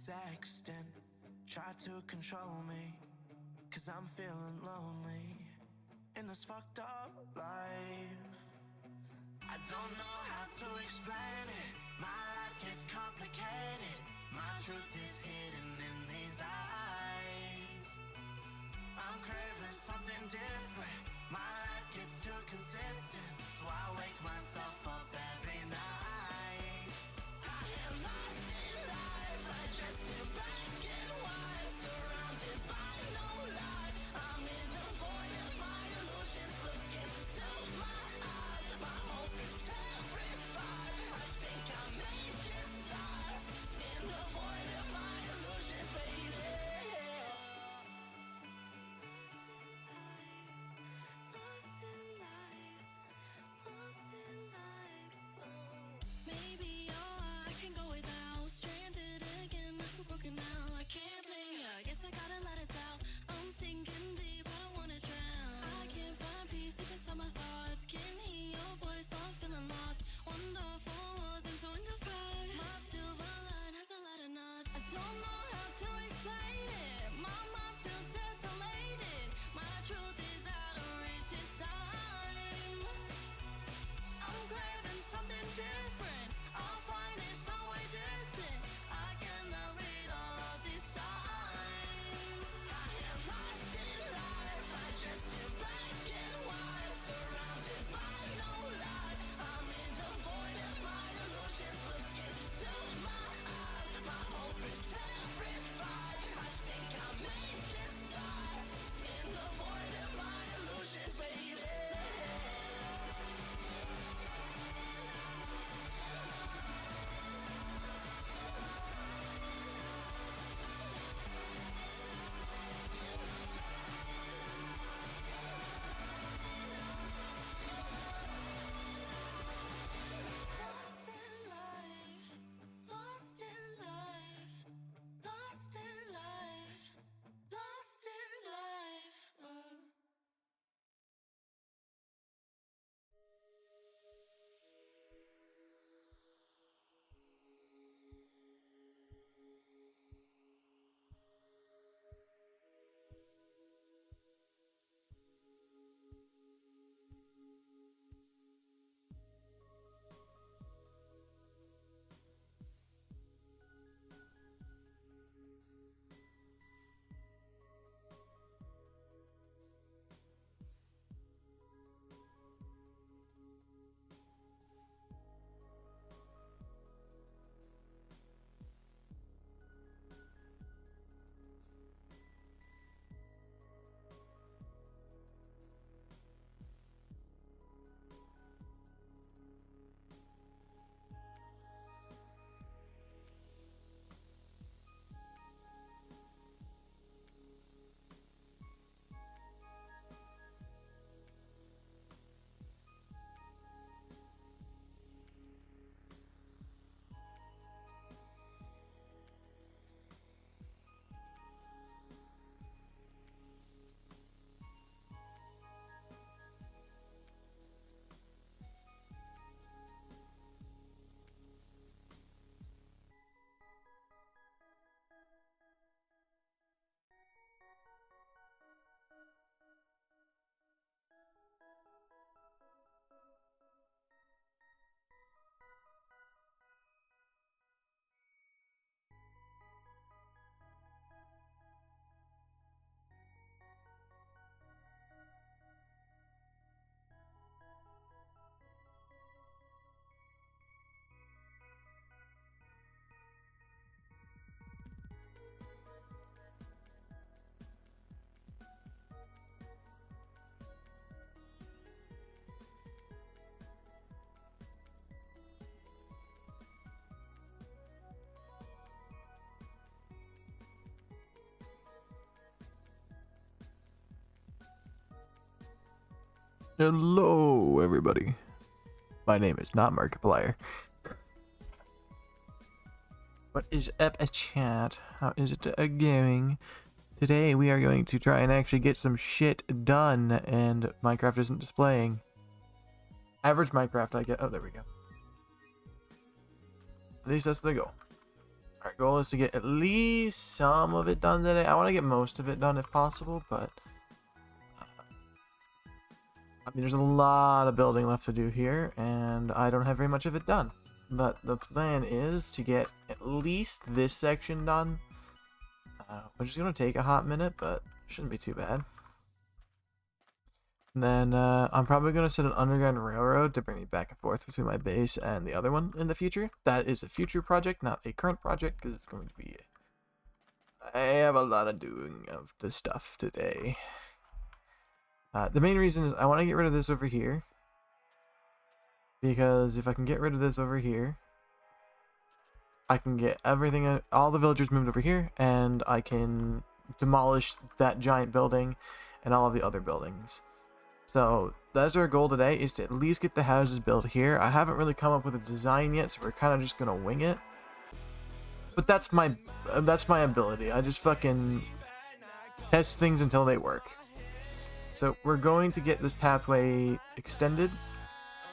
sexting, try to control me, cause I'm feeling lonely in this fucked up life. I don't know how to explain it, my life gets complicated, my truth is hidden in these eyes. I'm craving something different, my life gets too consistent, so I wake myself up every night. I am lost in life, I just sit back and watch, surrounded by no light. I'm in the void of my illusions, looking into my eyes. My hope is terrified, I think I may just die. In the void of my illusions, baby. Lost in life, lost in life, oh. Maybe I can go without, stranded again, I feel broken now. I can't blame ya, I guess I got a lot of doubt. I'm sinking deep, I don't wanna drown. I can't find peace deep inside my thoughts. Can't hear your voice, so I'm feeling lost. Wonderful was and so indifferent. My silver line has a lot of knots. I don't know how to explain it. My mind feels desolated. My truth is out of reach this time. I'm craving something different. I'll find it somewhere distant. I cannot read all of these signs. I am lost in life, I just sit back and watch, surrounded by no light. I'm in the void of my illusions, looking into my eyes. My hope is terrified, I think I may just die. In the void of my illusions, baby. Lost in life, lost in life, lost in life, lost in life. Hello, everybody. My name is not Markiplier. What is up, chat? How is it going? Today we are going to try and actually get some shit done, and Minecraft isn't displaying. Average Minecraft, I get. Oh, there we go. At least that's the goal. Our goal is to get at least some of it done today. I want to get most of it done if possible, but I mean, there's a lot of building left to do here, and I don't have very much of it done. But the plan is to get at least this section done, which is going to take a hot minute, but shouldn't be too bad. And then I'm probably going to set an underground railroad to bring me back and forth between my base and the other one in the future. That is a future project, not a current project, because it's going to be... I have a lot of doing of the stuff today. The main reason is I want to get rid of this over here. Because if I can get rid of this over here, I can get everything, all the villagers moved over here, and I can demolish that giant building and all of the other buildings. So that's our goal today, is to at least get the houses built here. I haven't really come up with a design yet, so we're kind of just gonna wing it. But that's my ability. I just fucking test things until they work. So we're going to get this pathway extended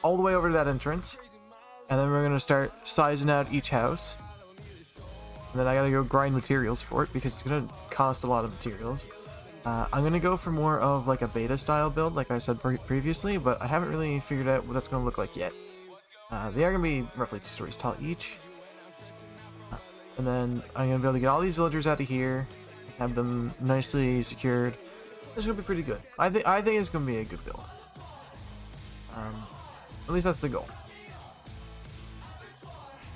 all the way over to that entrance, and then we're gonna start sizing out each house. And then I gotta go grind materials for it because it's gonna cost a lot of materials. I'm gonna go for more of like a beta style build, like I said previously, but I haven't really figured out what that's gonna look like yet. They are gonna be roughly 2 stories tall each. And then I'm gonna be able to get all these villagers out of here, have them nicely secured. This is gonna be pretty good. I think it's gonna be a good build. At least that's the goal.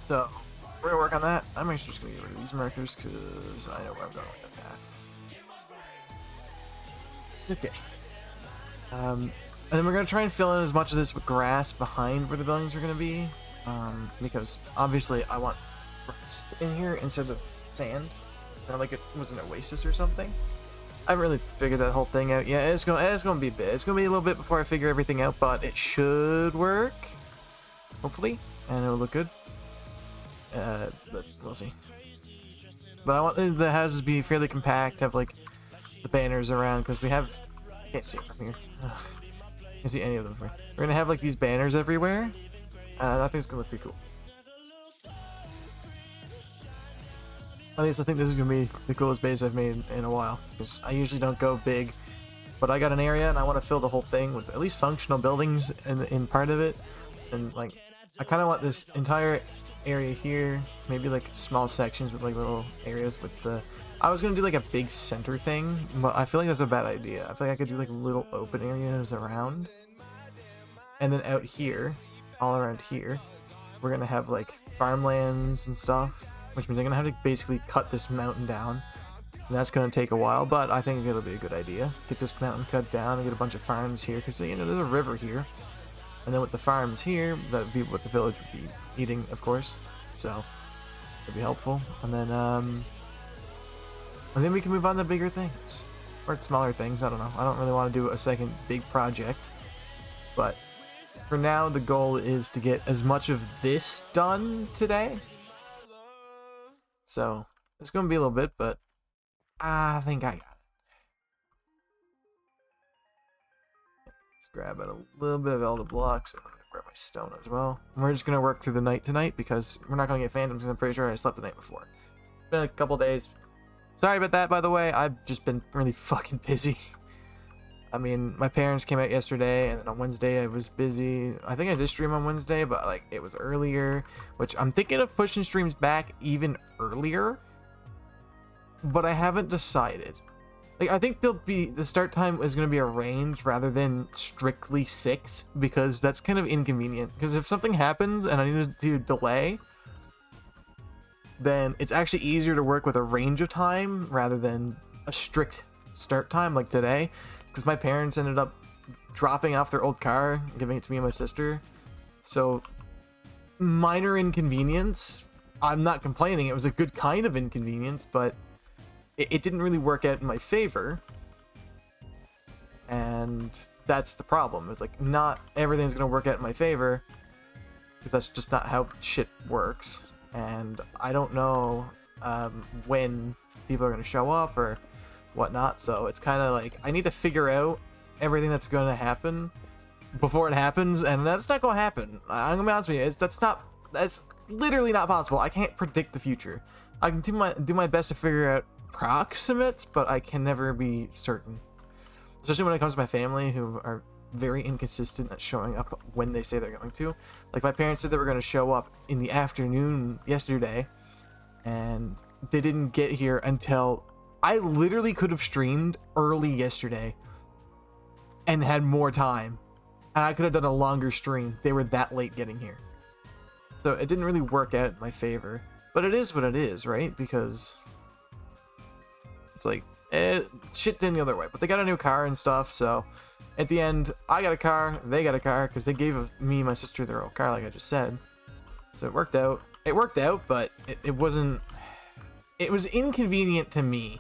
So we're gonna work on that. I'm actually just gonna get rid of these markers because I know where I'm going with that path. Okay. And then we're gonna try and fill in as much of this with grass behind where the buildings are gonna be, because obviously I want grass in here instead of sand, kind of like it was an oasis or something. I haven't really figured that whole thing out yet. It's gonna be a bit. It's gonna be a little bit before I figure everything out, but it should work, hopefully, and it'll look good. But we'll see. But I want the houses to be fairly compact, have like the banners around, because we have... Can't see it from here. Can't see any of them from here. We're gonna have like these banners everywhere. I think it's gonna look pretty cool. At least I think this is gonna be the coolest base I've made in a while, because I usually don't go big, but I got an area and I want to fill the whole thing with at least functional buildings in part of it. And like, I kind of want this entire area here, maybe like small sections with like little areas with the... I was gonna do like a big center thing, but I feel like that's a bad idea. I feel like I could do like little open areas around, and then out here, all around here, we're gonna have like farmlands and stuff, which means I'm gonna have to basically cut this mountain down, and that's gonna take a while. But I think it'll be a good idea. Get this mountain cut down and get a bunch of farms here, because you know there's a river here, and then with the farms here, that would be what the village would be eating, of course. So it'd be helpful, and then we can move on to bigger things. Or smaller things, I don't know. I don't really want to do a second big project. But for now, the goal is to get as much of this done today. So, it's going to be a little bit, but I think I got it. Let's grab a little bit of elder blocks. I'm going to grab my stone as well. And we're just going to work through the night tonight, because we're not going to get phantoms, because I'm pretty sure I slept the night before. It's been a couple days. Sorry about that, by the way. I've just been really fucking busy. I mean, my parents came out yesterday, and then on Wednesday I was busy. I think I did stream on Wednesday, but like it was earlier, which I'm thinking of pushing streams back even earlier, but I haven't decided. Like, I think the start time is going to be a range rather than strictly 6, because that's kind of inconvenient. Because if something happens and I need to delay, then it's actually easier to work with a range of time rather than a strict start time like today, because my parents ended up dropping off their old car and giving it to me and my sister. So minor inconvenience. I'm not complaining. It was a good kind of inconvenience, but it didn't really work out in my favor. And that's the problem. It's like, not everything's going to work out in my favor, because that's just not how shit works. And I don't know when people are going to show up or whatnot, so it's kind of like I need to figure out everything that's going to happen before it happens, and that's not going to happen. I'm going to be honest with you, literally not possible. I can't predict the future. I can do my best to figure out approximates, but I can never be certain. Especially when it comes to my family, who are very inconsistent at showing up when they say they're going to. Like, my parents said they were going to show up in the afternoon yesterday, and they didn't get here until I literally could have streamed early yesterday and had more time, and I could have done a longer stream. They were that late getting here, so it didn't really work out in my favor. But it is what it is, right? Because it's like, shit did the other way. But they got a new car and stuff, so at the end, I got a car, they got a car, because they gave me and my sister their old car, like I just said. So it worked out. It worked out, but it wasn't... It was inconvenient to me.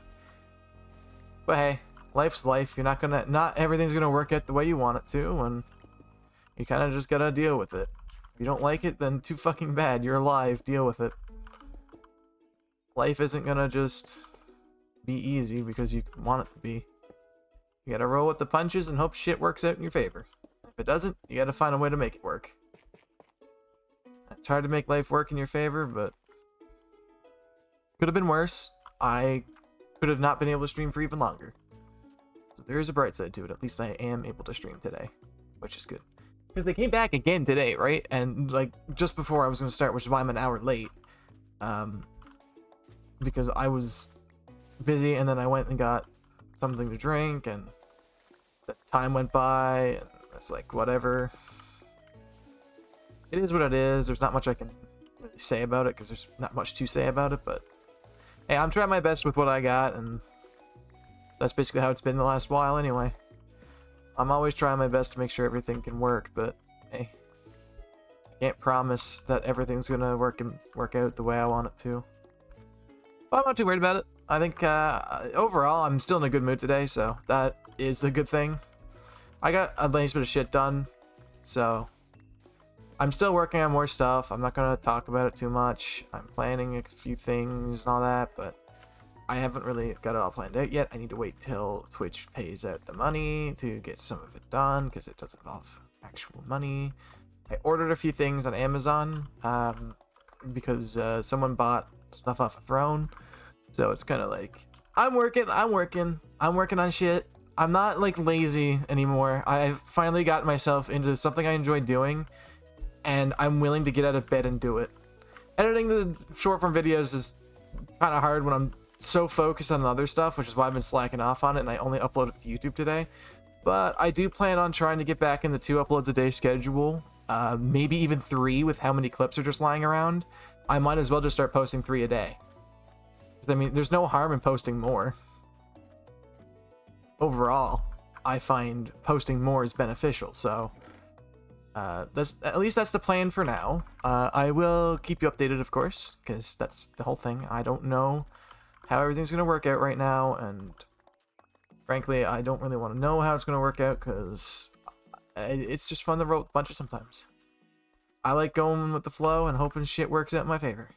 But hey, life's life. You're not everything's gonna work out the way you want it to, and you kind of just gotta deal with it. If you don't like it, then too fucking bad. You're alive. Deal with it. Life isn't gonna just be easy because you want it to be. You gotta roll with the punches and hope shit works out in your favor. If it doesn't, you gotta find a way to make it work. It's hard to make life work in your favor, but could have been worse. I could have not been able to stream for even longer. So there is a bright side to it. At least I am able to stream today, which is good. Because they came back again today, right? And like just before I was going to start, which is why I'm an hour late. Because I was busy, and then I went and got something to drink, and the time went by, and it's like, whatever. It is what it is. There's not much I can really say about it, because there's not much to say about it, but hey, I'm trying my best with what I got, and that's basically how it's been the last while anyway. I'm always trying my best to make sure everything can work, but hey, I can't promise that everything's gonna work out the way I want it to. But I'm not too worried about it. I think overall I'm still in a good mood today, so that is a good thing. I got a nice bit of shit done, so I'm still working on more stuff. I'm not gonna talk about it too much. I'm planning a few things and all that, but I haven't really got it all planned out yet. I need to wait till Twitch pays out the money to get some of it done, because it does involve actual money. I ordered a few things on Amazon because someone bought stuff off a throne. So it's kind of like, I'm working on shit. I'm not like lazy anymore. I finally got myself into something I enjoy doing, and I'm willing to get out of bed and do it. Editing the short form videos is kind of hard when I'm so focused on other stuff, which is why I've been slacking off on it, and I only uploaded to YouTube today. But I do plan on trying to get back in the 2 uploads a day schedule, maybe even 3 with how many clips are just lying around. I might as well just start posting 3 a day. I mean, there's no harm in posting more. Overall, I find posting more is beneficial, so that's at least that's the plan for now. I will keep you updated, of course, because that's the whole thing. I don't know how everything's going to work out right now, and frankly, I don't really want to know how it's going to work out, because it's just fun to roll with a bunch of sometimes. I like going with the flow and hoping shit works out in my favor.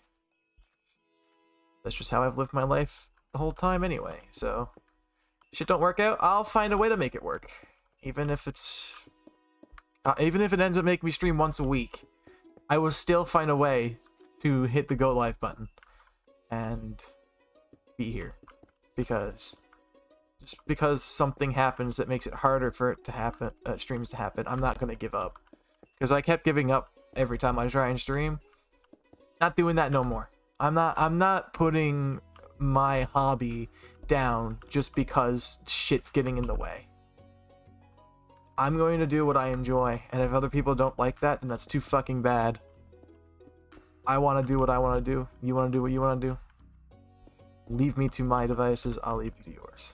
That's just how I've lived my life the whole time anyway, so shit don't work out, I'll find a way to make it work. Even if it ends up making me stream once a week, I will still find a way to hit the go live button and be here. Because just because something happens that makes it harder for it to happen, streams to happen, I'm not going to give up. Because I kept giving up every time I try and stream. Not doing that no more. I'm not putting my hobby down just because shit's getting in the way. I'm going to do what I enjoy, and if other people don't like that, then that's too fucking bad. I want to do what I want to do. You want to do what you want to do. Leave me to my devices, I'll leave you to yours.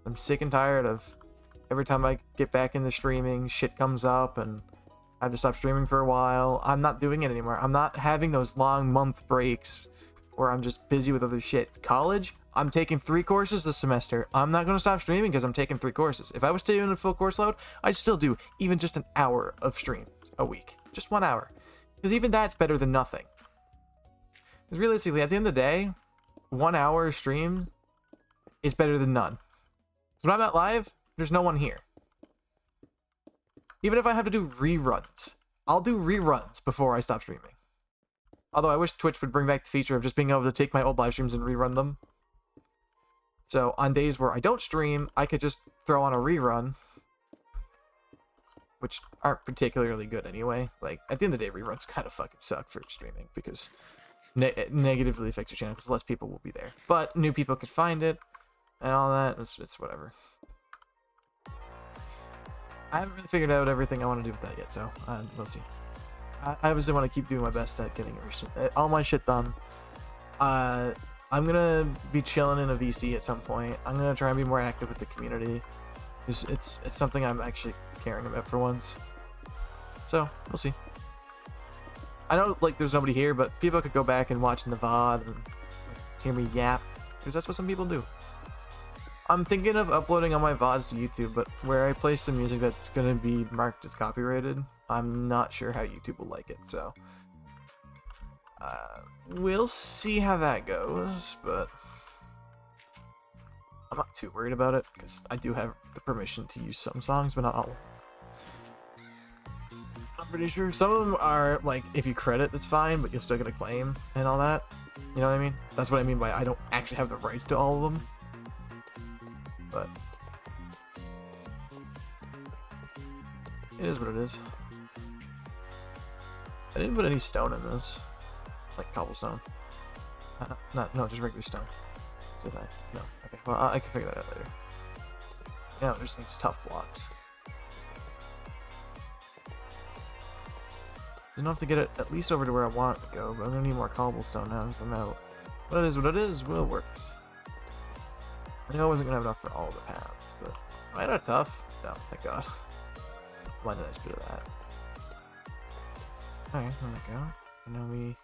I'm sick and tired of every time I get back into streaming, shit comes up, and I have to stop streaming for a while. I'm not doing it anymore. I'm not having those long month breaks where I'm just busy with other shit. College, I'm taking 3 courses this semester. I'm not going to stop streaming because I'm taking 3 courses. If I was still doing a full course load, I'd still do even just an hour of streams a week. Just 1 hour. Because even that's better than nothing. Because realistically, at the end of the day, 1 hour stream is better than none. So when I'm not live, there's no one here. Even if I have to do reruns, I'll do reruns before I stop streaming. Although I wish Twitch would bring back the feature of just being able to take my old live streams and rerun them. So on days where I don't stream, I could just throw on a rerun, which aren't particularly good anyway. Like, at the end of the day, reruns kind of fucking suck for streaming because it negatively affects your channel because less people will be there. But new people could find it and all that. It's whatever. I haven't really figured out everything I want to do with that yet, so we'll see. I obviously want to keep doing my best at getting all my shit done. I'm gonna be chilling in a VC at some point. I'm gonna try and be more active with the community. It's something I'm actually caring about for once. So we'll see. I know like there's nobody here, but people could go back and watch in the VOD and hear me yap, because that's what some people do. I'm thinking of uploading all my VODs to YouTube, but where I play some music that's gonna be marked as copyrighted, I'm not sure how YouTube will like it, so we'll see how that goes, but I'm not too worried about it, because I do have the permission to use some songs, but not all. I'm pretty sure some of them are, like, if you credit, that's fine, but you'll still get a claim and all that. You know what I mean? That's what I mean by I don't actually have the rights to all of them. But it is what it is. I didn't put any stone in this, like cobblestone. No, just regular stone. Did I? No. Okay. Well, I can figure that out later. Yeah, there's these tough blocks. Enough to get it at least over to where I want it to go, but I'm gonna need more cobblestone now because I'm out. What it is, will work. I know I wasn't gonna have enough for all the paths, but am I not tough? No, thank God. Why did I spit of that? Alright, there we go. And now we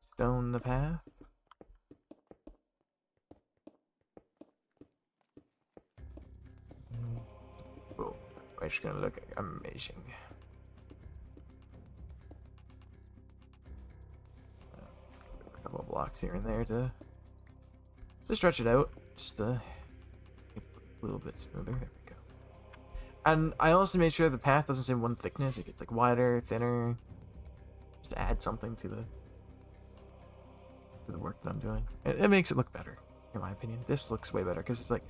stone the path. Boom. We're just gonna look amazing. A couple of blocks here and there to stretch it out, just to make it a little bit smoother. There we go. And I also made sure the path doesn't say one thickness; it gets like wider, thinner, just to add something to the work that I'm doing. It makes it look better, in my opinion. This looks way better because it's like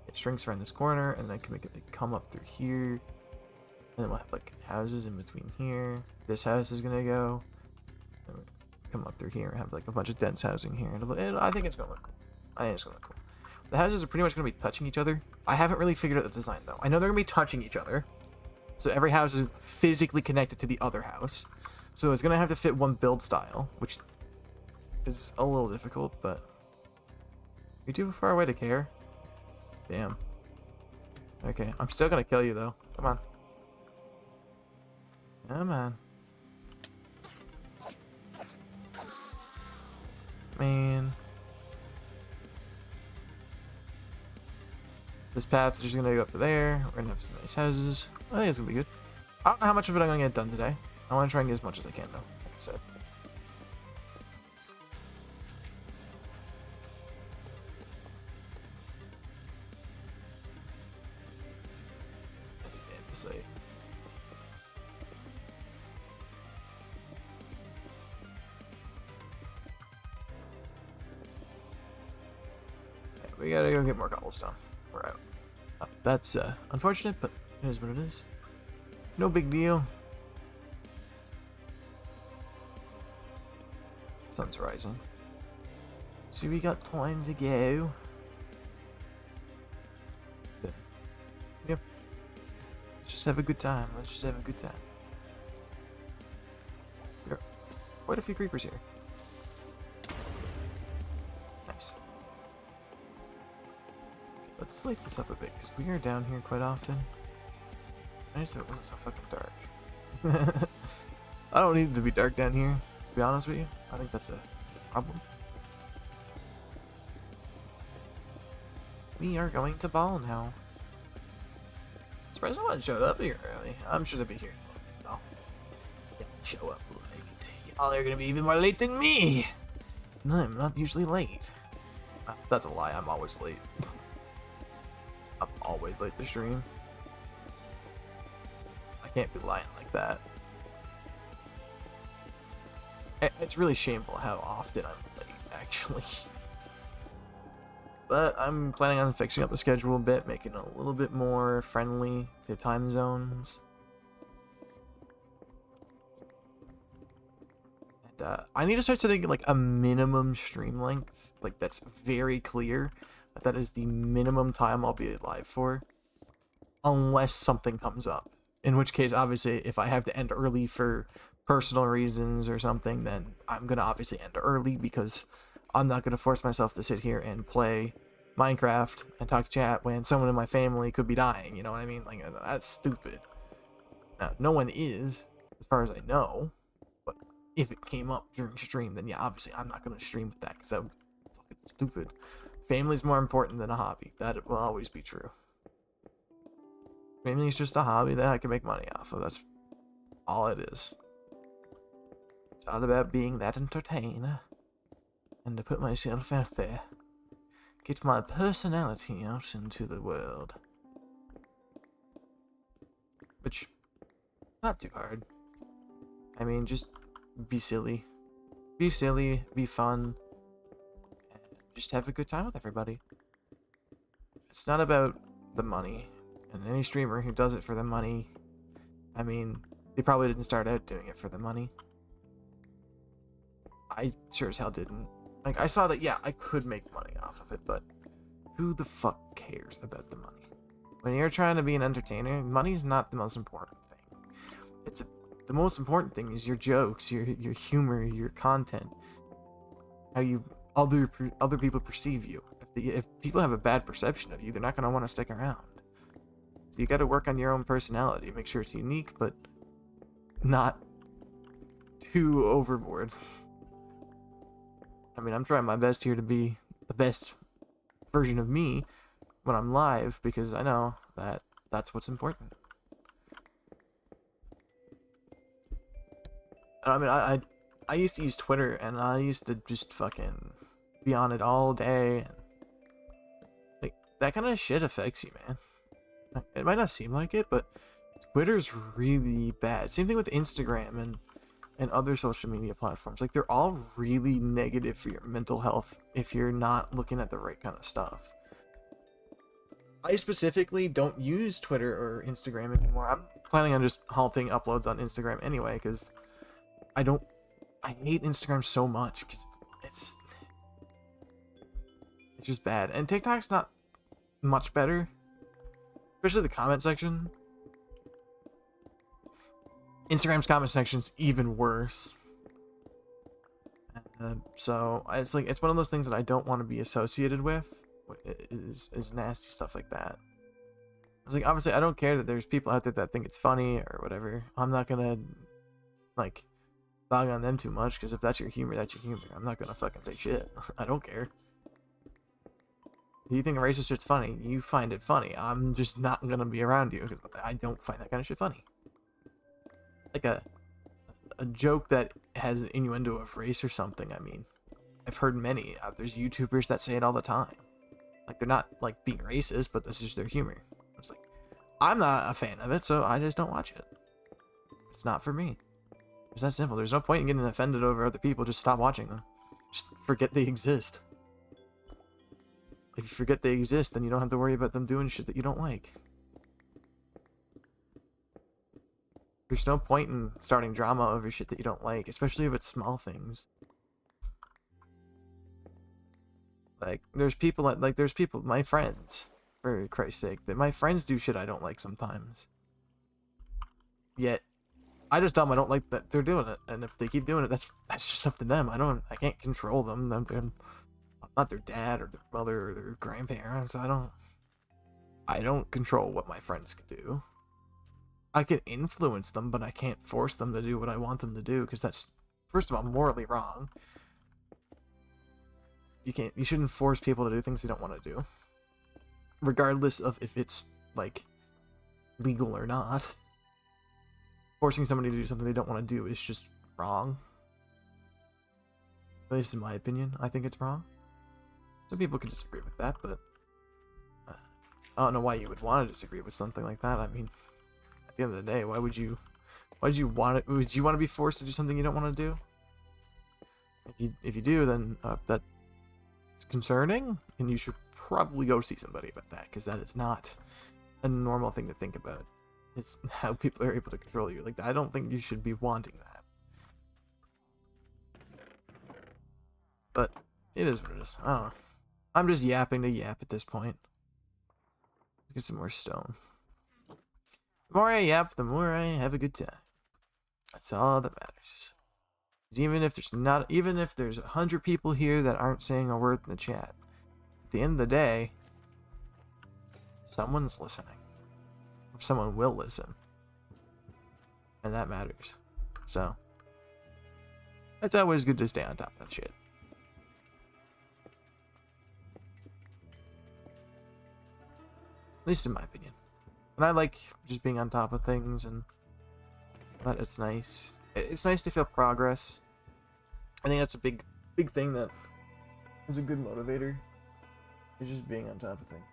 it shrinks around this corner, and then I can make it like come up through here, and then we'll have like houses in between here. This house is gonna go. And we'll come up through here and have like a bunch of dense housing here, and I think it's gonna look cool. I think it's gonna look cool. The houses are pretty much gonna be touching each other. I haven't really figured out the design though. I know they're gonna be touching each other, so every house is physically connected to the other house. So it's gonna have to fit one build style, which is a little difficult, but you're too far away to care. Damn. Okay, I'm still gonna kill you though. Come on. Come on. Man. This path is just gonna go up to there. We're gonna have some nice houses. I think it's gonna be good. I don't know how much of it I'm gonna get done today. I want to try and get as much as I can though, like I said. We gotta go get more cobblestone. We're out. That's unfortunate, but it is what it is. No big deal. Sun's rising. So we got time to go. Good. Yep. Let's just have a good time. Let's just have a good time. There are quite a few creepers here. Nice. Let's light this up a bit, because we are down here quite often. I just hope it wasn't so fucking dark. I don't need it to be dark down here, to be honest with you. I think that's a problem. We are going to ball now. Surprised no one showed up here early. I'm sure they'll be here. No. They don't show up late. Y'all are gonna be even more late than me! No, I'm not usually late. That's a lie, I'm always late. I'm always late to stream. I can't be lying like that. It's really shameful how often I'm late, actually. But I'm planning on fixing up the schedule a bit, making it a little bit more friendly to time zones. And I need to start setting like a minimum stream length, like that's very clear. That is the minimum time I'll be live for, unless something comes up. In which case, obviously, if I have to end early for personal reasons or something, then I'm gonna obviously end early because I'm not gonna force myself to sit here and play Minecraft and talk to chat when someone in my family could be dying. You know what I mean? Like, that's stupid. Now, no one is, as far as I know. But if it came up during stream, then yeah, obviously I'm not gonna stream with that because that would be fucking stupid. Family's more important than a hobby. That will always be true. Family is just a hobby that I can make money off of. That's all it is. It's all about being that entertainer and to put myself out there. Get my personality out into the world. Which, not too hard. I mean, just be silly. Be silly, be fun, and just have a good time with everybody. It's not about the money. And any streamer who does it for the money, I mean, they probably didn't start out doing it for the money. I sure as hell didn't. Like, I saw that, yeah, I could make money off of it, but who the fuck cares about the money? When you're trying to be an entertainer, money's not the most important thing. The most important thing is your jokes, your humor, your content, how you other people perceive you. If people have a bad perception of you, they're not gonna want to stick around. So you got to work on your own personality, make sure it's unique, but not too overboard. I mean, I'm trying my best here to be the best version of me when I'm live because I know that that's what's important. I mean, I used to use Twitter and I used to just fucking be on it all day. And, like, that kind of shit affects you, man. It might not seem like it, but Twitter's really bad. Same thing with Instagram and other social media platforms. Like, they're all really negative for your mental health if you're not looking at the right kind of stuff. I specifically don't use Twitter or Instagram anymore. I'm planning on just halting uploads on Instagram anyway, because I hate Instagram so much, because it's just bad. And TikTok's not much better. Especially the comment section. Instagram's comment section's even worse. So it's like, it's one of those things that I don't want to be associated with. Is nasty stuff like that. I was like, obviously I don't care that there's people out there that think it's funny or whatever. I'm not gonna like dog on them too much, because if that's your humor, that's your humor. I'm not gonna fucking say shit. I don't care. You think racist shit's funny, you find it funny. I'm just not gonna be around you because I don't find that kind of shit funny. Like a joke that has an innuendo of race or something. I mean, I've heard many. There's YouTubers that say it all the time. Like, they're not like being racist, but that's just their humor. It's like, I'm not a fan of it, so I just don't watch it. It's not for me. It's that simple. There's no point in getting offended over other people. Just stop watching them. Just forget they exist. If you forget they exist, then you don't have to worry about them doing shit that you don't like. There's no point in starting drama over shit that you don't like, especially if it's small things. Like, there's people that, like, my friends, for Christ's sake, that my friends do shit I don't like sometimes. Yet, I just tell them I don't like that they're doing it, and if they keep doing it, that's just up to them. I can't control them. I'm not their dad or their mother or their grandparents. I don't control what my friends can do. I can influence them, but I can't force them to do what I want them to do, because that's, first of all, morally wrong. You shouldn't force people to do things they don't want to do, regardless of if it's like legal or not. Forcing somebody to do something they don't want to do is just wrong. At least in my opinion, I think it's wrong. Some people can disagree with that, but I don't know why you would want to disagree with something like that. I mean, at the end of the day, why would you want it? Would you want to be forced to do something you don't want to do? If you do, then that's concerning, and you should probably go see somebody about that, because that is not a normal thing to think about. It's how people are able to control you. Like, I don't think you should be wanting that. But it is what it is. I don't know. I'm just yapping to yap at this point. Let's get some more stone. The more I yap, the more I have a good time. That's all that matters. Even if there's 100 people here that aren't saying a word in the chat, at the end of the day, someone's listening. Or someone will listen. And that matters. So, it's always good to stay on top of that shit. At least in my opinion. And I like just being on top of things, and that it's nice. It's nice to feel progress. I think that's a big thing that is a good motivator. Is just being on top of things.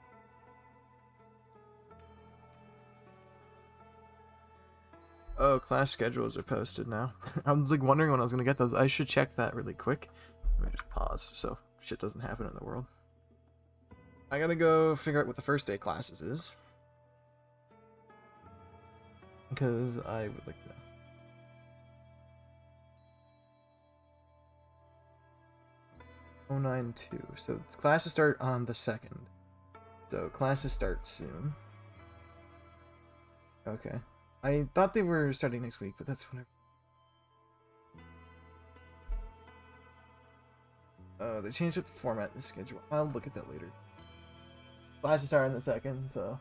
Oh, class schedules are posted now. I was like wondering when I was gonna get those. I should check that really quick. Let me just pause so shit doesn't happen in the world. I gotta go figure out what the first day classes is. Because I would like to know. Oh, 9/2. So classes start on the 2nd. So classes start soon. Okay. I thought they were starting next week, but that's whenever. Oh, they changed up the format in the schedule. I'll look at that later. Classes start on the 2nd, so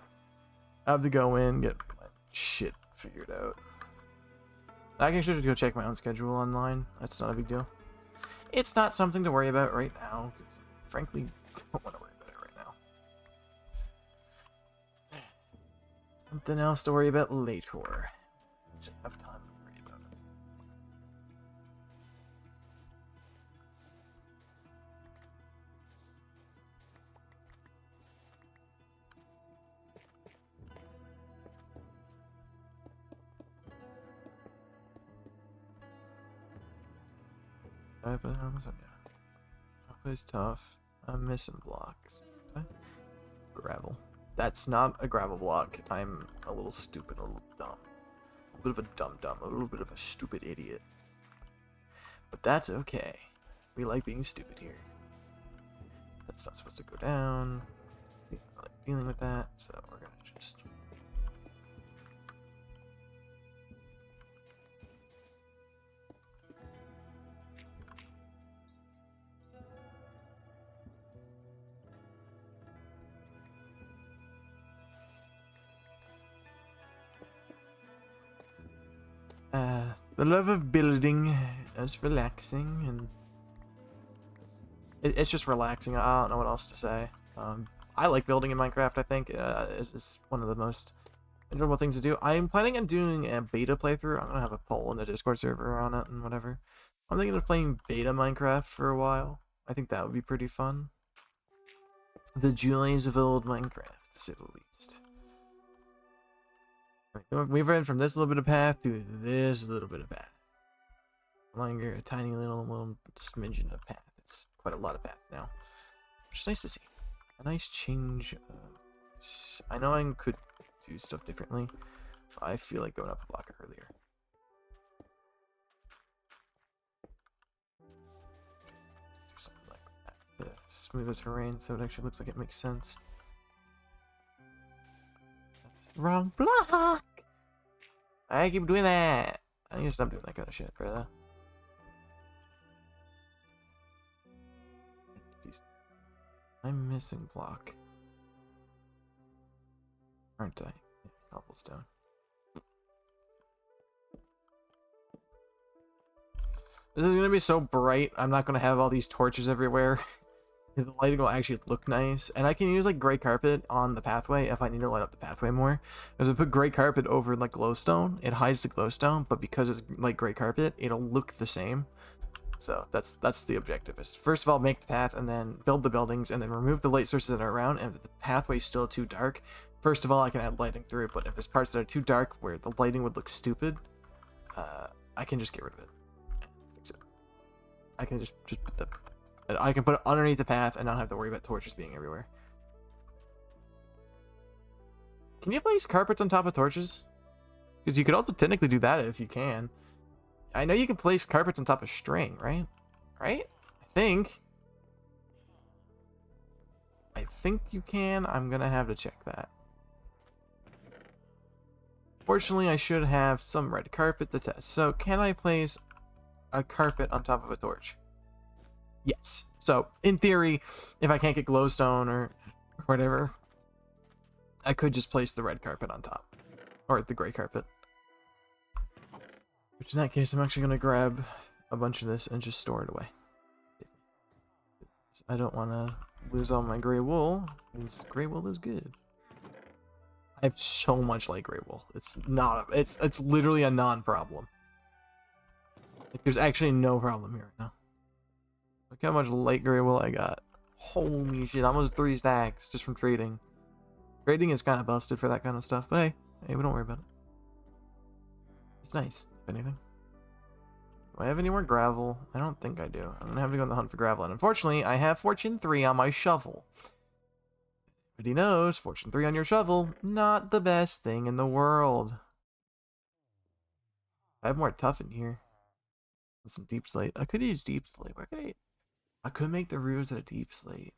I have to go in, get my shit figured out. I can actually go check my own schedule online. That's not a big deal. It's not something to worry about right now, because frankly, I don't want to worry about it right now. Something else to worry about later. Which I have time to worry about it. But it's tough. I'm missing blocks. Okay. Gravel. That's not a gravel block. I'm a little stupid, a little dumb. A bit of a dumb, a little bit of a stupid idiot. But that's okay. We like being stupid here. That's not supposed to go down. I like dealing with that, so we're gonna just... the love of building is relaxing, and it's just relaxing. I don't know what else to say. I like building in Minecraft. I think it's one of the most enjoyable things to do. I'm planning on doing a beta playthrough. I'm gonna have a poll in the Discord server on it and whatever. I'm thinking of playing beta Minecraft for a while. I think that would be pretty fun. The joys of old Minecraft, to say the least. We've ran from this little bit of path to this little bit of path. Longer, a tiny little smidgen of path. It's quite a lot of path now, which is nice to see. A nice change. I know I could do stuff differently. But I feel like going up a block earlier. Do something like that to smooth the terrain, so it actually looks like it makes sense. Wrong block! I keep doing that! I need to stop doing that kind of shit, brother. I'm missing block. Aren't I? Yeah, cobblestone. This is gonna be so bright, I'm not gonna have all these torches everywhere. The lighting will actually look nice, and I can use like gray carpet on the pathway if I need to light up the pathway more. As I put gray carpet over like glowstone, it hides the glowstone, but because it's like gray carpet, it'll look the same. So that's the objective. Is first of all make the path, and then build the buildings, and then remove the light sources that are around. And if the pathway's still too dark, first of all I can add lighting through. But if there's parts that are too dark where the lighting would look stupid, I can just get rid of it. Fix it. I can just put the, I can put it underneath the path and not have to worry about torches being everywhere. Can you place carpets on top of torches? Because you could also technically do that if you can. I know you can place carpets on top of string, right? Right? I think you can. I'm gonna have to check that. Fortunately, I should have some red carpet to test. So, can I place a carpet on top of a torch? Yes. So, in theory, if I can't get glowstone or whatever, I could just place the red carpet on top. Or the gray carpet. Which in that case, I'm actually going to grab a bunch of this and just store it away. I don't want to lose all my gray wool, because gray wool is good. I have so much light gray wool. It's not, it's literally a non-problem. Like, there's actually no problem here right now. Look how much light gray wool I got. Holy shit, almost 3 stacks just from trading. Trading is kind of busted for that kind of stuff, but hey, we don't worry about it. It's nice, if anything. Do I have any more gravel? I don't think I do. I'm gonna have to go on the hunt for gravel, and unfortunately, I have Fortune 3 on my shovel. But he knows, Fortune 3 on your shovel, not the best thing in the world. I have more tough in here. With some deep slate. I could use deep slate. Where could I could make the roofs out of deep slate.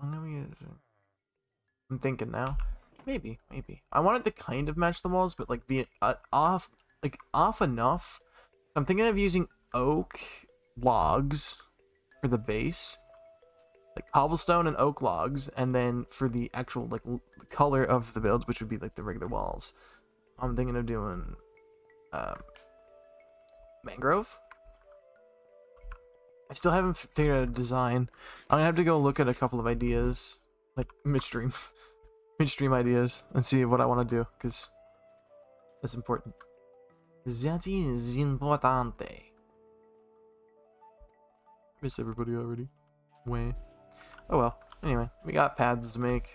I'm thinking now. Maybe. I want it to kind of match the walls, but like be off enough. I'm thinking of using oak logs for the base, like cobblestone and oak logs, and then for the actual like color of the builds, which would be like the regular walls, I'm thinking of doing mangrove. I still haven't figured out a design. I'm gonna have to go look at a couple of ideas, like midstream ideas, and see what I want to do, because that's important. That is importante. Miss everybody already. Way. Oh well. Anyway, we got paths to make.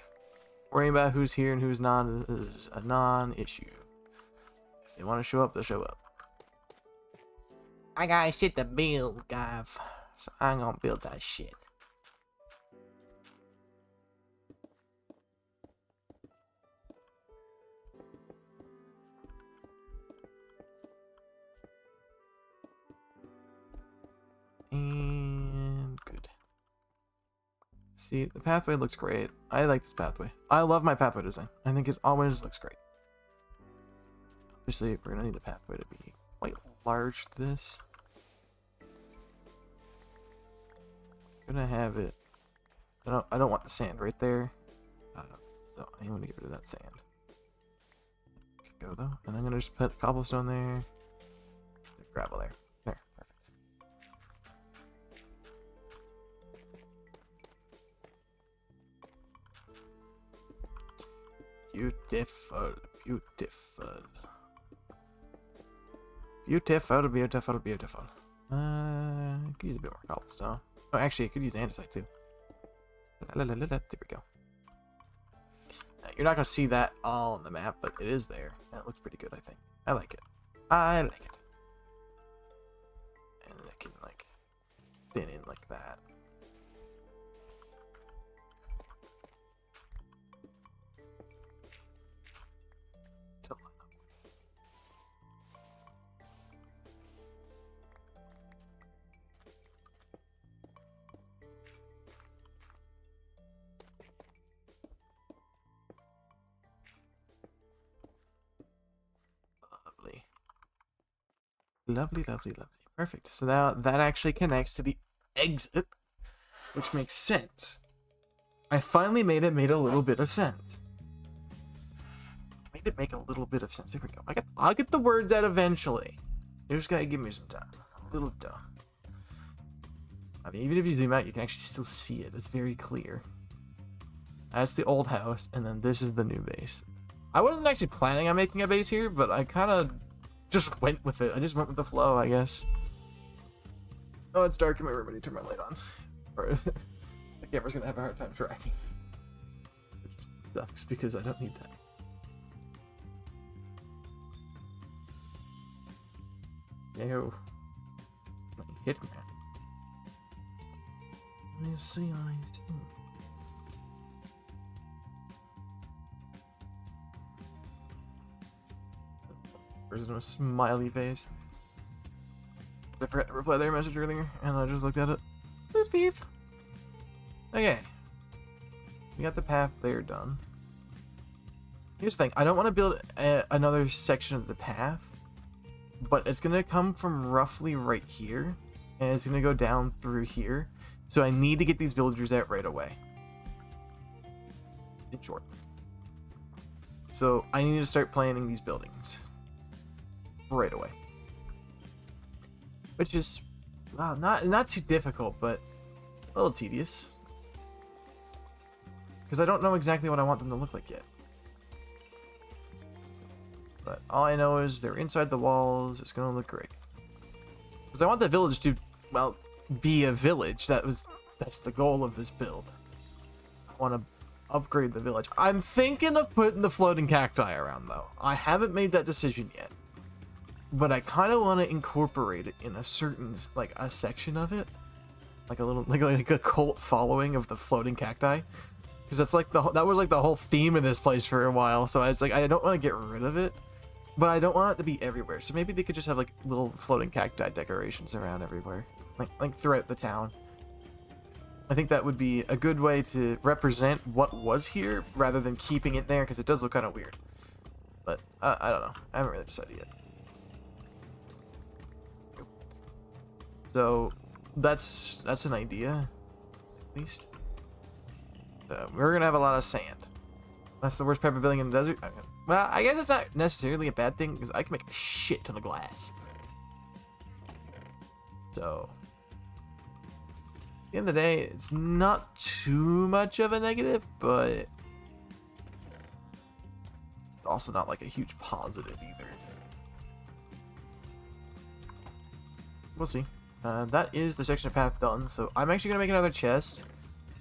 Worrying about who's here and who's not is a non-issue. If they want to show up, they'll show up. I got shit to build, Gav. So I'm gonna build that shit. And good. See, the pathway looks great. I like this pathway. I love my pathway design. I think it always looks great. Obviously, we're gonna need the pathway to be quite large to this. I'm gonna have it. I don't want the sand right there. So I want to get rid of that sand. Could go though, and I'm gonna just put cobblestone there, gravel there. There, perfect. Beautiful, beautiful. Beautiful, beautiful, beautiful. I could use a bit more cobblestone. Oh, actually, I could use andesite too. There we go. Now, you're not going to see that all on the map, but it is there. And it looks pretty good, I think. I like it. I like it. And I can, like, thin in like that. Lovely, lovely, lovely. Perfect. So now that actually connects to the exit, which makes sense. I finally made it a little bit of sense. Made it make a little bit of sense. There we go. I'll get the words out eventually. You just gotta give me some time. A little dumb. I mean, even if you zoom out, you can actually still see it. It's very clear. That's the old house, and then this is the new base. I wasn't actually planning on making a base here, but I kind of just went with it. I just went with the flow, I guess. Oh, it's dark in my room. I need to turn my light on. Or the camera's gonna have a hard time tracking. Which sucks because I don't need that. Ew. Hitman. Let me see. There's no smiley face. I forgot to reply their message earlier, and I just looked at it. Boop thief. Okay. We got the path there done. Here's the thing. I don't want to build another section of the path, but it's going to come from roughly right here, and it's going to go down through here. So I need to get these villagers out right away. In short. So I need to start planning these buildings right away. Which is, wow, not too difficult, but a little tedious. Because I don't know exactly what I want them to look like yet. But all I know is they're inside the walls. It's going to look great. Because I want the village to, well, be a village. That's the goal of this build. I want to upgrade the village. I'm thinking of putting the floating cacti around, though. I haven't made that decision yet. But I kind of want to incorporate it in a certain, like, a section of it. Like a little, like a cult following of the floating cacti. Because that's like that was like the whole theme of this place for a while. So it's like, I don't want to get rid of it. But I don't want it to be everywhere. So maybe they could just have like little floating cacti decorations around everywhere. Like throughout the town. I think that would be a good way to represent what was here rather than keeping it there, because it does look kind of weird. But I don't know. I haven't really decided yet. So that's an idea, at least. We're gonna have a lot of sand. That's the worst part of building in the desert. Well, I guess it's not necessarily a bad thing, because I can make a shit ton of glass. So at the end of the day, it's not too much of a negative, but it's also not like a huge positive either. We'll see. That is the section of path done, so I'm actually going to make another chest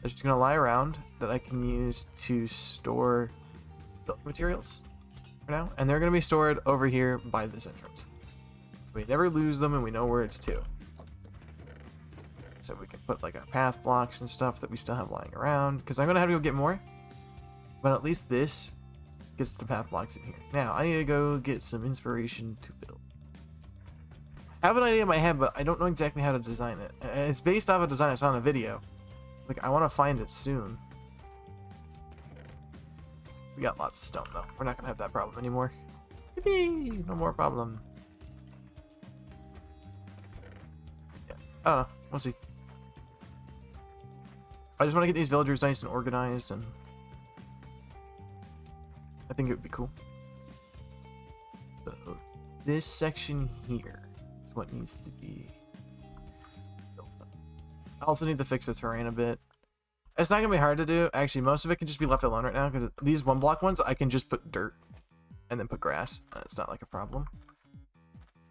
that's just going to lie around that I can use to store building materials for now, and they're going to be stored over here by this entrance. So we never lose them and we know where it's to. So we can put like a path blocks and stuff that we still have lying around, because I'm going to have to go get more, but at least this gets the path blocks in here. Now, I need to go get some inspiration to build. I have an idea in my head, but I don't know exactly how to design it. It's based off a design I saw in a video. It's like, I want to find it soon. We got lots of stone, though. We're not going to have that problem anymore. Yippee! No more problem. Yeah, I don't know. We'll see. I just want to get these villagers nice and organized, and I think it would be cool. So, this section here is what needs to be built up. I also need to fix the terrain a bit. It's not going to be hard to do. Actually, most of it can just be left alone right now, because these one block ones, I can just put dirt and then put grass. It's not like a problem.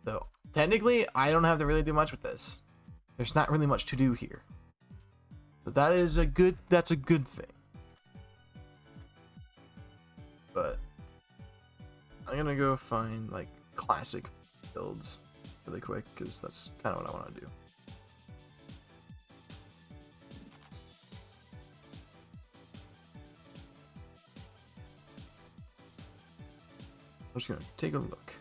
So, technically, I don't have to really do much with this. There's not really much to do here. But that's a good thing. But I'm gonna go find like classic builds really quick, because that's kind of what I want to do. I'm just gonna take a look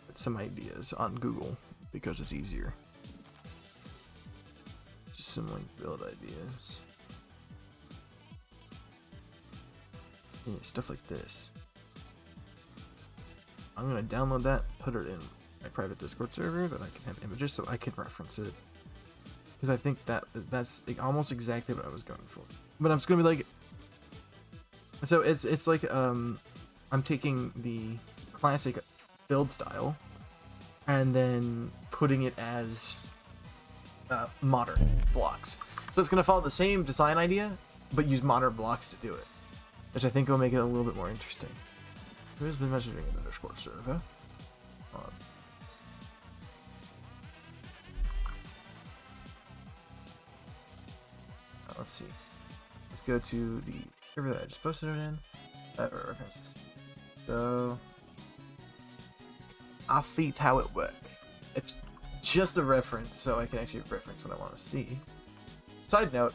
at some ideas on Google, because it's easier. Just some like build ideas. Yeah, stuff like this. I'm gonna download that, put it in my private Discord server that I can have images so I can reference it. Because I think that's almost exactly what I was going for. But I'm just gonna be like, so it's like I'm taking the classic build style and then putting it as modern blocks. So it's gonna follow the same design idea, but use modern blocks to do it, which I think will make it a little bit more interesting. Who has been messaging in the Discord server? Let's see. Let's go to the server that I just posted it in. References. So I see how it works. It's just a reference, so I can actually reference what I want to see. Side note,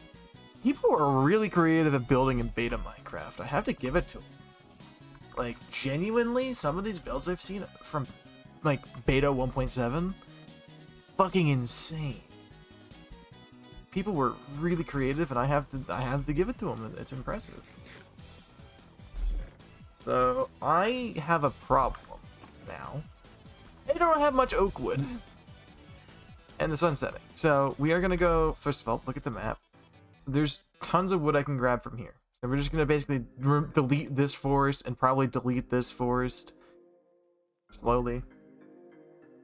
people are really creative at building in beta Minecraft. I have to give it to them. Like, genuinely, some of these builds I've seen from, like, beta 1.7, fucking insane. People were really creative, and I have to give it to them. It's impressive. So I have a problem now. I don't have much oak wood, and the sun's setting. So we are gonna go. First of all, look at the map. There's tons of wood I can grab from here. So we're just gonna basically delete this forest and probably delete this forest slowly.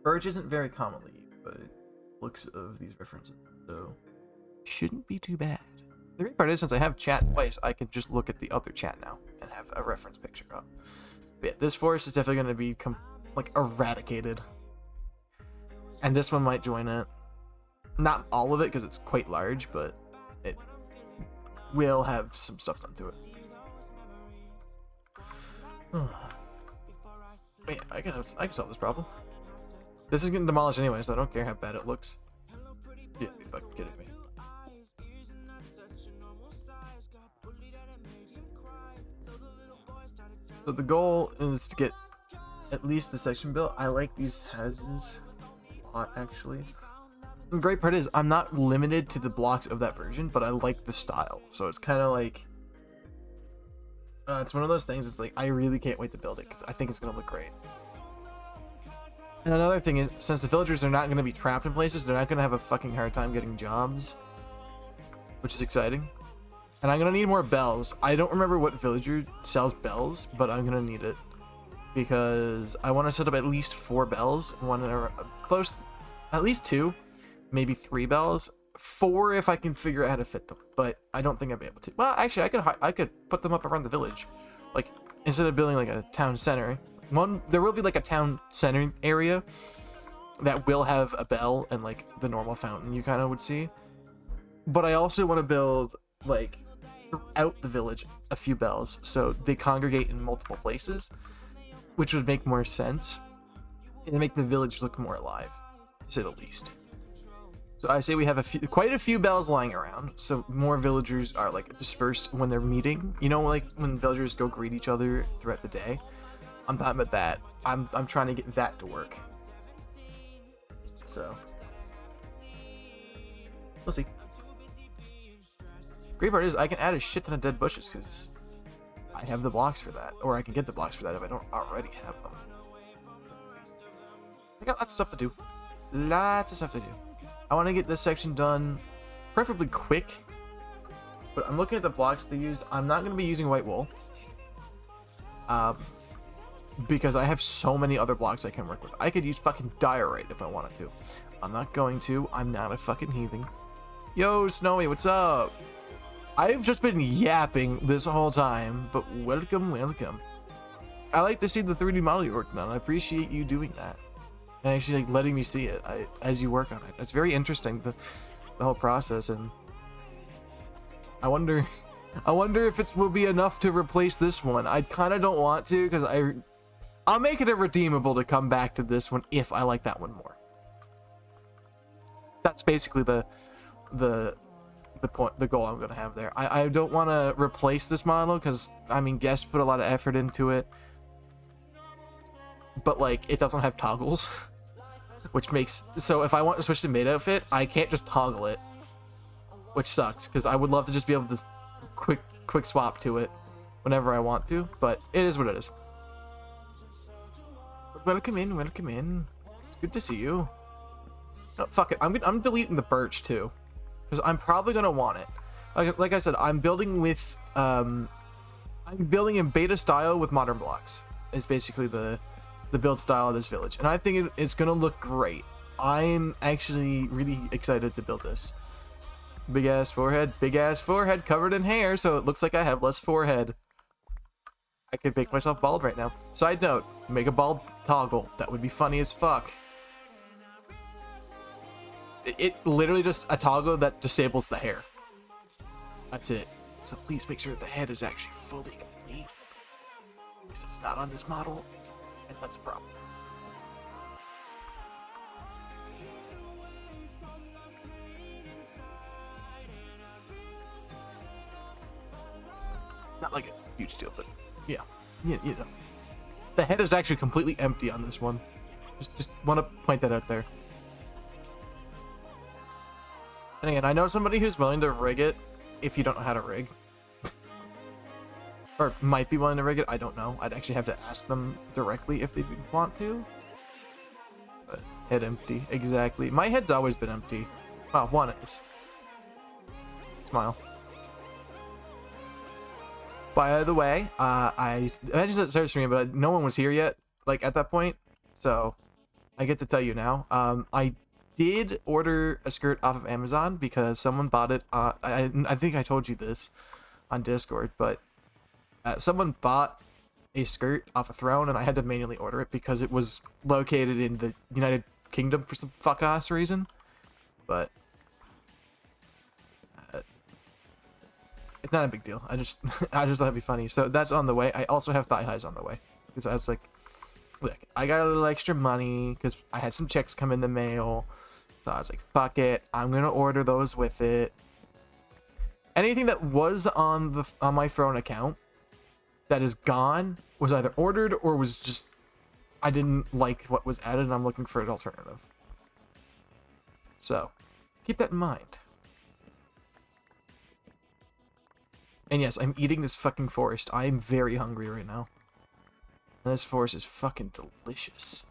Birch isn't very commonly used, but looks of these references, so shouldn't be too bad. The great part is, since I have chat twice, I can just look at the other chat now and have a reference picture up. But yeah, this forest is definitely going to be like eradicated, and this one might join it. Not all of it because it's quite large, but it will have some stuff done to it. Wait, I can solve this problem. This is getting demolished anyway, so I don't care how bad it looks. Yeah, you're fucking kidding me. So the goal is to get at least the section built. I like these houses a lot, actually. The great part is I'm not limited to the blocks of that version, but I like the style. So it's kind of like, it's one of those things. It's like I really can't wait to build it because I think it's gonna look great. And another thing is, since the villagers are not gonna be trapped in places, they're not gonna have a fucking hard time getting jobs, which is exciting. And I'm gonna need more bells. I don't remember what villager sells bells, but I'm gonna need it because I want to set up at least 4 bells. One close, at least 2, maybe 3 bells. 4 if I can figure out how to fit them, but I don't think I'll be able to. Well, actually, I could put them up around the village, like instead of building like a town center. There will be like a town center area that will have a bell and like the normal fountain you kind of would see. But I also want to build like throughout the village a few bells so they congregate in multiple places, which would make more sense and make the village look more alive, to say the least. So I say we have quite a few bells lying around, so more villagers are like dispersed when they're meeting. You know, like when villagers go greet each other throughout the day. I'm talking about that. I'm trying to get that to work. So we'll see. Great part is I can add a shit ton of dead bushes because I have the blocks for that, or I can get the blocks for that if I don't already have them. I got lots of stuff to do. Lots of stuff to do. I want to get this section done preferably quick, but I'm looking at the blocks they used. I'm not going to be using white wool because I have so many other blocks I can work with. I could use fucking diorite if I wanted to. I'm not going to. I'm not a fucking heathen. Yo, Snowy, what's up? I've just been yapping this whole time, but welcome, welcome. I like to see the 3D model you're working on. I appreciate you doing that. And actually like letting me see it as you work on it. It's very interesting, the whole process, and I wonder if it will be enough to replace this one. I kind of don't want to, because I'll make it redeemable to come back to this one if I like that one more. That's basically the point, the goal I'm gonna have there. I don't want to replace this model because I mean guests put a lot of effort into it, but like it doesn't have toggles, which makes so if I want to switch to maid outfit, I can't just toggle it, which sucks because I would love to just be able to quick swap to it whenever I want to, but it is what it is. Welcome in, welcome in. It's good to see you. Oh, fuck it, I'm deleting the birch too. Because I'm probably gonna want it. Like I said, I'm building with I'm building in beta style with modern blocks. Is basically the build style of this village, and I think it's gonna look great. I'm actually really excited to build this. Big ass forehead covered in hair, so it looks like I have less forehead. I could make myself bald right now. Side note: make a bald toggle. That would be funny as fuck. It literally just a toggle that disables the hair. That's it. So please make sure the head is actually fully complete, because it's not on this model, and that's a problem. not like a huge deal, but yeah, you know. The head is actually completely empty on this one. Just want to point that out there. And again, I know somebody who's willing to rig it if you don't know how to rig. Or might be willing to rig it, I don't know. I'd actually have to ask them directly if they want to. But head empty, exactly. My head's always been empty. Well, one is. Smile. By the way, I mentioned at the start of stream, but no one was here yet, like at that point. So I get to tell you now. I did order a skirt off of Amazon because someone bought it. I think I told you this on Discord, but someone bought a skirt off a throne, and I had to manually order it because it was located in the United Kingdom for some fuck-ass reason. But it's not a big deal. I just thought it'd be funny. So that's on the way. I also have thigh highs on the way because I was like, look, I got a little extra money because I had some checks come in the mail. So I was like, fuck it, I'm gonna order those with it. Anything that was on my Throne account that is gone was either ordered or was just I didn't like what was added and I'm looking for an alternative. So keep that in mind. And yes, I'm eating this fucking forest. I am very hungry right now. And this forest is fucking delicious.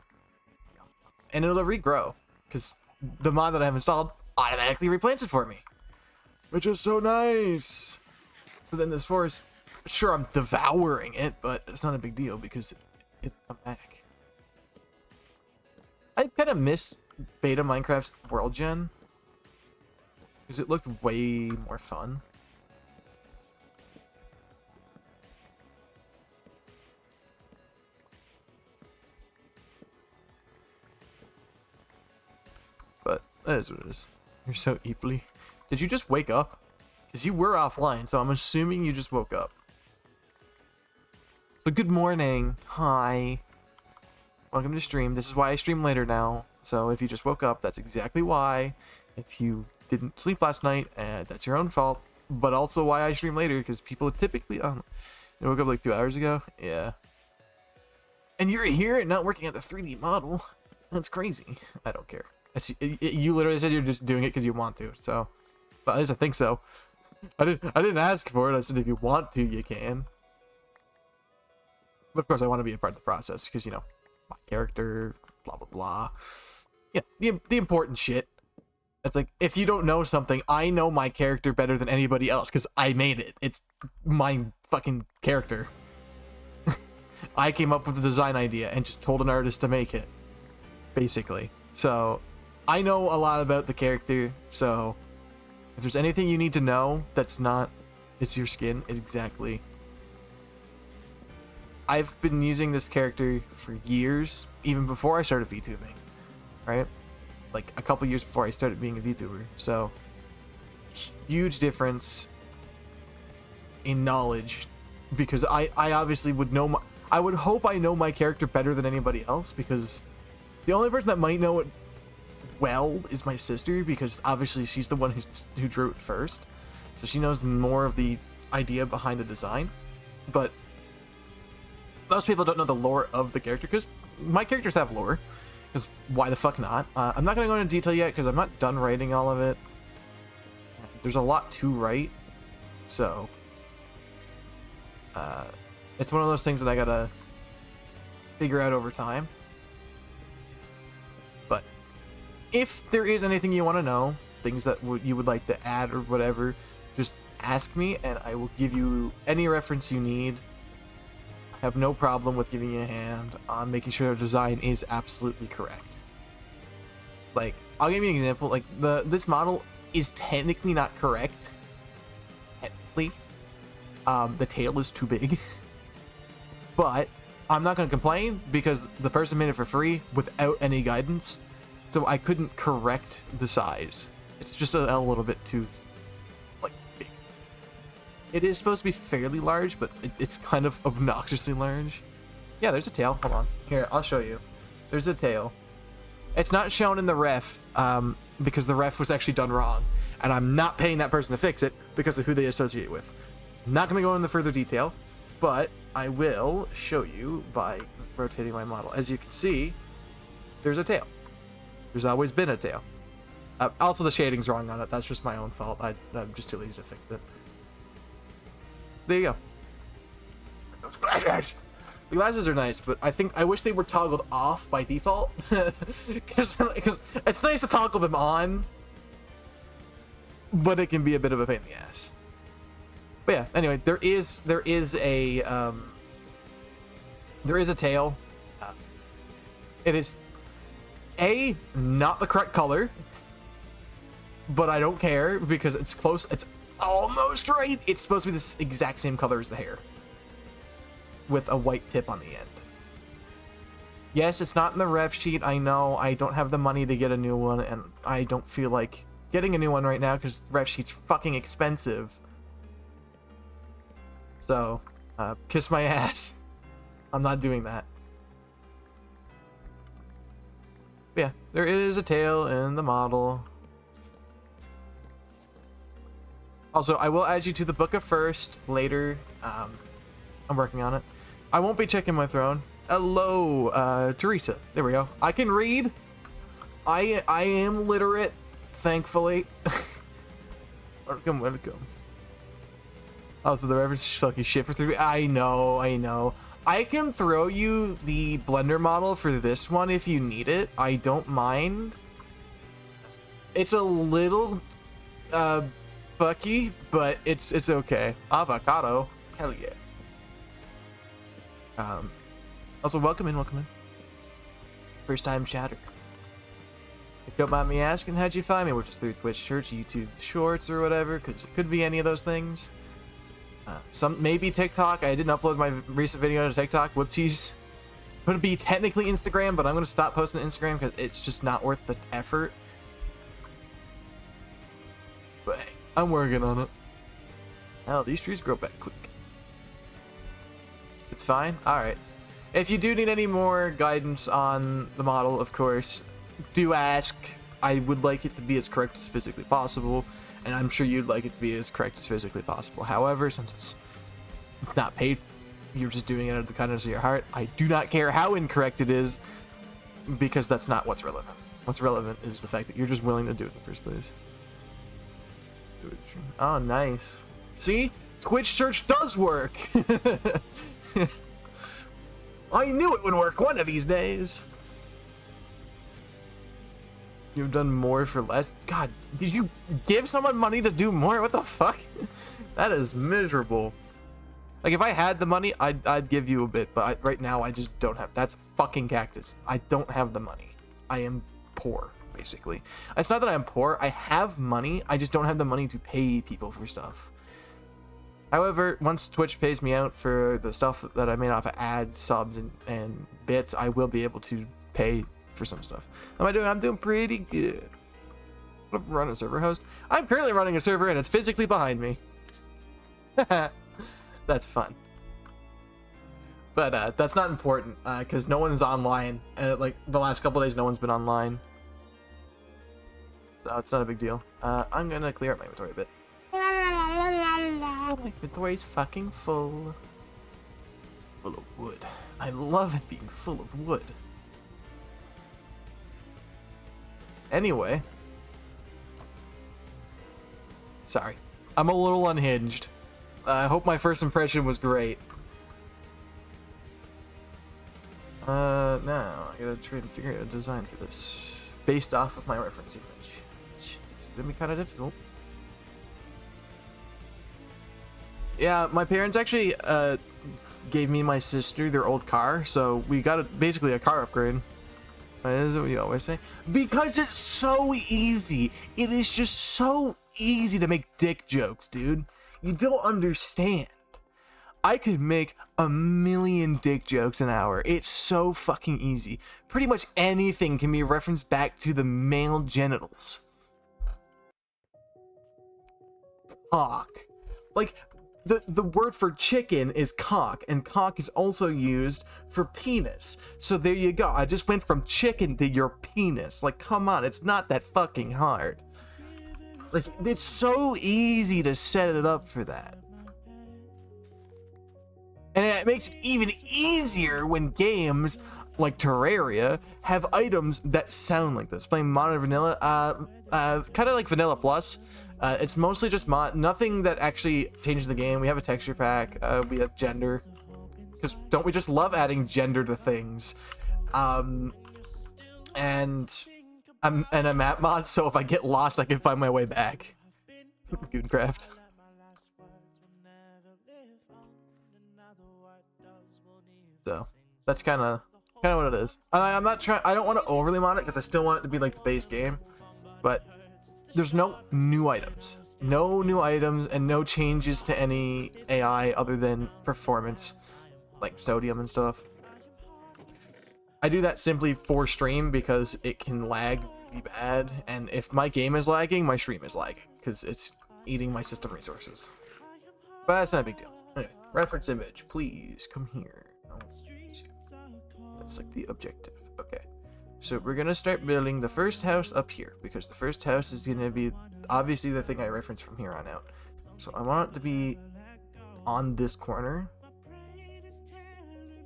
And it'll regrow because the mod that I have installed automatically replants it for me, which is so nice. So then this forest, sure, I'm devouring it, but it's not a big deal because it'll come back. I kind of miss beta Minecraft's world gen because it looked way more fun. That is what it is. You're so eeply. Did you just wake up? Because you were offline, so I'm assuming you just woke up. So good morning. Hi. Welcome to stream. This is why I stream later now. So if you just woke up, that's exactly why. If you didn't sleep last night, that's your own fault. But also why I stream later, because people typically... you woke up like 2 hours ago? Yeah. And you're here and not working at the 3D model. That's crazy. I don't care. You literally said you're just doing it because you want to, so, but at least I think so. I didn't ask for it. I said if you want to, you can. But of course, I want to be a part of the process because, you know, my character, blah blah blah. Yeah, the important shit. It's like if you don't know something, I know my character better than anybody else because I made it. It's my fucking character. I came up with the design idea and just told an artist to make it, basically. So. I know a lot about the character, so if there's anything you need to know that's not It's Your Skin, exactly. I've been using this character for years, even before I started VTubing, right? Like a couple years before I started being a VTuber, so huge difference in knowledge, because I obviously would know I would hope I know my character better than anybody else, because the only person that might know it well is my sister, because obviously she's the one who drew it first, so she knows more of the idea behind the design. But most people don't know the lore of the character, because my characters have lore, because why the fuck not? I'm not going to go into detail yet because I'm not done writing all of it. There's a lot to write, so it's one of those things that I gotta figure out over time. But if there is anything you want to know, things that you would like to add or whatever, just ask me and I will give you any reference you need. I have no problem with giving you a hand on making sure the design is absolutely correct. Like, I'll give you an example. Like, this model is technically not correct. Technically. The tail is too big. But I'm not going to complain because the person made it for free without any guidance. So I couldn't correct the size. It's just a little bit too, like, big. It is supposed to be fairly large, but it's kind of obnoxiously large. Yeah, there's a tail. Hold on. Here, I'll show you. There's a tail. It's not shown in the ref, because the ref was actually done wrong. And I'm not paying that person to fix it because of who they associate with. Not going to go into further detail, but I will show you by rotating my model. As you can see, there's a tail. There's always been a tail. Also, the shading's wrong on it. That's just my own fault. I'm just too lazy to fix it. There you go. Those glasses! The glasses are nice, but I wish they were toggled off by default. Because it's nice to toggle them on, but it can be a bit of a pain in the ass. But yeah, anyway, there is a tail. It is not the correct color, but I don't care because it's close. It's almost right. It's supposed to be the exact same color as the hair, with a white tip on the end. Yes, it's not in the ref sheet. I know I don't have the money to get a new one, and I don't feel like getting a new one right now because the ref sheet's fucking expensive. So, kiss my ass. I'm not doing that. But yeah, there is a tail in the model. Also, I will add you to the Book of First later. I'm working on it. I won't be checking my throne. Hello, Teresa. There we go. I can read. I am literate, thankfully. Welcome. Also, the reference is fucking shit for 3. I know. I can throw you the Blender model for this one if you need it. I don't mind. It's a little fucky, but it's okay. Avocado. Hell yeah. Also, welcome in. First time chatter. If you don't mind me asking, how'd you find me? Which is through Twitch Shorts, YouTube Shorts, or whatever, because it could be any of those things. Some maybe TikTok. I didn't upload my recent video to TikTok. Whoopsies. Could be technically Instagram, but I'm gonna stop posting to Instagram because it's just not worth the effort. But hey, I'm working on it. Oh, these trees grow back quick. It's fine? Alright. If you do need any more guidance on the model, of course, do ask. I would like it to be as correct as physically possible, and I'm sure you'd like it to be as correct as physically possible. However, since it's not paid, you're just doing it out of the kindness of your heart, I do not care how incorrect it is, because that's not what's relevant. What's relevant is the fact that you're just willing to do it in the first place. Oh, nice. See? Twitch search does work! I knew it would work one of these days. You've done more for less? God, did you give someone money to do more? What the fuck? That is miserable. Like, if I had the money, I'd give you a bit, but right now I just don't have. That's a fucking cactus. I don't have the money. I am poor, basically. It's not that I'm poor. I have money. I just don't have the money to pay people for stuff. However, once Twitch pays me out for the stuff that I made off of ads, subs, and bits, I will be able to pay for some stuff. How am I doing? I'm doing pretty good. I'm running a server host. I'm currently running a server and it's physically behind me. That's fun. But that's not important because no one's online. Like the last couple days, no one's been online. So it's not a big deal. I'm going to clear up my inventory a bit. My inventory's fucking full. Full of wood. I love it being full of wood. Anyway. Sorry. I'm a little unhinged. I hope my first impression was great. Now I gotta try and figure out a design for this. Based off of my reference image. It's gonna be kind of difficult. Yeah, my parents actually gave me and my sister their old car, so we got basically a car upgrade. Is what you always say? Because it's so easy. It is just so easy to make dick jokes, dude. You don't understand. I could make a million dick jokes an hour. It's so fucking easy. Pretty much anything can be referenced back to the male genitals. Cock. Like, the word for chicken is cock, and cock is also used for penis. So there you go. I just went from chicken to your penis. Like, come on, it's not that fucking hard. Like, it's so easy to set it up for that. And it makes it even easier when games like Terraria have items that sound like this. Playing Modern Vanilla, kind of like Vanilla Plus. It's mostly just nothing that actually changes the game. We have a texture pack. We have gender. Because don't we just love adding gender to things? And a map mod, so if I get lost, I can find my way back. Gooncraft. So that's kind of what it is. I'm not trying. I don't want to overly mod it because I still want it to be like the base game, but there's no new items, and no changes to any AI other than performance, like sodium and stuff. I do that simply for stream because it can lag be bad, and if my game is lagging, my stream is lagging because it's eating my system resources. But that's not a big deal. Anyway, reference image, please come here. That's like the objective. Okay, so we're gonna start building the first house up here because the first house is gonna be obviously the thing I reference from here on out. So I want it to be on this corner,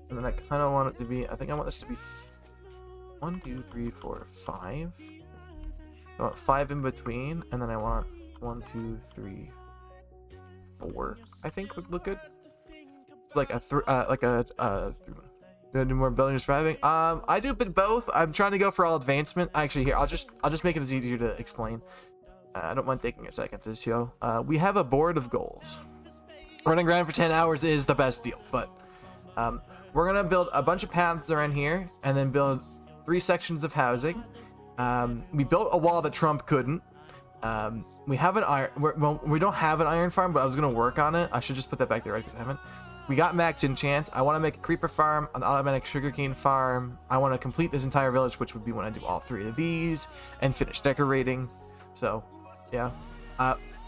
and then I kind of want it to be. I think I want this to be 1, 2, 3, 4, 5. I want 5 in between, and then I want 1, 2, 3, 4. I think would look good. Like a do more building and surviving. I do a bit of both. I'm trying to go for all advancement. Actually, here I'll just make it as easier to explain. I don't mind taking a second to show. We have a board of goals. Running around for 10 hours is the best deal, but we're gonna build a bunch of paths around here, and then build 3 sections of housing. We built a wall that Trump couldn't. We have an iron. Well, we don't have an iron farm, but I was gonna work on it. I should just put that back there, right? Because I haven't. We got max enchants. I want to make a creeper farm, an automatic sugarcane farm. I want to complete this entire village, which would be when I do all 3 of these and finish decorating. So, yeah.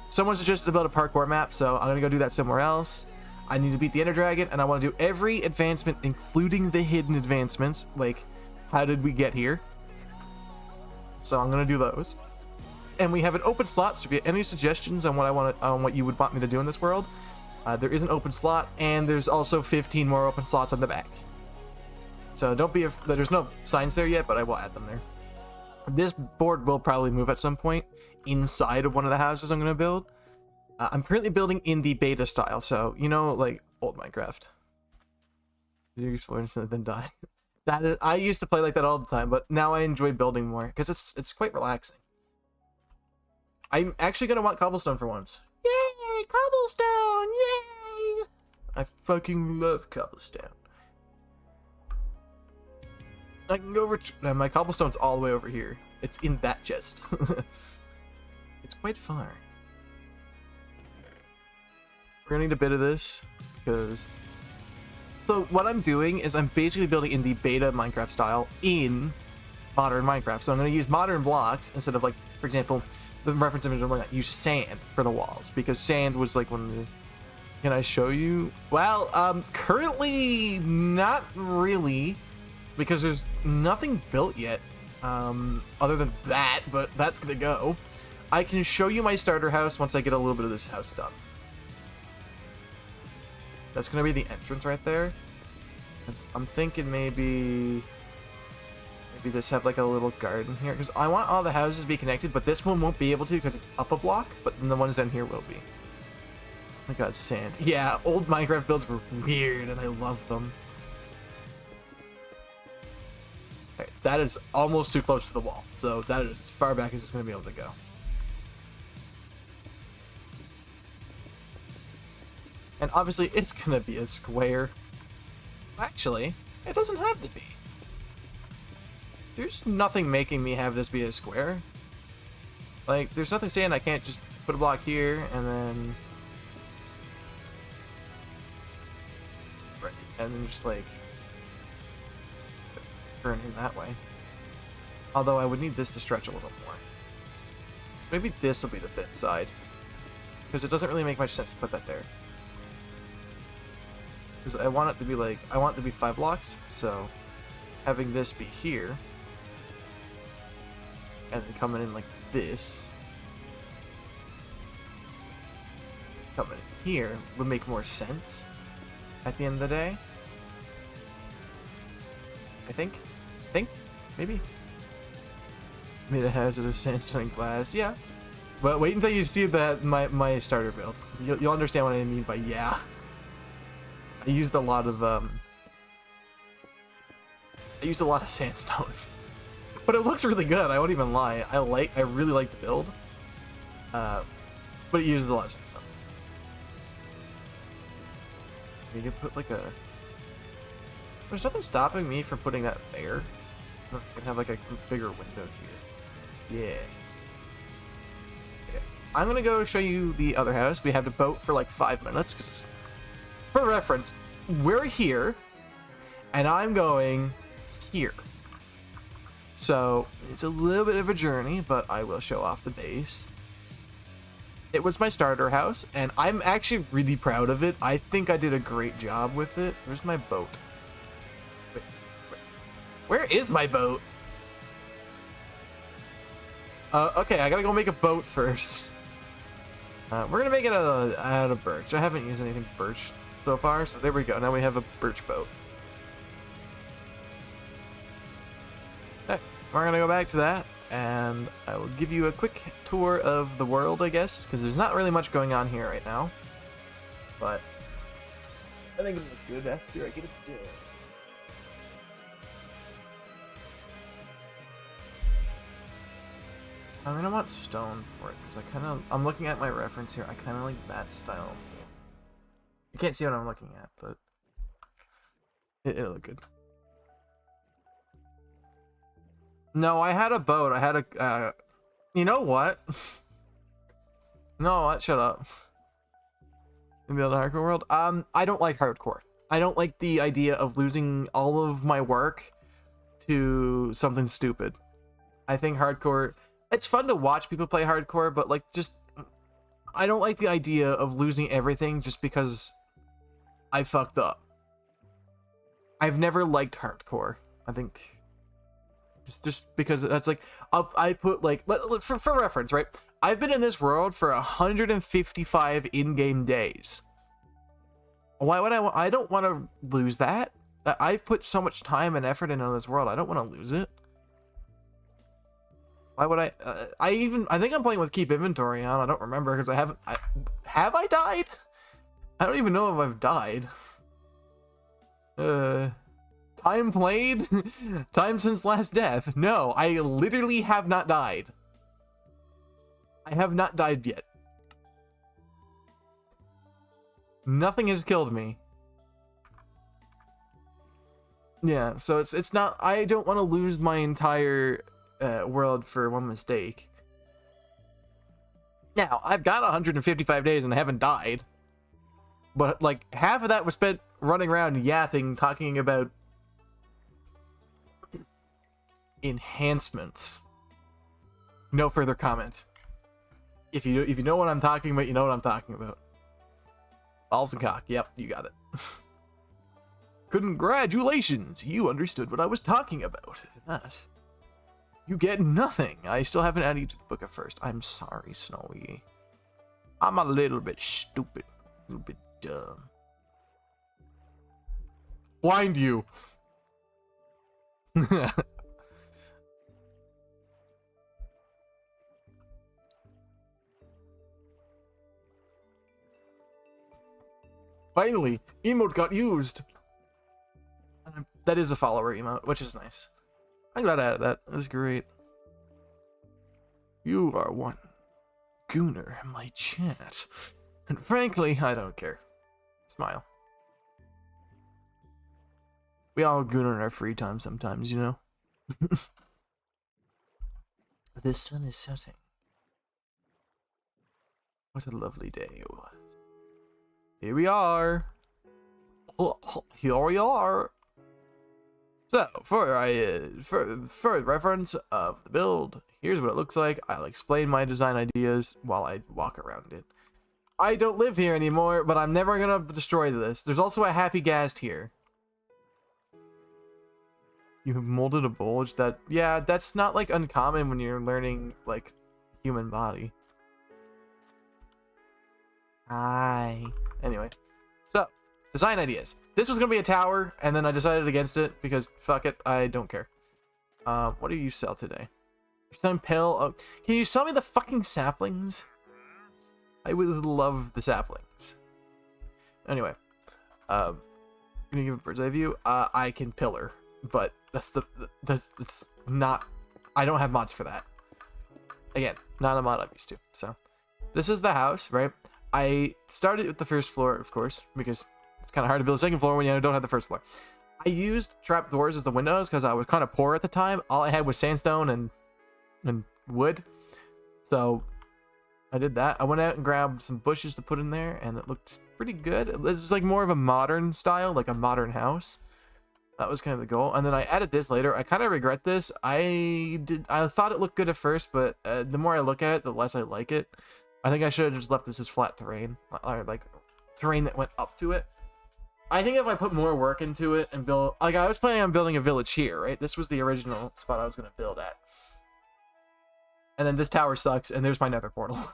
Someone suggested to build a parkour map, so I'm gonna go do that somewhere else. I need to beat the Ender Dragon, and I want to do every advancement, including the hidden advancements. Like, how did we get here? So I'm gonna do those. And we have an open slot. So if you have any suggestions on what you would want me to do in this world, there is an open slot, and there's also 15 more open slots on the back. So don't be there's no signs there yet, but I will add them there. This board will probably move at some point inside of one of the houses I'm going to build. I'm currently building in the beta style, so you know, like old Minecraft. You explore instantly, then die. That is, I used to play like that all the time, but now I enjoy building more because it's quite relaxing. I'm actually gonna want cobblestone for once. Yay, cobblestone! Yay! I fucking love cobblestone. I can go my cobblestone's all the way over here. It's in that chest. It's quite far. We're gonna need a bit of this because. So what I'm doing is I'm basically building in the beta Minecraft style in modern Minecraft. So I'm gonna use modern blocks instead of, like, for example, the reference image I'm looking at, use sand for the walls because sand was like one of the. Can I show you? Well, currently not really, because there's nothing built yet, other than that. But that's gonna go. I can show you my starter house once I get a little bit of this house done. That's gonna be the entrance right there. I'm thinking maybe this have like a little garden here because I want all the houses to be connected, but this one won't be able to because it's up a block, but then the ones down here will be. Oh my god, sand. Yeah, old Minecraft builds were weird and I love them. Okay, that is almost too close to the wall, so that is as far back as it's going to be able to go. And obviously it's going to be a square. Actually, it doesn't have to be. There's nothing making me have this be a square. Like, there's nothing saying I can't just put a block here and then... Right, and then just, like, turn in that way. Although I would need this to stretch a little more. So maybe this will be the thin side. Because it doesn't really make much sense to put that there. Because I want it to be, like, I want it to be 5 blocks, so having this be here and then coming in like this, coming in here would make more sense at the end of the day. I think, maybe. Made a hazardous sandstone glass, yeah. But wait until you see my starter build. You'll understand what I mean by yeah. I used a lot of sandstone. But it looks really good, I won't even lie. I really like the build. But it uses a lot of sandstone. You can put like a... There's nothing stopping me from putting that there. I can have like a bigger window here. Yeah. Okay. I'm gonna go show you the other house. We have to boat for like 5 minutes because it's... For reference, we're here and I'm going here. So it's a little bit of a journey, but I will show off the base. It was my starter house, and I'm actually really proud of it. I think I did a great job with it. Where's my boat? Wait, where is my boat? Okay, I gotta go make a boat first. We're gonna make it out of birch. I haven't used anything birch so far, so there we go. Now we have a birch boat. Okay, we're gonna go back to that, and I will give you a quick tour of the world, I guess, because there's not really much going on here right now. But I think it'll look good after I get it done. I'm gonna want stone for it because I'm looking at my reference here. I kind of like that style. You can't see what I'm looking at, but it'll look good. No, I had a boat. I had a. You know what? No, what? Shut up. In the hardcore world, I don't like hardcore. I don't like the idea of losing all of my work to something stupid. I think hardcore. It's fun to watch people play hardcore, but like just I don't like the idea of losing everything just because I fucked up. I've never liked hardcore. I think just because that's like I put like for reference, right? I've been in this world for 155 in-game days. Why would I don't want to lose that. I've put so much time and effort into this world. I don't want to lose it. Why would I? I think I'm playing with keep inventory on. I don't remember because I haven't. Have I died? I don't even know if I've died. Time played? Time since last death? No, I literally have not died. I have not died yet. Nothing has killed me. Yeah, so it's not. I don't want to lose my entire world for one mistake. Now, I've got 155 days and I haven't died. But, like, half of that was spent running around yapping, talking about enhancements. No further comment. If you know what I'm talking about, you know what I'm talking about. Balls and cock. Yep, you got it. Congratulations! You understood what I was talking about. That. You get nothing. I still haven't added you to the book at first. I'm sorry, Snowy. I'm a little bit stupid. A little bit dumb. Blind you. Finally, emote got used. That is a follower emote, which is nice. I'm glad I added that. That's great. You are one gooner in my chat. And frankly, I don't care. Smile. We all gooner in our free time sometimes, you know? The sun is setting. What a lovely day it was. Here we are. Here we are. So, for reference of the build, here's what it looks like. I'll explain my design ideas while I walk around it. I don't live here anymore, but I'm never gonna destroy this. There's also a happy ghast here. You have molded a bulge that... Yeah, that's not, like, uncommon when you're learning, like, human body. Hi. Anyway. So, design ideas. This was gonna be a tower, and then I decided against it because fuck it, I don't care. What do you sell today? Some pill. Oh, can you sell me the fucking saplings? I would love the saplings. Anyway, gonna give a bird's eye view. I can pillar, but it's not. I don't have mods for that. Again, not a mod I'm used to. So, this is the house, right? I started with the first floor, of course, because it's kind of hard to build a second floor when you don't have the first floor. I used trapdoors as the windows because I was kind of poor at the time. All I had was sandstone and wood, so I did that. I went out and grabbed some bushes to put in there, and it looks pretty good. It's like more of a modern style, like a modern house. That was kind of the goal. And then I added this later. I kind of regret this. I thought it looked good at first, but the more I look at it, the less I like it. I think I should have just left this as flat terrain, or like terrain that went up to it. I think if I put more work into it and build, like I was planning on building a village here, right? This was the original spot I was going to build at. And then this tower sucks, and there's my nether portal.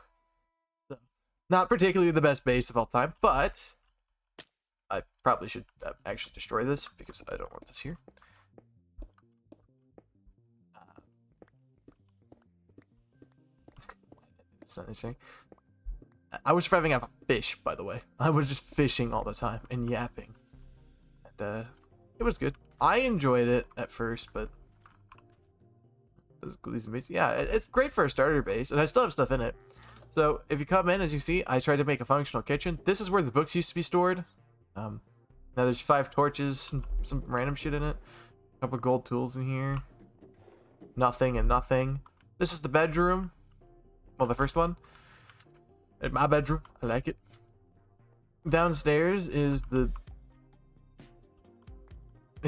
So, not particularly the best base of all time, but I probably should actually destroy this because I don't want this here. It's not interesting. I was surviving off a fish, by the way. I was just fishing all the time and yapping. And it was good. I enjoyed it at first, but yeah, it's great for a starter base, and I still have stuff in it. So if you come in, as you see, I tried to make a functional kitchen. This is where the books used to be stored. Now there's 5 torches, some random shit in it. A couple gold tools in here. Nothing and nothing. This is the bedroom. Well, the first one. In my bedroom. I like it. Downstairs is the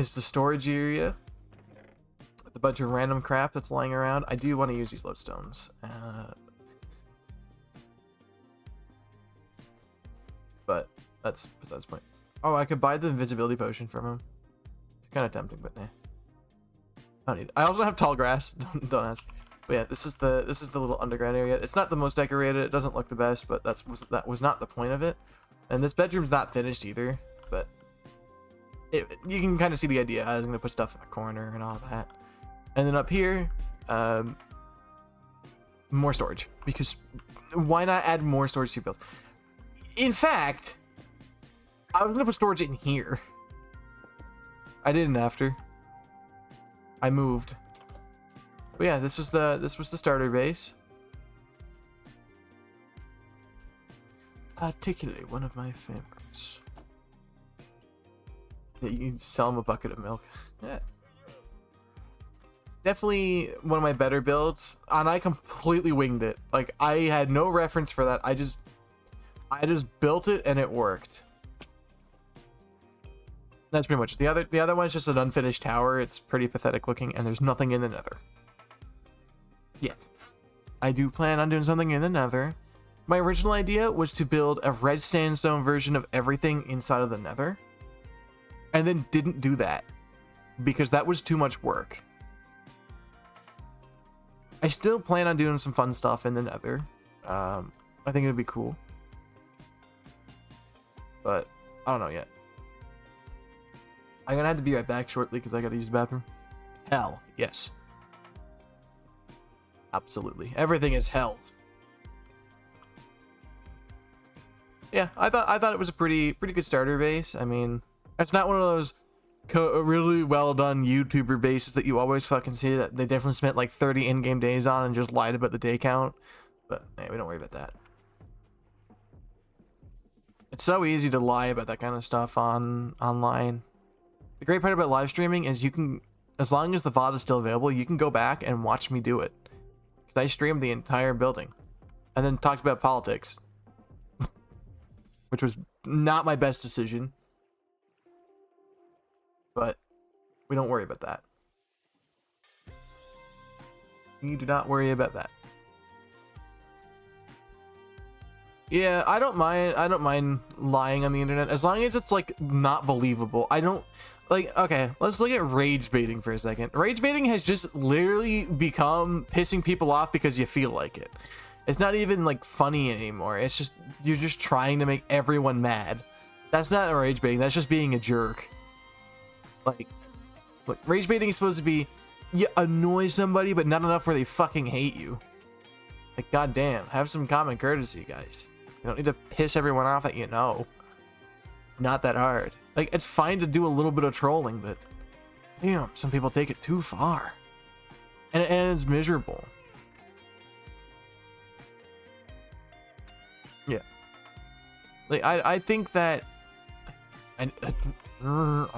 storage area. With a bunch of random crap that's lying around. I do want to use these lodestones. But that's besides the point. Oh, I could buy the invisibility potion from him. It's kind of tempting, but nah. I don't need it. I also have tall grass. Don't ask. But yeah, this is the little underground area. It's not the most decorated. It doesn't look the best, but that was not the point of it. And this bedroom's not finished either, but you can kind of see the idea. I was gonna put stuff in the corner and all that. And then up here, more storage, because why not add more storage to your build? In fact, I was gonna put storage in here. I didn't after. I moved. But yeah, this was the starter base. Particularly one of my favorites. Yeah, you can sell them a bucket of milk. Yeah. Definitely one of my better builds, and I completely winged it. Like, I had no reference for that. I just built it and it worked. That's pretty much the other one's just an unfinished tower. It's pretty pathetic looking, and there's nothing in the nether. Yes, I do plan on doing something in the nether. My original idea was to build a red sandstone version of everything inside of the nether, and then didn't do that because that was too much work. I still plan on doing some fun stuff in the nether. I think it'd be cool, but I don't know yet. I'm gonna have to be right back shortly because I gotta use the bathroom. Hell, yes. Absolutely. Everything is hell. Yeah, I thought it was a pretty good starter base. I mean, it's not one of those really well done YouTuber bases that you always fucking see that they definitely spent like 30 in-game days on and just lied about the day count. But hey, we don't worry about that. It's so easy to lie about that kind of stuff online. The great part about live streaming is you can, as long as the VOD is still available, you can go back and watch me do it. Because I streamed the entire building. And then talked about politics. Which was not my best decision. But we don't worry about that. We do not worry about that. Yeah, I don't mind lying on the internet as long as it's like not believable. I don't like, okay, let's look at rage baiting for a second. Rage baiting has just literally become pissing people off because you feel like it. It's not even like funny anymore. It's just, you're just trying to make everyone mad. That's not rage baiting. That's just being a jerk. Like, look, rage baiting is supposed to be you annoy somebody, but not enough where they fucking hate you. Like, goddamn, have some common courtesy, guys. You don't need to piss everyone off that you know. It's not that hard. Like, it's fine to do a little bit of trolling, but damn, some people take it too far, and it's miserable. Yeah. Like, I think that I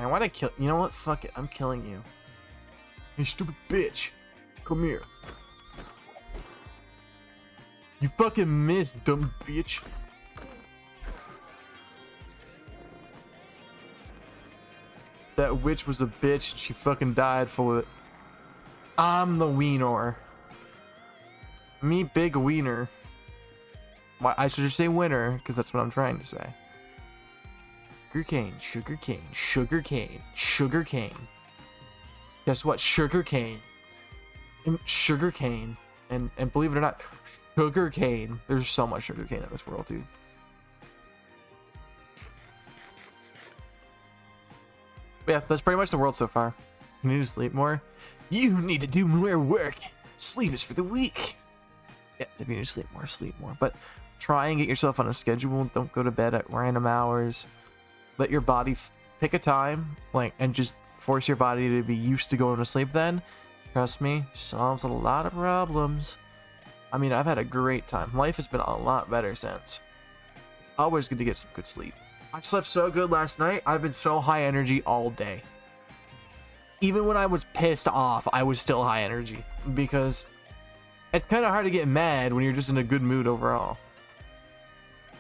want to kill. You know what? Fuck it. I'm killing you. You stupid bitch. Come here. You fucking missed, dumb bitch. That witch was a bitch. She fucking died for it. I'm the wiener. Me, big wiener. Why I should just say winner, because that's what I'm trying to say. Sugarcane, sugarcane, sugarcane, sugarcane. Guess what? Sugarcane. Sugarcane. And believe it or not, sugarcane. There's so much sugarcane in this world, dude. But yeah, that's pretty much the world so far. You need to sleep more. You need to do more work. Sleep is for the weak. Yes, if you need to sleep more. But try and get yourself on a schedule. Don't go to bed at random hours. Let your body pick a time, like, and just force your body to be used to going to sleep then. Trust me, solves a lot of problems. I mean, I've had a great time. Life has been a lot better since. It's always good to get some good sleep. I slept so good last night. I've been so high energy all day. Even when I was pissed off, I was still high energy, because it's kind of hard to get mad when you're just in a good mood overall.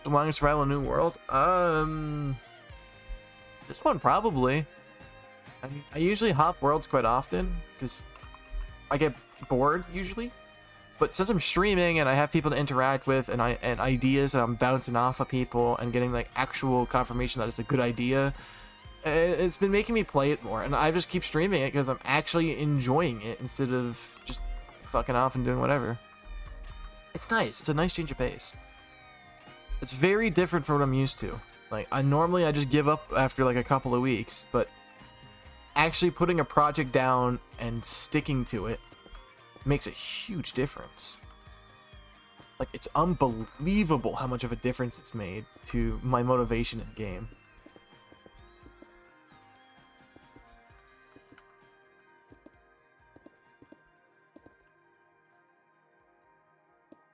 The longest survival in New World? This one probably. I mean, I usually hop worlds quite often because I get bored usually. But since I'm streaming and I have people to interact with and ideas and I'm bouncing off of people and getting like actual confirmation that it's a good idea, it's been making me play it more. And I just keep streaming it because I'm actually enjoying it instead of just fucking off and doing whatever. It's nice. It's a nice change of pace. It's very different from what I'm used to. Like, normally I just give up after like a couple of weeks, but actually putting a project down and sticking to it makes a huge difference. Like, it's unbelievable how much of a difference it's made to my motivation in game.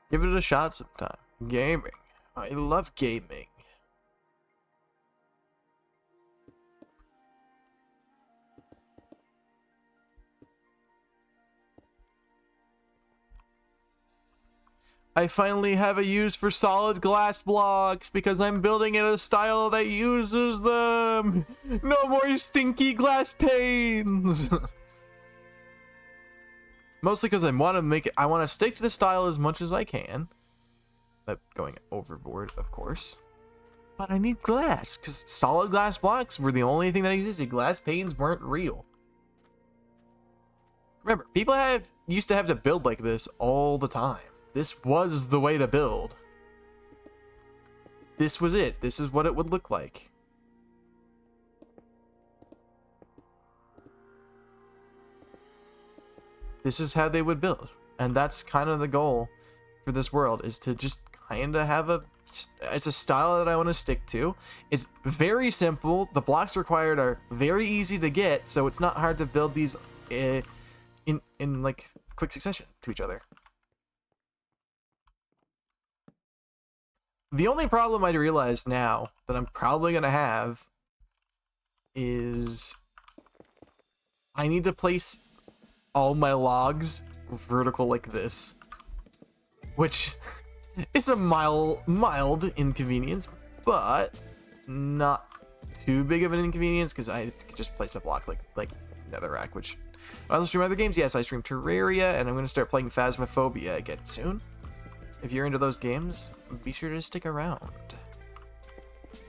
Give it a shot sometime. Gaming. I love gaming. I finally have a use for solid glass blocks because I'm building in a style that uses them. No more stinky glass panes. Mostly because I want to make it. I want to stick to the style as much as I can. Not going overboard, of course. But I need glass because solid glass blocks were the only thing that existed. Glass panes weren't real. Remember, people used to have to build like this all the time. This was the way to build. This was it. This is what it would look like. This is how they would build. And that's kind of the goal for this world, is to just kind of have it's a style that I want to stick to. It's very simple. The blocks required are very easy to get, so it's not hard to build these in like quick succession to each other. The only problem I realize now that I'm probably going to have is I need to place all my logs vertical like this, which is a mild inconvenience, but not too big of an inconvenience because I could just place a block like Netherrack, which I also stream other games. Yes, I stream Terraria, and I'm going to start playing Phasmophobia again soon. If you're into those games, be sure to stick around.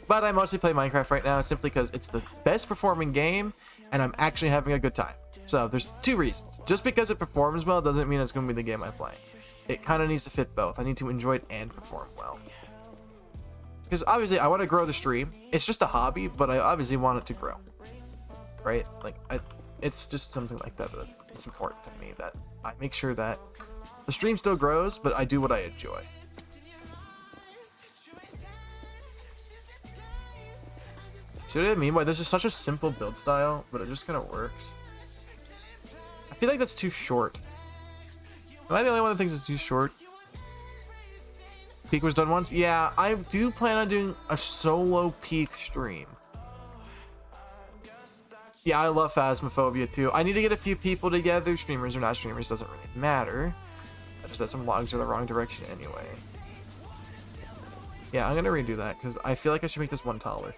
But I mostly play Minecraft right now simply because it's the best performing game and I'm actually having a good time. So there's two reasons. Just because it performs well doesn't mean it's going to be the game I play. It kind of needs to fit both. I need to enjoy it and perform well. because obviously I want to grow the stream. It's just a hobby, but I obviously want it to grow, right? Like it's just something like that that's important to me, that I make sure that the stream still grows, but I do what I enjoy. See what I mean by this is such a simple build style, but it just kind of works. I feel like that's too short. Am I the only one that thinks it's too short? Peak was done once? Yeah, I do plan on doing a solo Peak stream. Yeah, I love Phasmophobia too. I need to get a few people together. Streamers or not streamers, doesn't really matter. I just said some logs are the wrong direction anyway. Yeah, I'm gonna redo that because I feel like I should make this one taller.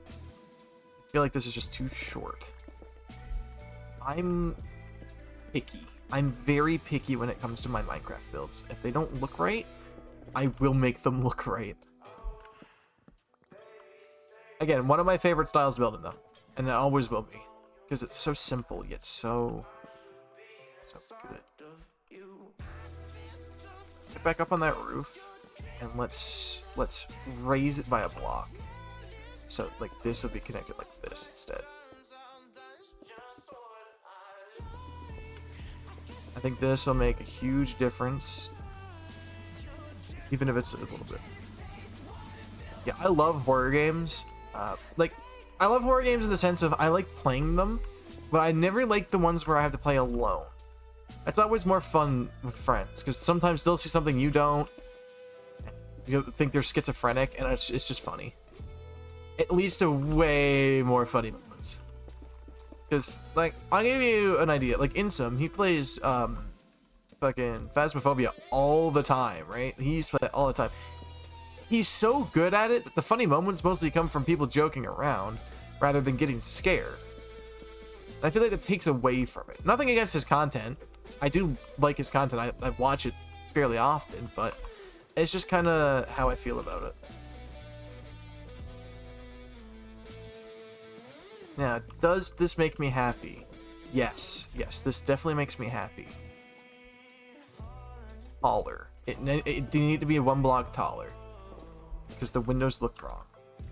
I feel like this is just too short. I'm picky. I'm very picky when it comes to my Minecraft builds. If they don't look right, I will make them look right. Again, one of my favorite styles to build in, though. And it always will be. Because it's so simple, yet so good. Get back up on that roof. And let's raise it by a block. So, like, this will be connected like this instead. I think this will make a huge difference. Even if it's a little bit. Yeah, I love horror games. Like, I love horror games in the sense of I like playing them, but I never like the ones where I have to play alone. It's always more fun with friends, because sometimes they'll see something you don't. You think they're schizophrenic, and it's just funny. It leads to way more funny moments. Because, like, I'll give you an idea. Like, Insum, he plays, fucking Phasmophobia all the time, right? He's played it all the time. He's so good at it that the funny moments mostly come from people joking around, rather than getting scared. And I feel like that takes away from it. Nothing against his content. I do like his content. I watch it fairly often, but it's just kind of how I feel about it. Now, does this make me happy? Yes. Yes, this definitely makes me happy. Taller. It need to be one block taller. Because the windows looked wrong.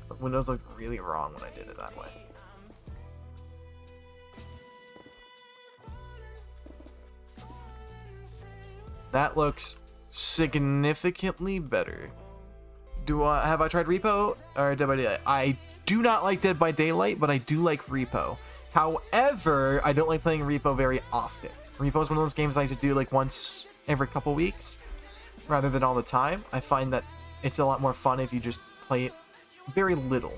The windows looked really wrong when I did it that way. That looks significantly better. Have I tried Repo or Dead by Daylight? I do not like Dead by Daylight, but I do like Repo. However, I don't like playing Repo very often. Repo is one of those games I like to do like once every couple weeks, rather than all the time. I find that it's a lot more fun if you just play it very little.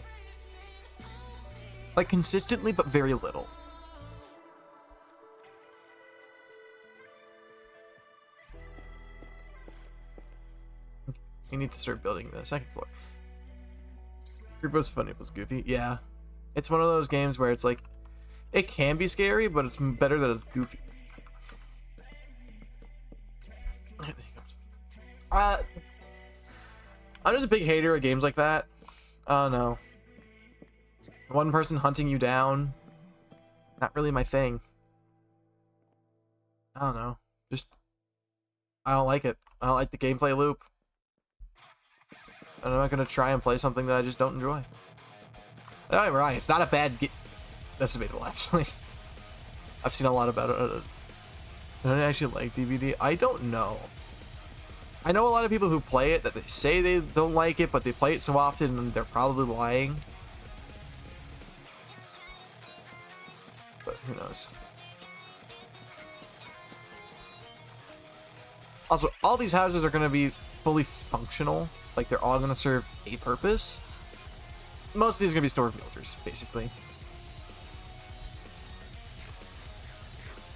Like consistently, but very little. You need to start building the second floor. Repo's funny, it was goofy. Yeah. It's one of those games where it's like, it can be scary, but it's better that it's goofy. I'm just a big hater of games like that. I don't know. One person hunting you down. Not really my thing. I don't know. Just, I don't like it. I don't like the gameplay loop. And I'm not going to try and play something that I just don't enjoy. Don't get me wrong, it's not a bad game. That's debatable, actually. I've seen a lot about it. I don't actually like DVD. I don't know. I know a lot of people who play it that they say they don't like it, but they play it so often and they're probably lying. But who knows? Also, all these houses are going to be fully functional. Like, they're all going to serve a purpose. Most of these are going to be store builders, basically.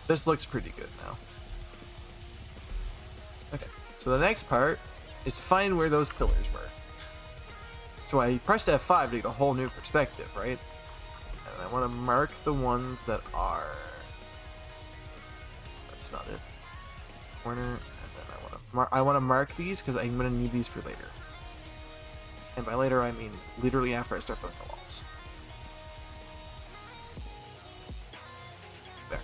This looks pretty good now. Okay, so the next part is to find where those pillars were. So I pressed F5 to get a whole new perspective, right? And I want to mark the ones that are... That's not it. Corner, and then I want to mark these because I'm going to need these for later. And by later, I mean literally after I start building the walls. There.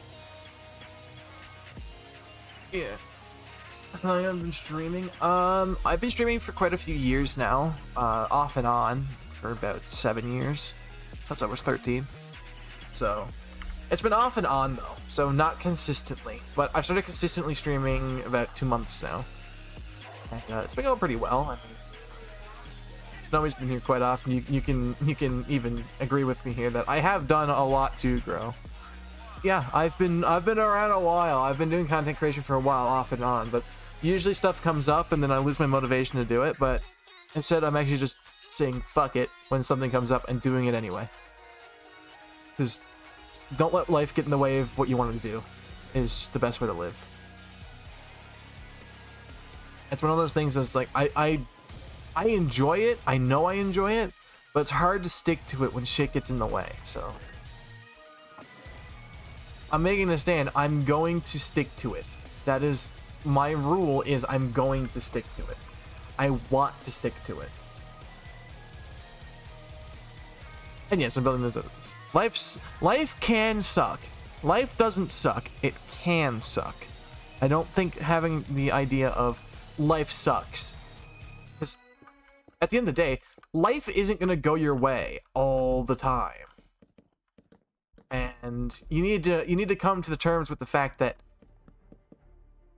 Yeah. How long have I been streaming? I've been streaming for quite a few years now, off and on for about 7 years, since I was 13. So, it's been off and on though, so not consistently. But I've started consistently streaming about 2 months now, and it's been going pretty well. I mean, Snowy's been here quite often. You can even agree with me here that I have done a lot to grow. Yeah, I've been around a while. I've been doing content creation for a while, off and on, but usually stuff comes up and then I lose my motivation to do it. But instead, I'm actually just saying fuck it when something comes up and doing it anyway. Because don't let life get in the way of what you want to do is the best way to live. It's one of those things that's like I enjoy it. I know I enjoy it, but it's hard to stick to it when shit gets in the way. So I'm making a stand. I'm going to stick to it. That is my rule. Is I'm going to stick to it. I want to stick to it. And yes, I'm building this. Life can suck. Life doesn't suck. It can suck. I don't think having the idea of life sucks, because at the end of the day, life isn't gonna go your way all the time. And you need to come to the terms with the fact that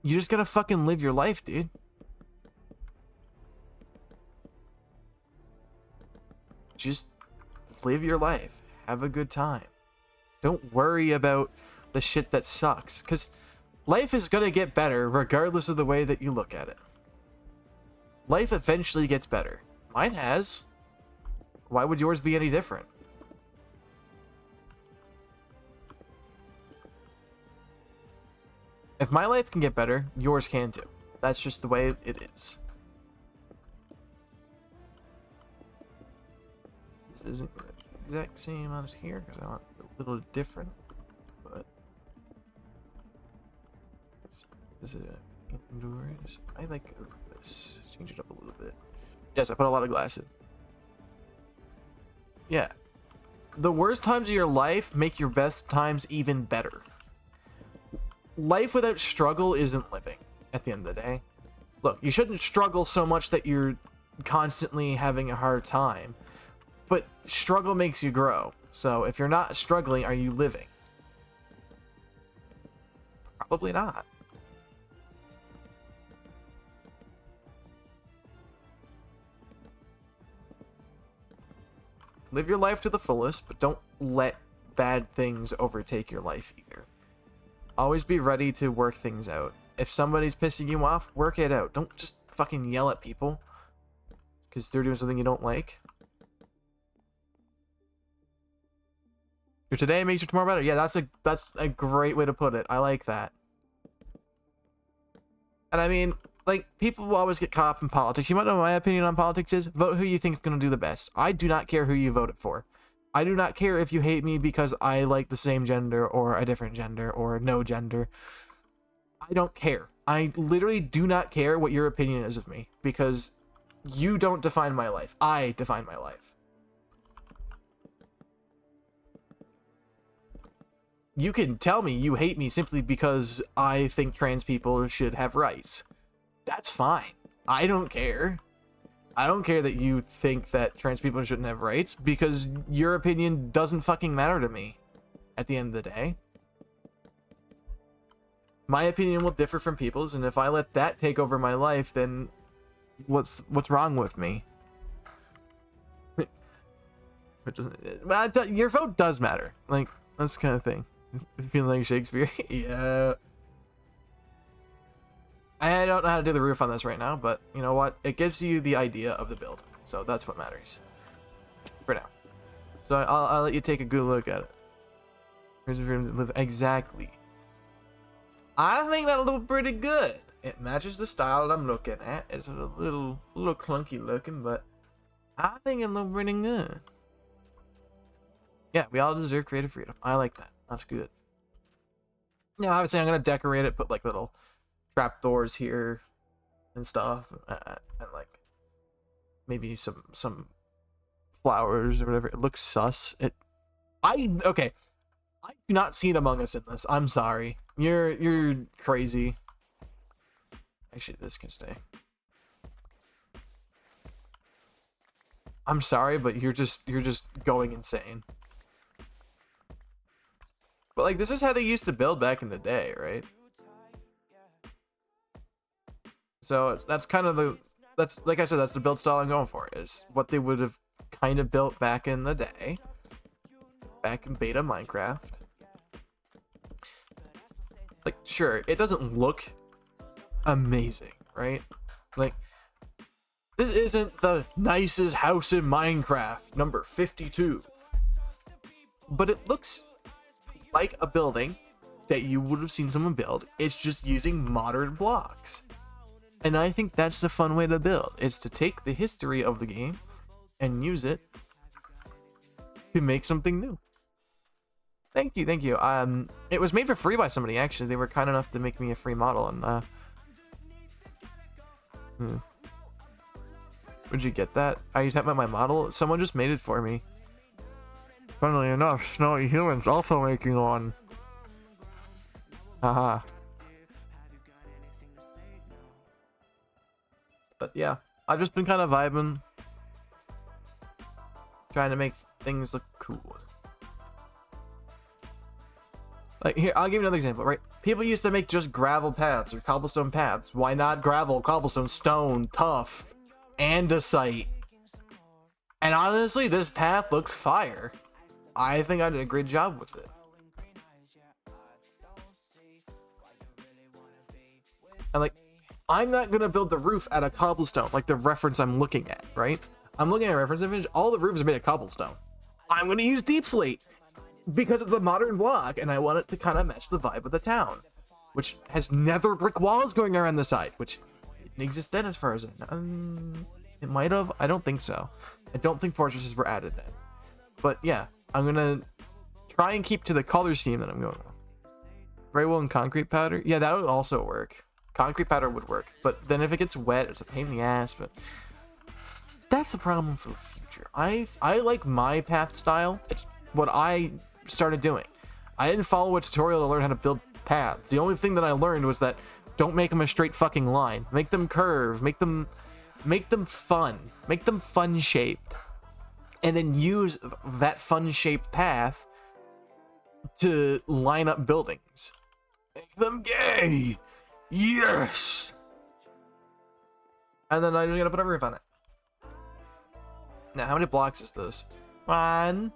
you just gotta fucking live your life, dude. Just live your life. Have a good time. Don't worry about the shit that sucks, because life is gonna get better regardless of the way that you look at it. Life eventually gets better. Mine has. Why would yours be any different? If my life can get better, yours can too. That's just the way it is. This isn't the exact same amount as here because I want a little different. But this is indoors. I like this. Change it up a little bit. Yes, I put a lot of glass in. Yeah. The worst times of your life make your best times even better. Life without struggle isn't living at the end of the day. Look, you shouldn't struggle so much that you're constantly having a hard time. But struggle makes you grow. So if you're not struggling, are you living? Probably not. Live your life to the fullest, but don't let bad things overtake your life either. Always be ready to work things out. If somebody's pissing you off, work it out. Don't just fucking yell at people because they're doing something you don't like. Your today makes your tomorrow better. Yeah, that's a great way to put it. I like that. And I mean, like, people will always get caught up in politics. You might know what my opinion on politics is. Vote who you think is going to do the best. I do not care who you voted for. I do not care if you hate me because I like the same gender or a different gender or no gender. I don't care. I literally do not care what your opinion is of me because you don't define my life. I define my life. You can tell me you hate me simply because I think trans people should have rights. That's fine. I don't care. I don't care that you think that trans people shouldn't have rights because your opinion doesn't fucking matter to me at the end of the day. My opinion will differ from people's, and if I let that take over my life, then what's wrong with me? It doesn't, your vote does matter. Like, that's the kind of thing. Feeling like Shakespeare. Yeah. I don't know how to do the roof on this right now, but you know what? It gives you the idea of the build. So that's what matters. For now. So I'll let you take a good look at it. Here's a room that live exactly. I think that'll look pretty good. It matches the style that I'm looking at. It's a little clunky looking, but I think it looks pretty good. Yeah, we all deserve creative freedom. I like that. That's good. Yeah, obviously I'm gonna decorate it, put like little trapdoors here and stuff, and like maybe some flowers or whatever. It looks sus. Okay. I do not see an Among Us in this. I'm sorry. You're crazy. Actually, this can stay. I'm sorry, but you're just going insane. But like, this is how they used to build back in the day, right? So that's kind of that's like I said, that's the build style I'm going for. Is what they would have kind of built back in the day, back in beta Minecraft. Like, sure, it doesn't look amazing, right? Like, this isn't the nicest house in Minecraft, number 52. But it looks like a building that you would have seen someone build. It's just using modern blocks. And I think that's the fun way to build. It's to take the history of the game and use it to make something new. Thank you, thank you. It was made for free by somebody, actually. They were kind enough to make me a free model, and Would you get that? Are you talking about my model? Someone just made it for me. Funnily enough, Snowy Human's also making one. Haha. But yeah, I've just been kind of vibing, trying to make things look cool. Like, here, I'll give you another example, right? People used to make just gravel paths or cobblestone paths. Why not gravel, cobblestone, stone, tough, andesite? And honestly, this path looks fire. I think I did a great job with it. And like, I'm not gonna build the roof out of cobblestone, like the reference I'm looking at, right? I'm looking at a reference image, all the roofs are made of cobblestone. I'm gonna use deep slate because it's a modern block, and I want it to kind of match the vibe of the town, which has nether brick walls going around the side, which didn't exist then as far as it might have. I don't think so. I don't think fortresses were added then. But yeah, I'm gonna try and keep to the color scheme that I'm going with. Gray wool and concrete powder. Yeah, that would also work. Concrete powder would work, but then if it gets wet, it's a pain in the ass. But that's the problem for the future. I like my path style. It's what I started doing. I didn't follow a tutorial to learn how to build paths. The only thing that I learned was that don't make them a straight fucking line. Make them curve. Make them fun. Make them fun shaped, and then use that fun shaped path to line up buildings. Make them gay. Yes! And then I just gotta put a roof on it. Now, how many blocks is this? 1,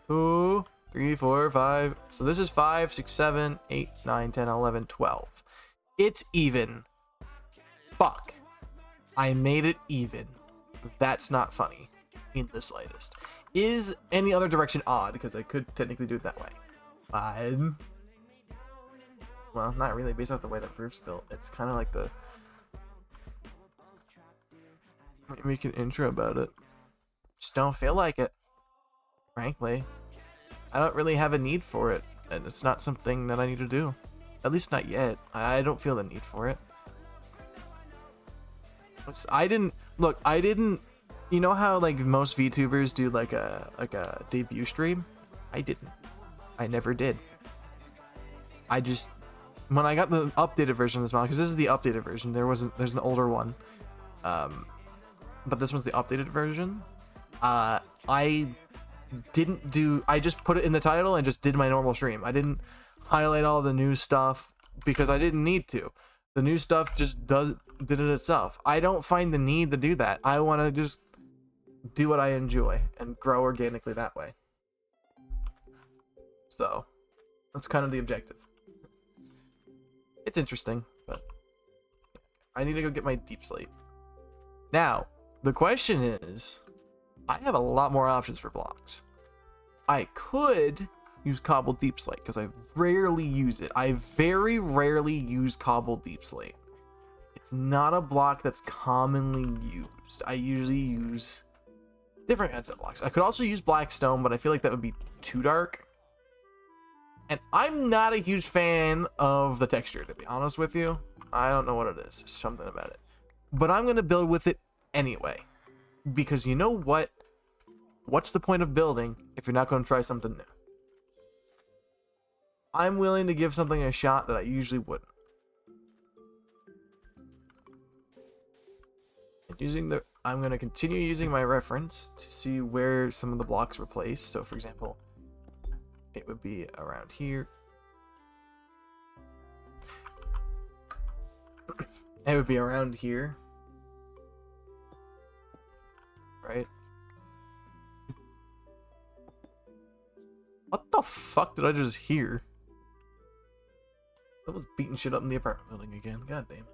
2, 3, 4, 5. So this is 5, 6, 7, 8, 9, 10, 11, 12. It's even. Fuck. I made it even. That's not funny in the slightest. Is any other direction odd? Because I could technically do it that way. 5. Well, not really, based off the way the roof's built. It's kind of like the... Let me make an intro about it. Just don't feel like it. Frankly. I don't really have a need for it. And it's not something that I need to do. At least not yet. I don't feel the need for it. I didn't... You know how, like, most VTubers do, like a debut stream? I didn't. I never did. I just... When I got the updated version of this model, because this is the updated version, there's an older one, but this was the updated version. I just put it in the title and just did my normal stream. I didn't highlight all the new stuff because I didn't need to. The new stuff just did it itself. I don't find the need to do that. I want to just do what I enjoy and grow organically that way. So that's kind of the objective. It's interesting, but I need to go get my deep slate. Now, the question is, I have a lot more options for blocks. I could use cobble deep slate because I rarely use it. I very rarely use cobble deep slate. It's not a block that's commonly used. I usually use different kinds of blocks. I could also use black stone, but I feel like that would be too dark. And I'm not a huge fan of the texture, to be honest with you. I don't know what it is. There's something about it. But I'm going to build with it anyway. Because you know what? What's the point of building if you're not going to try something new? I'm willing to give something a shot that I usually wouldn't. I'm gonna continue using my reference to see where some of the blocks were placed. So for example, it would be around here. It would be around here. Right? What the fuck did I just hear? Someone's beating shit up in the apartment building again. God damn it.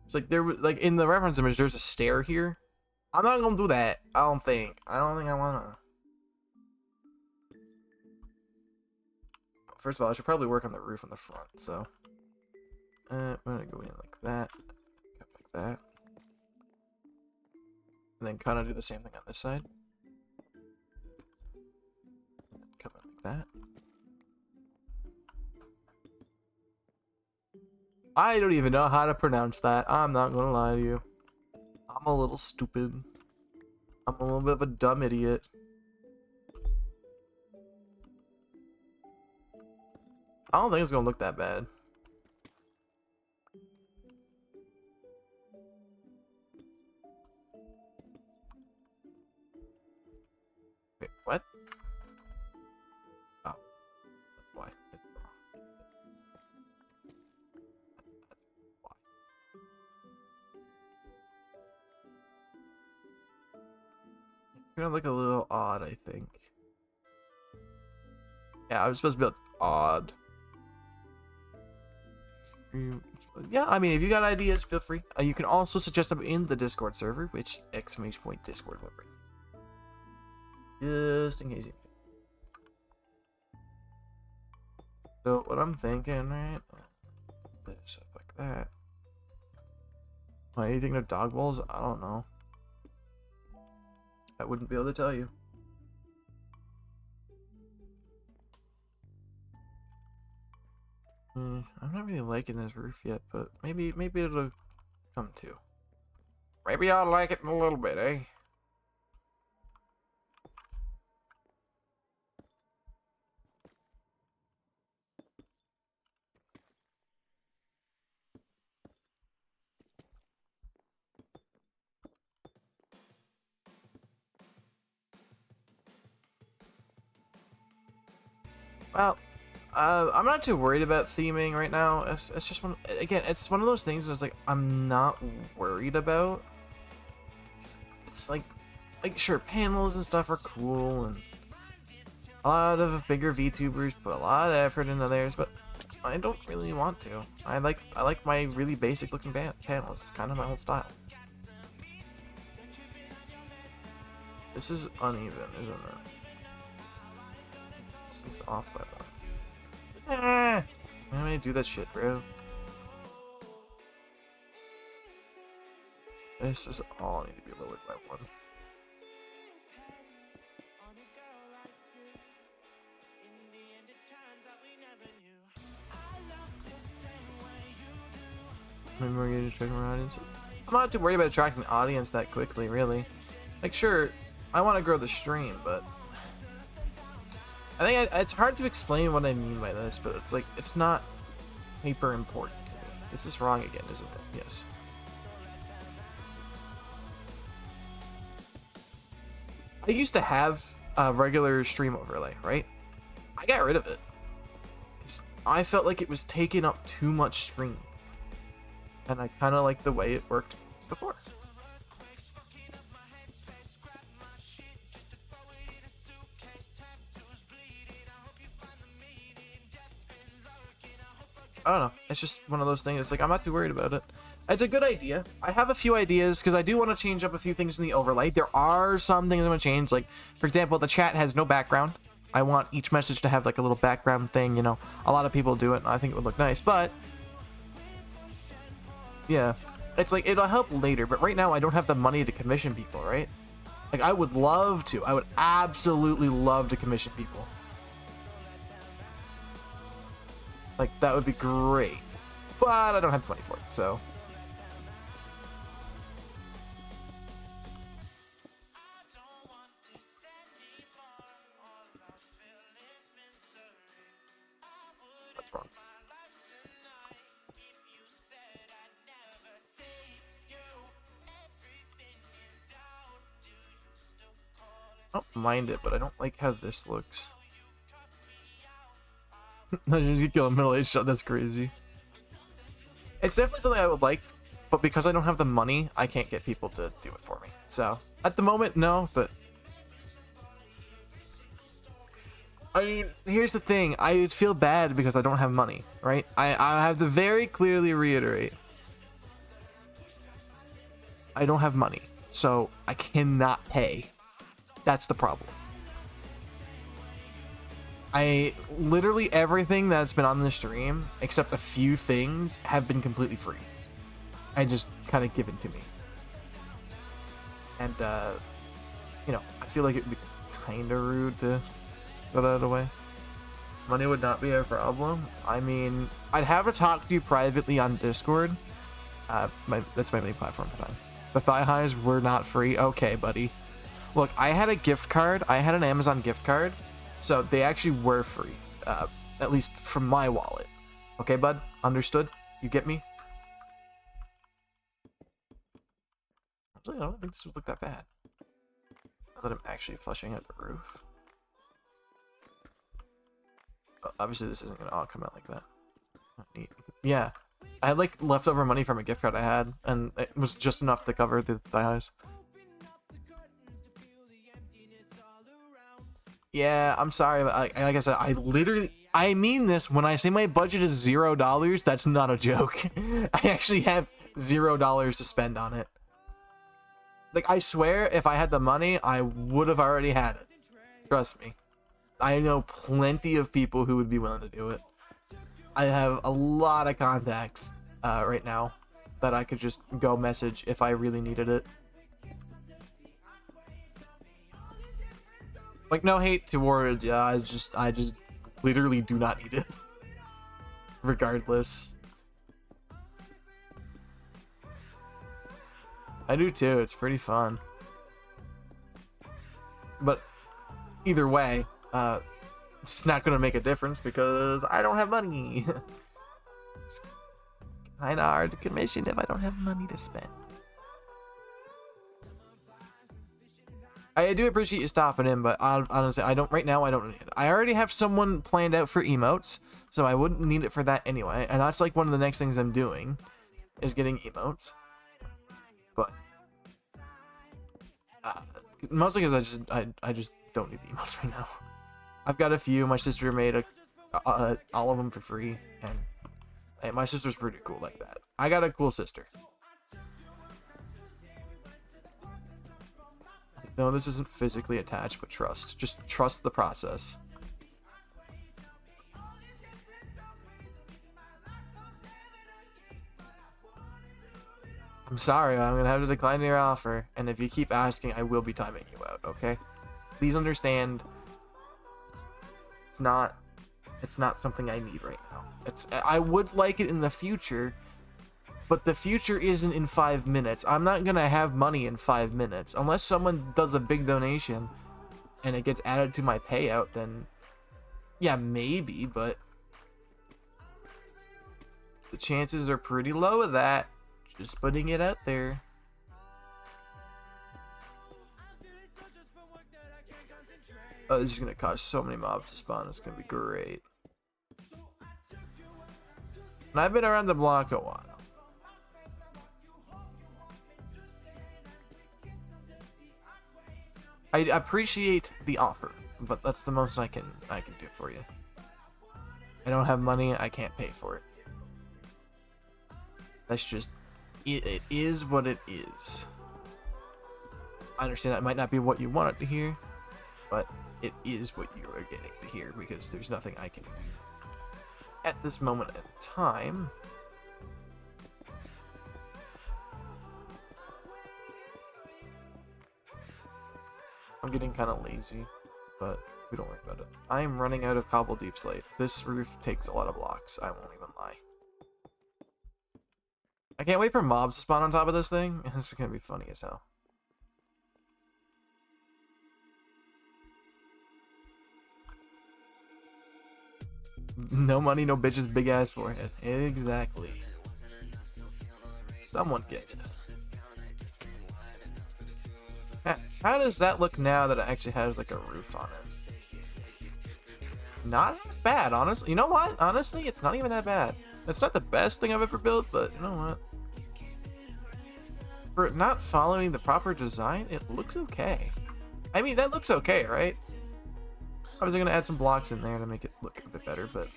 It's like there was like in the reference image there's a stair here. I'm not gonna do that. I don't think I wanna. First of all, I should probably work on the roof on the front, so I'm gonna go in like that, like that. And then kind of do the same thing on this side. Come in like that. I don't even know how to pronounce that. I'm not gonna lie to you. I'm a little stupid. I'm a little bit of a dumb idiot. I don't think it's gonna look that bad. Wait, what? Oh, that's why. It's wrong. That's why. It's gonna look a little odd, I think. Yeah, I was supposed to be like, odd. Yeah, I mean, if you got ideas, feel free. You can also suggest them in the Discord server, which !Discord will bring. Just in case you. So what I'm thinking, right? This up like that. Anything of dog balls? I don't know. I wouldn't be able to tell you. I'm not really liking this roof yet, but maybe it'll come to. Maybe I'll like it in a little bit, eh? Well, I'm not too worried about theming right now. It's just one. Again, it's one of those things that's like I'm not worried about. It's like sure, panels and stuff are cool, and a lot of bigger VTubers put a lot of effort into theirs, but I don't really want to. I like my really basic looking panels. It's kind of my old style. This is uneven, isn't it? This is off by one. Why do I do that shit, bro? This is all need to be lowered by one. Maybe we're going to attract more audience. I'm not too worried about attracting an audience that quickly, really. Like, sure, I want to grow the stream, but I think it's hard to explain what I mean by this, but it's like, it's not hyper important to me. This is wrong again, isn't it? Yes. I used to have a regular stream overlay, right? I got rid of it. I felt like it was taking up too much screen. And I kind of like the way it worked before. I don't know. It's just one of those things. It's like, I'm not too worried about it. It's a good idea. I have a few ideas because I do want to change up a few things in the overlay. There are some things I'm going to change. Like, for example, the chat has no background. I want each message to have like a little background thing, you know. A lot of people do it, and I think it would look nice. But, yeah. It's like, it'll help later. But right now, I don't have the money to commission people, right? Like, I would love to. I would absolutely love to commission people. Like, that would be great. But I don't have 20 for it, so. That's wrong. I don't mind it, but I don't like how this looks. You kill a middle-aged shot. That's crazy. It's definitely something I would like, but because I don't have the money, I can't get people to do it for me. So at the moment, no. But I mean, here's the thing: I feel bad because I don't have money, right? I have to very clearly reiterate: I don't have money, so I cannot pay. That's the problem. I literally everything that's been on the stream, except a few things, have been completely free. And just kind of given to me. And, you know, I feel like it'd be kind of rude to throw that away. Money would not be a problem. I mean, I'd have to talk to you privately on Discord. That's my main platform for time. The thigh highs were not free. Okay, buddy. Look, I had a gift card. I had an Amazon gift card. So they actually were free. At least from my wallet. Okay, bud? Understood? You get me? Actually, I don't think this would look that bad. Now that I'm actually flushing out the roof. Obviously, this isn't gonna all come out like that. Neat. Yeah, I had like leftover money from a gift card I had, and it was just enough to cover the thighs. Yeah, I'm sorry, but like I said, I mean this when I say my budget is $0. That's not a joke. I actually have $0 to spend on it. Like, I swear, if I had the money, I would have already had it. Trust me. I know plenty of people who would be willing to do it. I have a lot of contacts right now that I could just go message if I really needed it. Like, no hate towards, yeah, I just literally do not need it. Regardless. I do too, it's pretty fun. But either way, it's not gonna make a difference because I don't have money. It's kinda hard to commission if I don't have money to spend. I do appreciate you stopping in, but honestly, I don't right now. I don't need it. I already have someone planned out for emotes, so I wouldn't need it for that anyway. And that's like one of the next things I'm doing, is getting emotes. But mostly because I just don't need the emotes right now. I've got a few. My sister made all of them for free, and hey, my sister's pretty cool like that. I got a cool sister. No, this isn't physically attached, but trust. Just trust the process. I'm sorry, I'm gonna have to decline your offer, and if you keep asking, I will be timing you out, okay? Please understand, it's not something I need right now. I would like it in the future, but the future isn't in 5 minutes. I'm not gonna have money in 5 minutes. Unless someone does a big donation and it gets added to my payout, then yeah, maybe, but the chances are pretty low of that. Just putting it out there. Oh, this is gonna cause so many mobs to spawn. It's gonna be great. And I've been around the block a while. I appreciate the offer, but that's the most I can do for you. I don't have money, I can't pay for it. That's just it is what it is. I understand that might not be what you wanted to hear, but it is what you are getting to hear because there's nothing I can do at this moment in time. I'm getting kind of lazy, but we don't worry about it. I am running out of cobble deep slate. This roof takes a lot of blocks, I won't even lie. I can't wait for mobs to spawn on top of this thing. This is gonna be funny as hell. No money, no bitches, big ass forehead. Exactly. Someone gets it. How does that look now that it actually has like a roof on it? Not bad, honestly. You know what? Honestly, it's not even that bad. It's not the best thing I've ever built, but you know what? For it not following the proper design, it looks okay. I mean, that looks okay, right? I was gonna add some blocks in there to make it look a bit better, but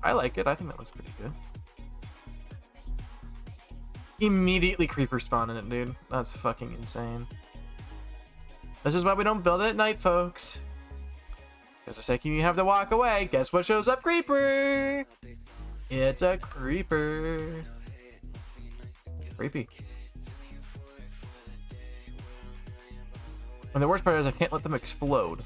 I like it. I think that looks pretty good. Immediately creeper spawn in it, dude. That's fucking insane. This is why we don't build it at night, folks. Because the second you have to walk away, guess what shows up? Creeper! It's a creeper. Creepy. And the worst part is I can't let them explode.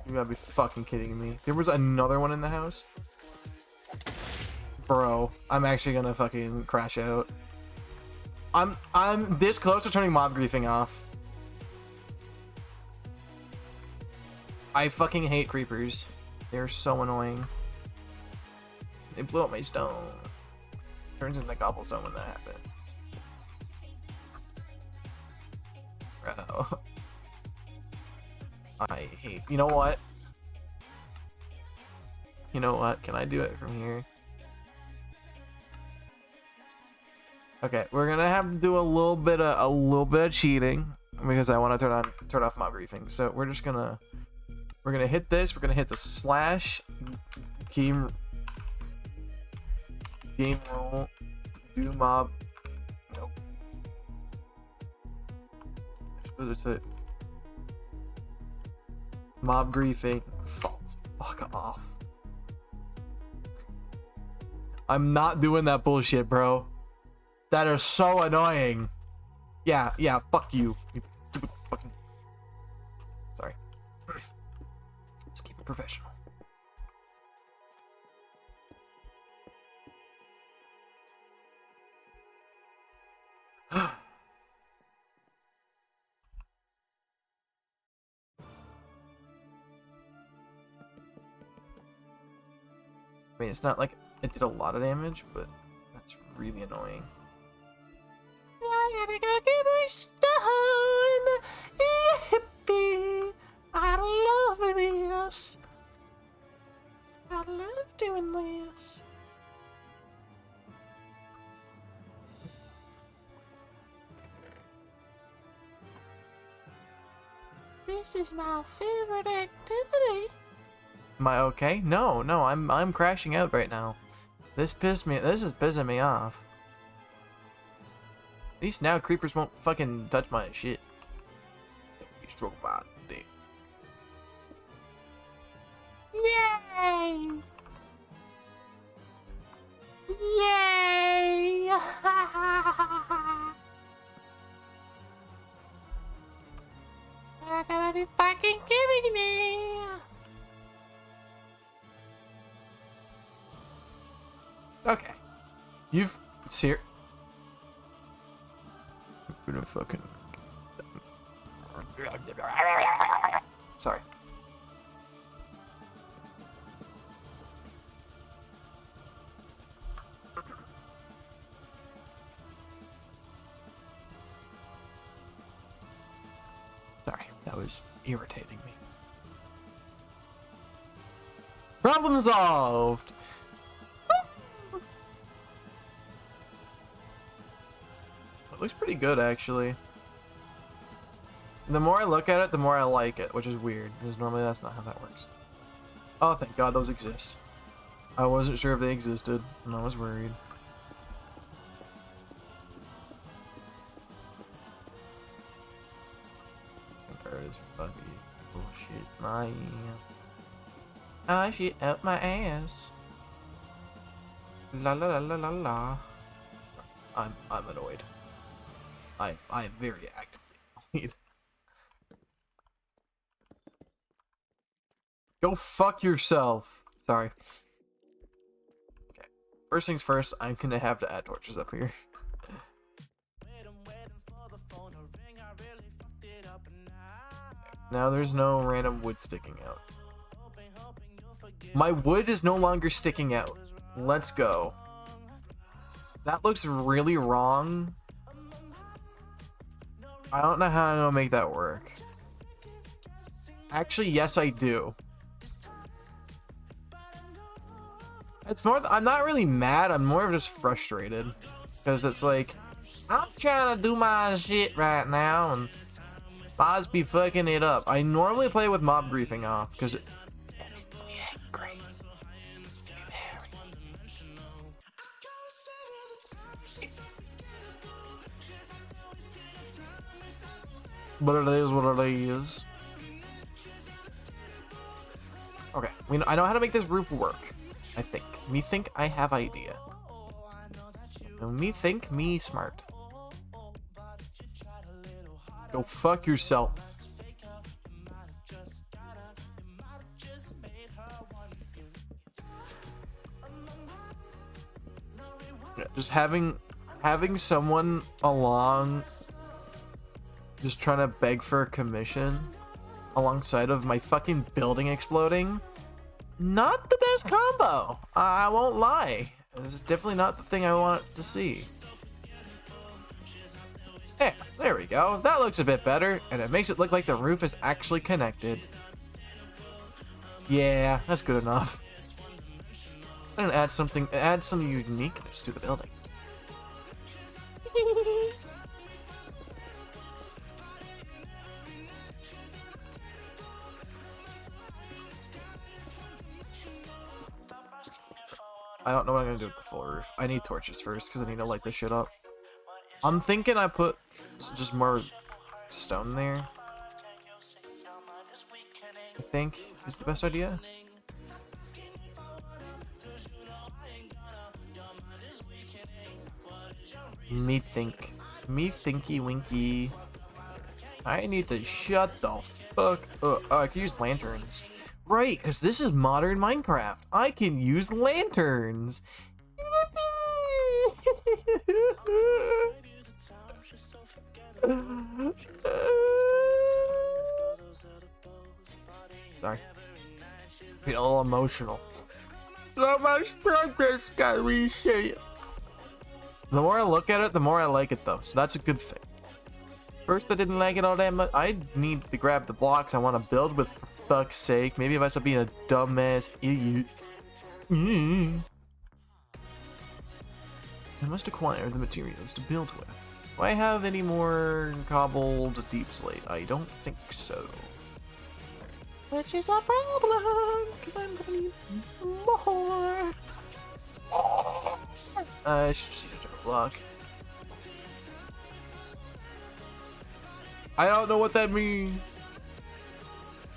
You gotta be fucking kidding me. There was another one in the house? Bro, I'm actually gonna fucking crash out. I'm this close to turning mob griefing off. I fucking hate creepers. They're so annoying. They blew up my stone. Turns into cobblestone when that happens. Bro. I hate. You know what? You know what? Can I do it from here? Okay, we're gonna have to do a little bit of cheating because I want to turn off mob griefing. So we're gonna hit this. We're gonna hit the slash game roll do mob. Nope. It's it. Mob griefing. False. Fuck off. I'm not doing that bullshit, bro. That is so annoying. Yeah, fuck you. You stupid fucking. Sorry. Let's keep it professional. I mean, it's not like it did a lot of damage, but that's really annoying. I gotta go get my stone. Yippee! I love this. I love doing this. This is my favorite activity. Am I okay? No, I'm crashing out right now. This is pissing me off. At least now creepers won't fucking touch my shit. Be struck by the dick. Yay! Yay! You're gonna be fucking kidding me! Okay. You've ser- I'm gonna fucking sorry. Sorry, that was irritating me. Problem solved! It looks pretty good, actually. The more I look at it, the more I like it, which is weird, because normally that's not how that works. Oh, thank God those exist. I wasn't sure if they existed, and I was worried. There is fucking bullshit. I shit out my ass. La la la la la la. I'm annoyed. I am very actively annoyed. Go fuck yourself. Sorry. Okay. First things first, I'm gonna have to add torches up here. Now there's no random wood sticking out. My wood is no longer sticking out. Let's go. That looks really wrong. I don't know how I'm gonna make that work. Actually, yes, I do. It's more, I'm not really mad, I'm more of just frustrated. Because it's like, I'm trying to do my shit right now, and Boz be fucking it up. I normally play with mob griefing off, because it makes me angry. Makes me very. But it is what it is. Okay, I know how to make this roof work. I think. Me think I have idea. Me think me smart. Go fuck yourself. Yeah, just having someone along just trying to beg for a commission alongside of my fucking building exploding. Not the best combo. I won't lie. This is definitely not the thing I want to see. Yeah, there we go. That looks a bit better, and it makes it look like the roof is actually connected. Yeah, that's good enough. I'm gonna add some uniqueness to the building. I don't know what I'm gonna do with the full roof. I need torches first because I need to light this shit up. I'm thinking I put just more stone there. I think is the best idea. Me thinky winky. I need to shut the fuck up. Oh, I can use lanterns. Right, because this is modern Minecraft. I can use lanterns. Sorry. Being a little emotional. So much progress got reshaped. The more I look at it, the more I like it though. So that's a good thing. First, I didn't like it all that much. I need to grab the blocks I want to build with, for fuck's sake. Maybe if I stop being a dumbass idiot. I must acquire the materials to build with. Do I have any more cobbled deep slate? I don't think so. Which is a problem, because I'm gonna need more. I should just use a different block. I don't know what that means.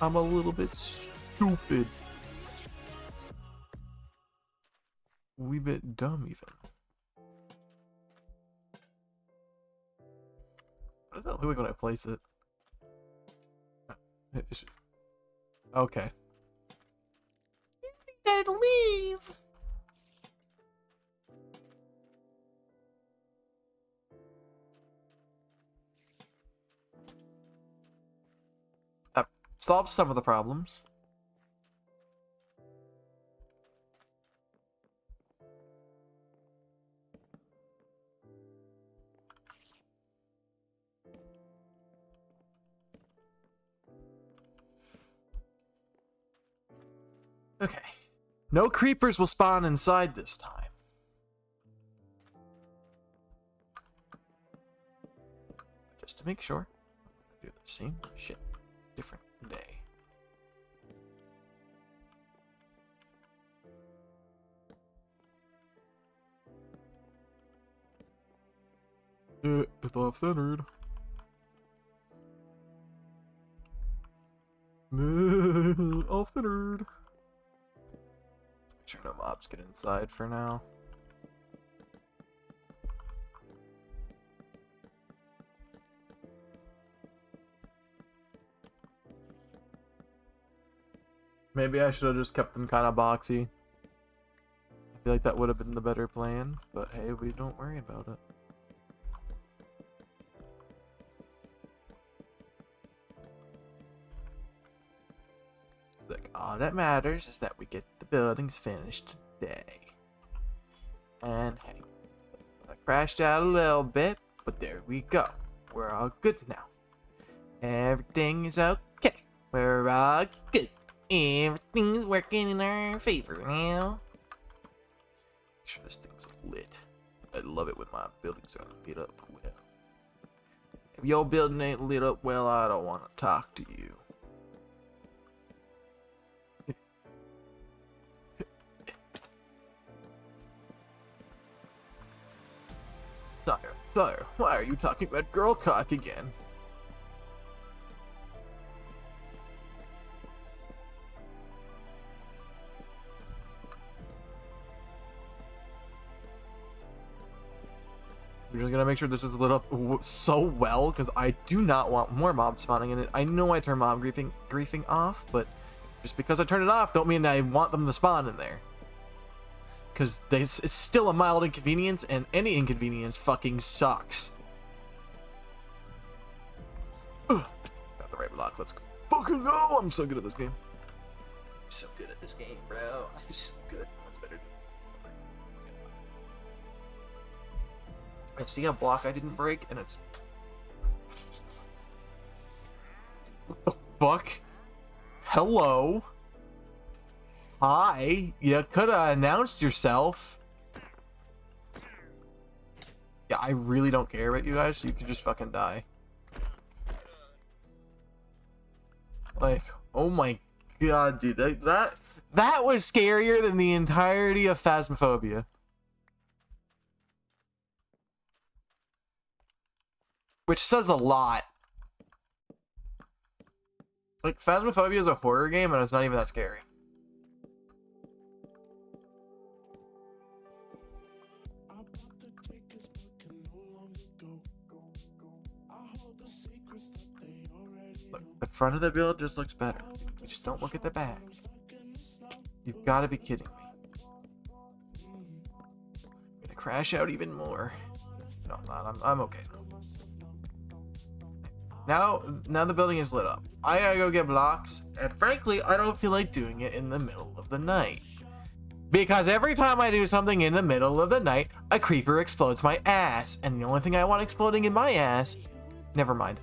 I'm a little bit stupid. Wee bit dumb even. What does that look like when I place it? Okay. You need to leave. That solves some of the problems. Okay. No creepers will spawn inside this time. Just to make sure. Do the same shit. Different day. It's off-centered. Off-centered. Make sure no mobs get inside for now. Maybe I should have just kept them kind of boxy. I feel like that would have been the better plan, but hey, we don't worry about it. all that matters is that we get the buildings finished today. And hey, I crashed out a little bit, but there we go. We're all good now. Everything is okay. We're all good. Everything's working in our favor now. Make sure this thing's lit. I love it when my buildings are lit up well. If your building ain't lit up well, I don't want to talk to you. Sire, why are you talking about girl cock again? We're just gonna make sure this is lit up so well, because I do not want more mobs spawning in it. I know I turn mob griefing off, but just because I turn it off don't mean I want them to spawn in there. Because it's still a mild inconvenience, and any inconvenience fucking sucks. Ugh. Got the right block. Let's fucking go! I'm so good at this game. I'm so good at this game, bro. I'm so good. That's better. I see a block I didn't break, and it's... What the fuck? Hello? Hi, you could have announced yourself. Yeah, I really don't care about you guys, so you can just fucking die. Like, oh my god, dude, that was scarier than the entirety of Phasmophobia. Which says a lot. Like, Phasmophobia is a horror game, and it's not even that scary. Look, the front of the build just looks better. You just don't look at the back. You've got to be kidding me. I'm gonna crash out even more. No, I'm not. I'm okay now. Now the building is lit up. I gotta go get blocks, and frankly, I don't feel like doing it in the middle of the night. Because every time I do something in the middle of the night, a creeper explodes my ass, and the only thing I want exploding in my ass... Never mind.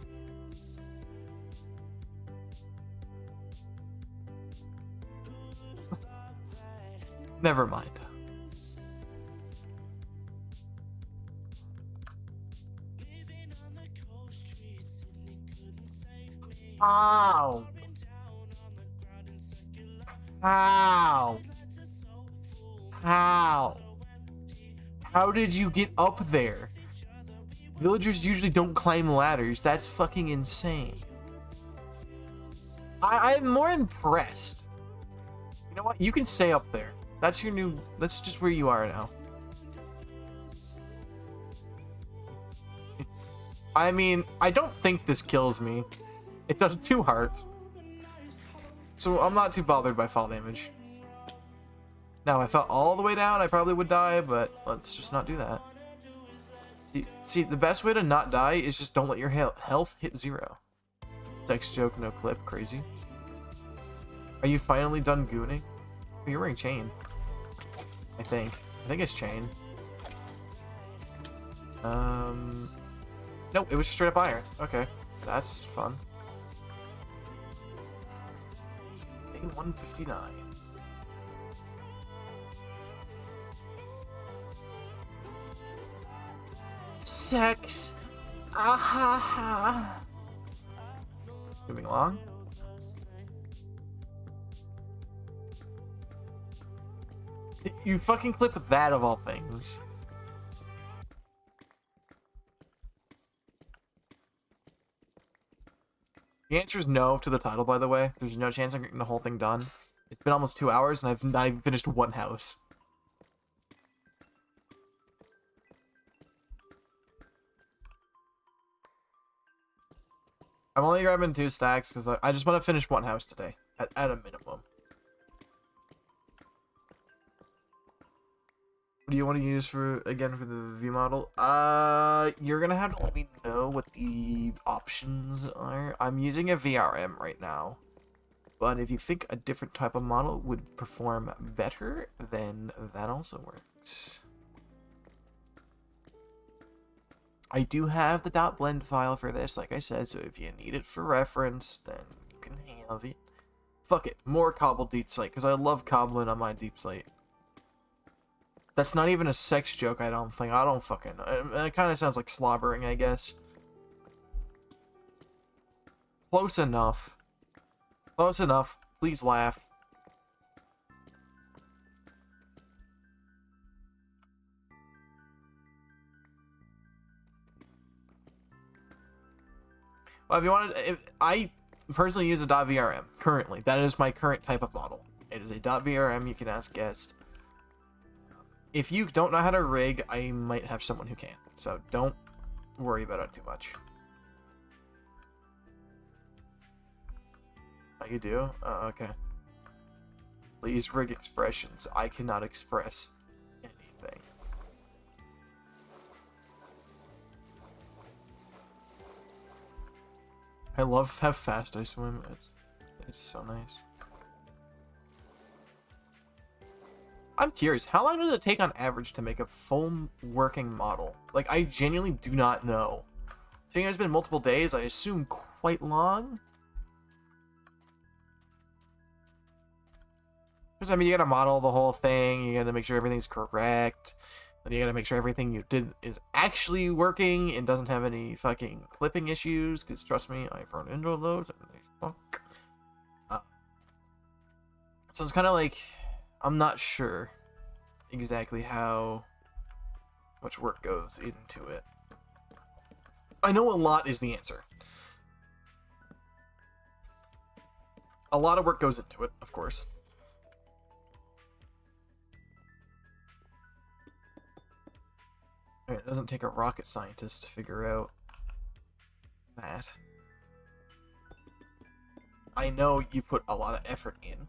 Never mind. Ow! How? How? How did you get up there? Villagers usually don't climb ladders. That's fucking insane. I'm more impressed. You know what? You can stay up there. That's your new... That's just where you are now. I mean, I don't think this kills me. It does 2 hearts. So I'm not too bothered by fall damage. Now, if I fell all the way down, I probably would die, but let's just not do that. See, the best way to not die is just don't let your health hit 0. Sex joke, no clip, crazy. Are you finally done gooning? Oh, you're wearing chain. I think it's chain. Nope, it was just straight up iron. Okay, that's fun. 159. Sex. Ah. Moving along. You fucking clip that of all things. The answer is no to the title, by the way. There's no chance I'm getting the whole thing done. It's been almost 2 hours and I've not even finished 1 house. I'm only grabbing 2 stacks because I just want to finish 1 house today, at a minimum. What do you want to use for the V model? You're gonna have to let me know what the options are. I'm using a VRM right now. But if you think a different type of model would perform better, then that also works. I do have the .blend file for this, like I said, so if you need it for reference, then you can have it. Fuck it, more cobbled deep slate, because I love cobbling on my deep slate. That's not even a sex joke, I don't think. I don't fucking know. It kind of sounds like slobbering, I guess. Close enough. Close enough. Please laugh. Well, if you wanted, I personally use a .vrm currently. That is my current type of model. It is a .vrm. You can ask guest. If you don't know how to rig, I might have someone who can. So don't worry about it too much. Oh, you do? Oh, okay. Please rig expressions. I cannot express anything. I love how fast I swim. It's so nice. I'm curious, how long does it take on average to make a full working model? Like, I genuinely do not know. I think it's been multiple days. I assume quite long. Because, I mean, you gotta model the whole thing. You gotta make sure everything's correct. Then you gotta make sure everything you did is actually working and doesn't have any fucking clipping issues. Because, trust me, I've run into those and they fuck. So it's kind of like, I'm not sure exactly how much work goes into it. I know a lot is the answer. A lot of work goes into it, of course. I mean, it doesn't take a rocket scientist to figure out that. I know you put a lot of effort in.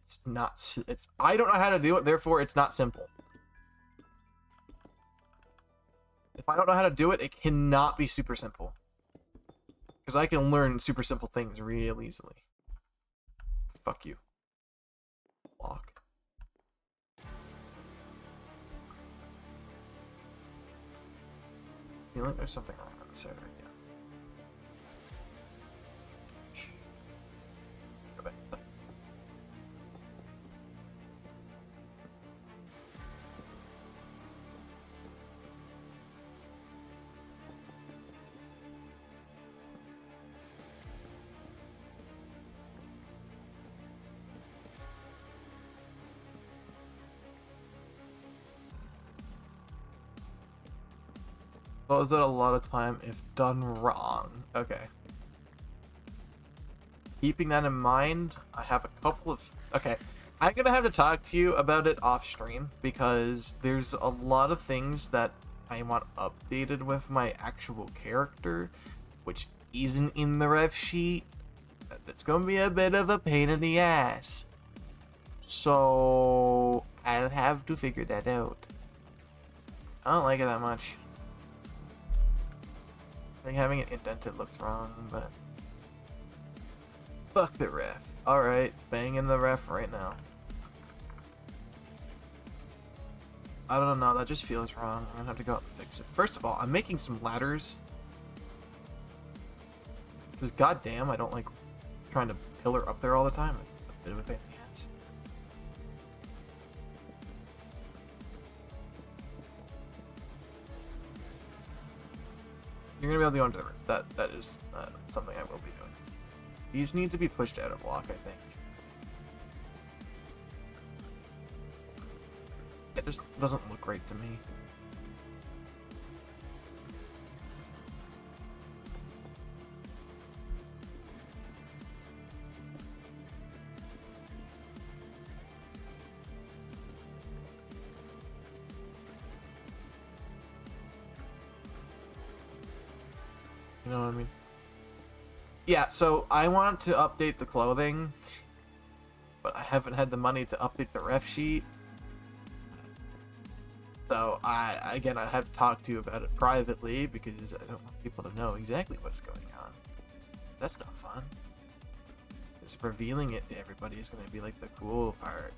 It's not, I don't know how to do it, therefore it's not simple. If I don't know how to do it, it cannot be super simple. Because I can learn super simple things real easily. Fuck you. Block. I feel like there's something wrong on the side right now. Go back. Well, is that a lot of time if done wrong? Okay. Keeping that in mind, I have a couple of... Okay, I'm gonna have to talk to you about it off stream because there's a lot of things that I want updated with my actual character, which isn't in the ref sheet. That's gonna be a bit of a pain in the ass. So I'll have to figure that out. I don't like it that much. I think having it indented looks wrong, but... Fuck the ref. Alright, banging the ref right now. I don't know, that just feels wrong. I'm gonna have to go out and fix it. First of all, I'm making some ladders. Because goddamn, I don't like trying to pillar up there all the time. It's a bit of a pain in the ass. You're gonna be able to go into the roof. That is something I will be doing. These need to be pushed out of block, I think. It just doesn't look right to me. You know what I mean? Yeah, so I want to update the clothing, but I haven't had the money to update the ref sheet. So again, I have to talk to you about it privately because I don't want people to know exactly what's going on. That's not fun. Because revealing it to everybody is going to be like the cool part.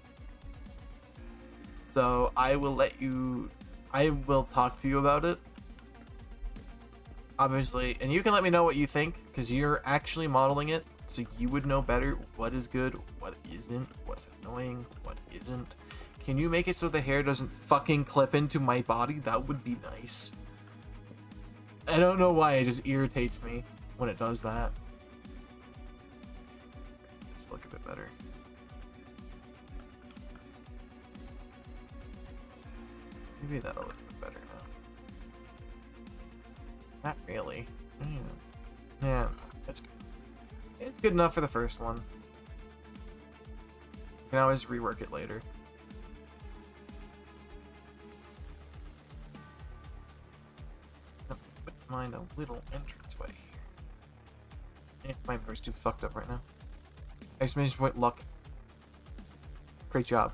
So I will talk to you about it. Obviously, and you can let me know what you think, because you're actually modeling it, so you would know better what is good, what isn't, what's annoying, what isn't. Can you make it so the hair doesn't fucking clip into my body? That would be nice. I don't know why, it just irritates me when it does that. Let's look a bit better. Maybe that'll look a bit better now. Not really. Yeah, that's good. It's good enough for the first one. You can always rework it later. Put mine a little entranceway here. My inventory's too fucked up right now. Exclamation point luck. Great job.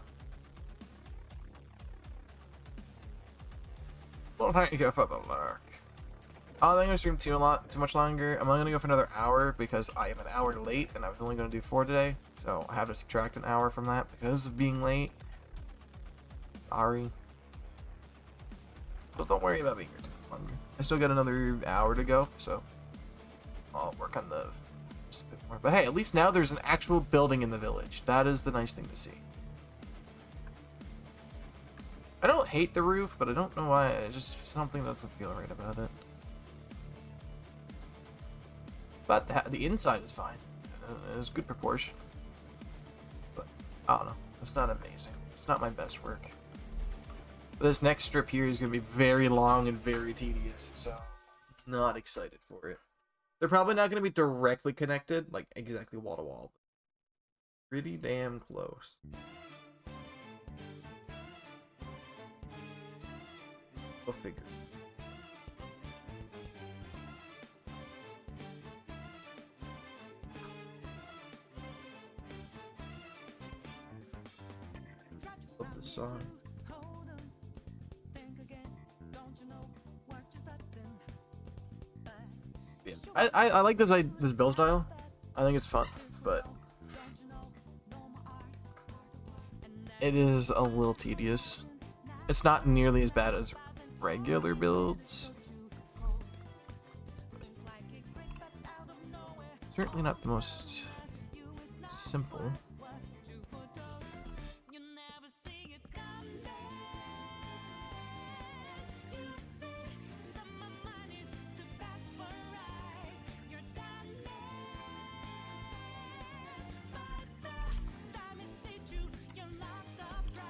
Well, thank you for the luck. I don't think I'm gonna stream too much longer. I'm only gonna go for another hour because I am an hour late and I was only gonna do 4 today. So I have to subtract an hour from that because of being late. Sorry. But don't worry about being here too longer. I still got another hour to go, so I'll work on the just a bit more. But hey, at least now there's an actual building in the village. That is the nice thing to see. I don't hate the roof, but I don't know why. Just something doesn't feel right about it. But the inside is fine. It's good proportion. But I don't know. It's not amazing. It's not my best work. But this next strip here is going to be very long and very tedious, so not excited for it. They're probably not going to be directly connected, like exactly wall to wall. Pretty damn close. Go figure. Love this song. Yeah. I like this build style. I think it's fun, but it is a little tedious. It's not nearly as bad as regular builds. Certainly not the most simple.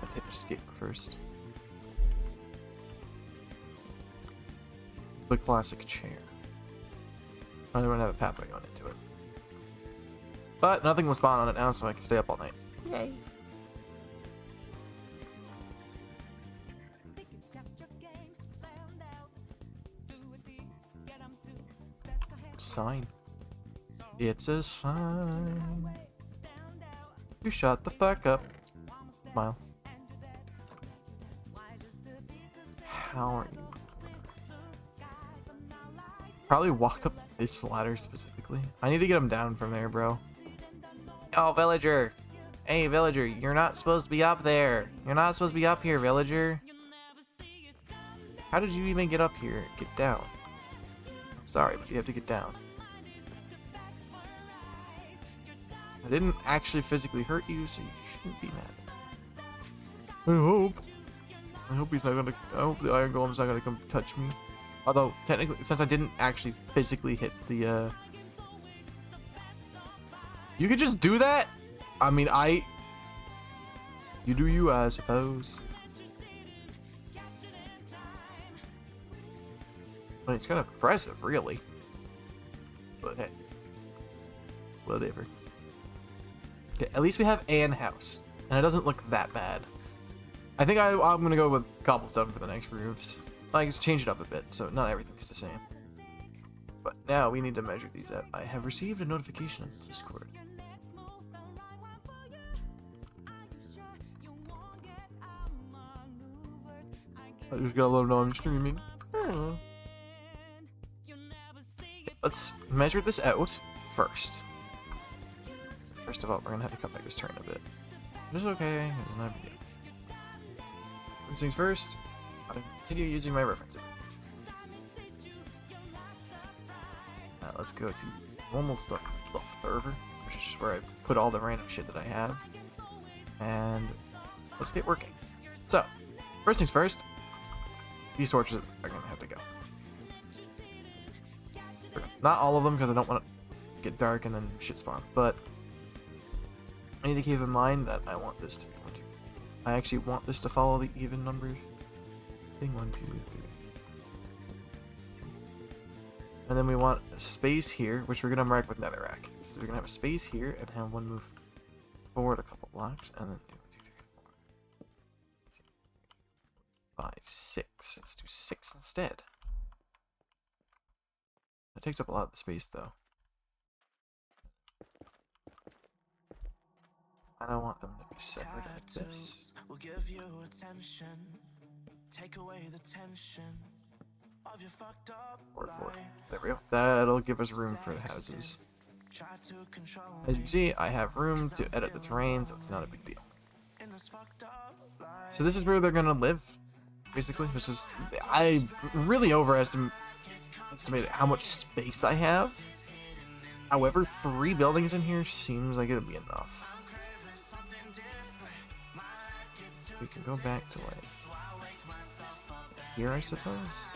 I'll hit escape first. The classic chair. I don't have a pathway going into it. But nothing will spawn on it now, so I can stay up all night. Yay. Sign. It's a sign. You shut the fuck up. Smile. How are you? Probably walked up this ladder specifically. I need to get him down from there, bro. Oh, villager. Hey, villager, you're not supposed to be up there. You're not supposed to be up here, villager. How did you even get up here? Get down. I'm sorry, but you have to get down. I didn't actually physically hurt you, so you shouldn't be mad. I hope he's not gonna. I hope the Iron Golem's not gonna come touch me. Although, technically, since I didn't actually physically hit the, You could just do that? I mean, You do you, I suppose. Well, it's kind of impressive, really. But hey. Whatever. Okay, at least we have an house. And it doesn't look that bad. I think I'm gonna go with cobblestone for the next roofs. Like, just change it up a bit, so not everything's the same. But now we need to measure these out. I have received a notification on Discord. I just gotta let them know I'm streaming. Let's measure this out first. first of all, we're gonna have to cut back this turn a bit. Which is okay, it's not a big deal. First things first, I'm gonna continue using my references. Let's go to normal stuff server, which is just where I put all the random shit that I have. And let's get working. So, first things first, these torches are gonna have to go. Not all of them, because I don't want to get dark and then shit spawn, but I need to keep in mind that I want this to be 1, 2, 3. I actually want this to follow the even numbers thing. 1, 2, 3. And then we want a space here, which we're gonna mark with netherrack. So we're gonna have a space here and have one move forward a couple blocks, and then 2, 3, 4, 5, 6. Let's do 6 instead. That takes up a lot of the space, though. I don't want them to be separate like this. Will give you attention. Take away the tension of your fucked up life. There we go. That'll give us room for the houses. As you can see, I have room to edit the terrain, so it's not a big deal. So this is where they're gonna live, basically. This is, I really overestimated how much space I have. However, 3 buildings in here seems like it'll be enough. We can go back to like here, I suppose.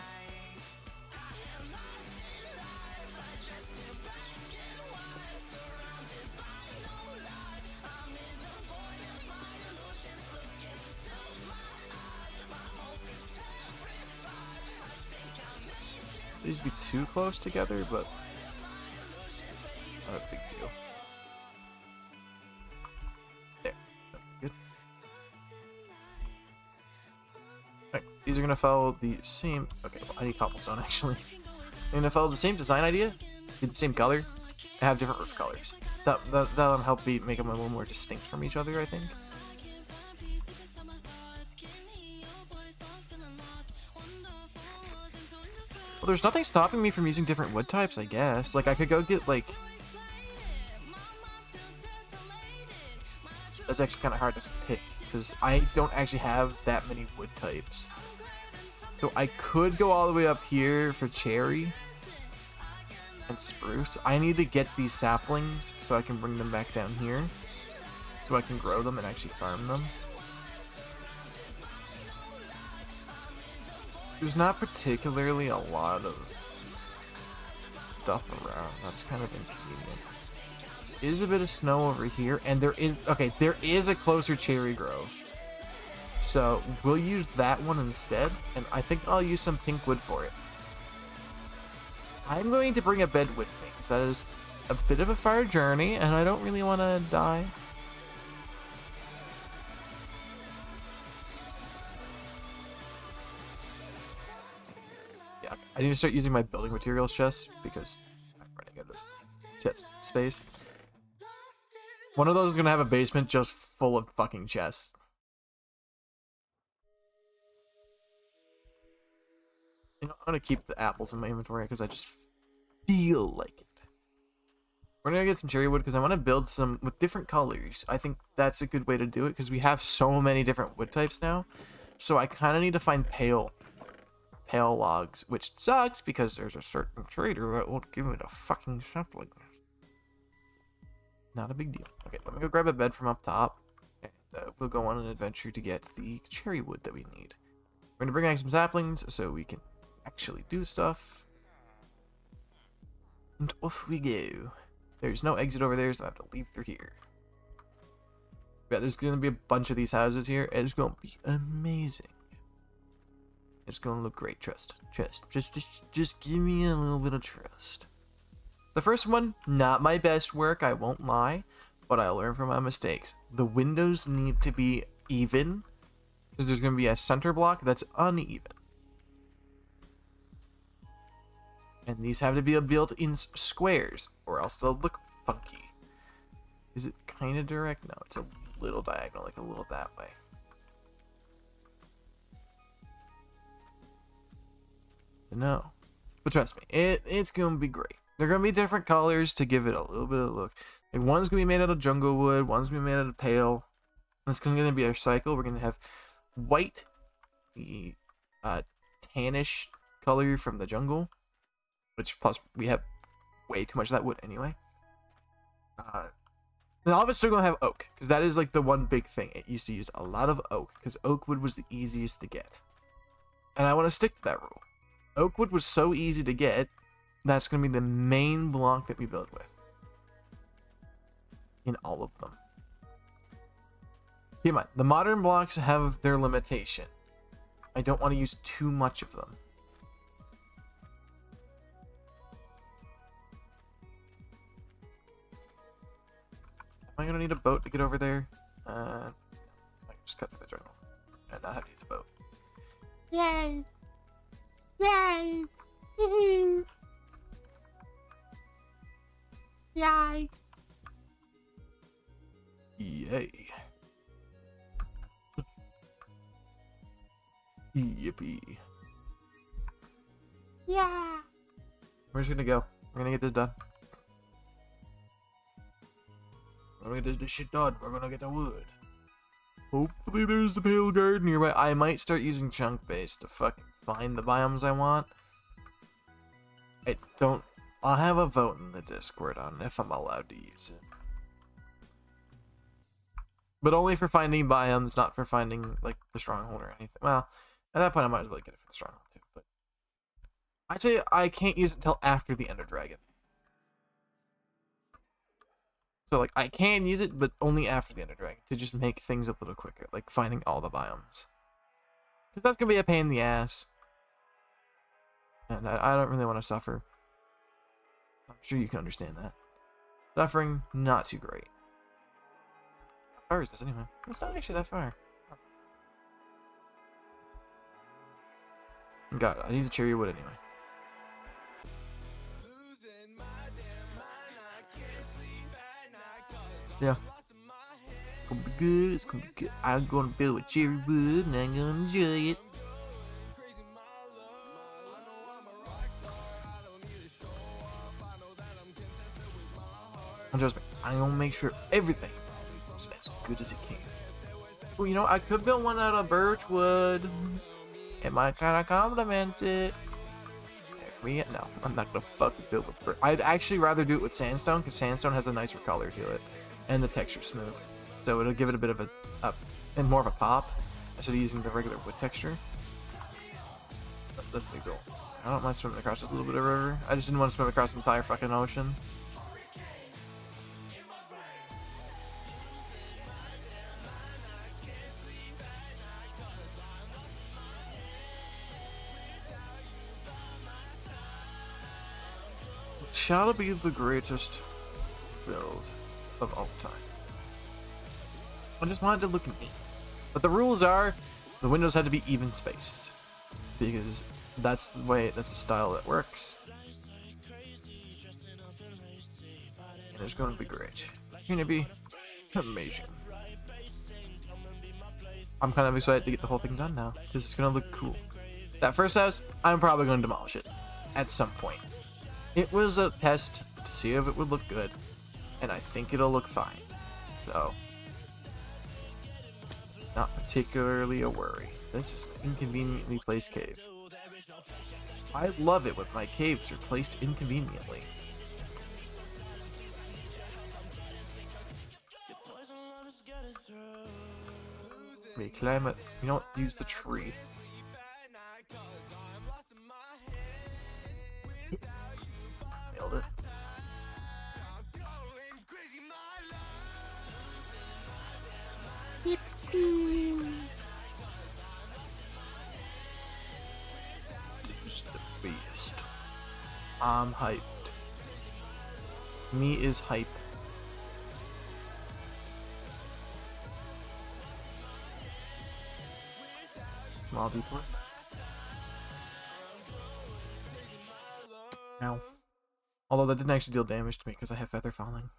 These be too close together, but not a big deal. There. Good. Alright, these are gonna follow the same. Okay, well, I need cobblestone actually. They're gonna follow the same design idea, be the same color, and have different roof colors. That'll help make them a little more distinct from each other, I think. Well, there's nothing stopping me from using different wood types, I guess. Like, I could go get, like... That's actually kind of hard to pick, because I don't actually have that many wood types. So I could go all the way up here for cherry and spruce. I need to get these saplings so I can bring them back down here, so I can grow them and actually farm them. There's not particularly a lot of stuff around. That's kind of inconvenient. There is a bit of snow over here, and there is a closer cherry grove. So we'll use that one instead, and I think I'll use some pink wood for it. I'm going to bring a bed with me, because that is a bit of a far journey, and I don't really want to die. I need to start using my building materials chest because I'm running out of chest space. One of those is gonna have a basement just full of fucking chests. You know, I'm gonna keep the apples in my inventory because I just feel like it. We're gonna get some cherry wood because I want to build some with different colors. I think that's a good way to do it because we have so many different wood types now. So I kind of need to find pale logs, which sucks because there's a certain trader that won't give me the fucking sapling. Not a big deal. Okay, let me go grab a bed from up top, and we'll go on an adventure to get the cherry wood that we need. We're gonna bring out some saplings so we can actually do stuff. And off we go. There's no exit over there, so I have to leave through here. Yeah, there's gonna be a bunch of these houses here, and it's gonna be amazing. It's gonna look great. Trust. Just give me a little bit of trust. The first one, not my best work, I won't lie, but I learned from my mistakes. The windows need to be even, because there's gonna be a center block that's uneven. And these have to be built in squares, or else they'll look funky. Is it kind of direct? No, it's a little diagonal, like a little that way. No, but trust me, it's gonna be great. They're gonna be different colors to give it a little bit of look. Like one's gonna be made out of jungle wood, one's gonna be made out of pale. It's gonna be our cycle. We're gonna have white, the tannish color from the jungle, which plus we have way too much of that wood anyway. And all of it's still gonna have oak, because that is like the one big thing. It used to use a lot of oak, because oak wood was the easiest to get. And I want to stick to that rule. Oak wood was so easy to get, that's gonna be the main block that we build with. In all of them. Keep in mind, the modern blocks have their limitation. I don't want to use too much of them. Am I gonna need a boat to get over there? I can just cut through the jungle and not have to use a boat. Yay! Yay! Woohoo! Yay! Yay! Yippee! Yeah! We're just gonna go. We're gonna get this done. We're gonna get this shit done. We're gonna get the wood. Hopefully there's a pale garden nearby. I might start using chunk base to fucking find the biomes I want. I'll have a vote in the Discord on if I'm allowed to use it. But only for finding biomes, not for finding like the stronghold or anything. Well, at that point I might as well get it for the stronghold too. But I'd say I can't use it until after the Ender Dragon. So, like, I can use it, but only after the Ender Dragon, to just make things a little quicker, like finding all the biomes. Because that's going to be a pain in the ass. And I don't really want to suffer. I'm sure you can understand that. Suffering, not too great. How far is this anyway? It's not actually that far. Got it. I need the cherry wood anyway. Yeah. It's gonna be good. It's gonna be good. I'm gonna build with cherry wood and I'm gonna enjoy it. And trust me, I'm gonna make sure everything is as good as it can. Well, you know, I could build one out of birch wood. It might kind of complement it. No, I'm not gonna fucking build with birch. I'd actually rather do it with sandstone, because sandstone has a nicer color to it. And the texture's smooth. So it'll give it a bit of and more of a pop, instead of using the regular wood texture. But that's the goal. I don't mind swimming across this little bit of river. I just didn't want to swim across the entire fucking ocean. Shall be the greatest build of all time. I just wanted to look neat. But the rules are, the windows had to be even spaced. Because that's the style that works. And it's going to be great. It's going to be amazing. I'm kind of excited to get the whole thing done now, because it's going to look cool. That first house, I'm probably going to demolish it at some point. It was a test to see if it would look good, and I think it'll look fine. So, not particularly a worry. This is an inconveniently placed cave. I love it when my caves are placed inconveniently. We climb it. You know what? Use the tree. Nailed it. Yippee! It's the beast. I'm hyped. Me is hype. Small detour. Ow. Although that didn't actually deal damage to me because I have feather falling.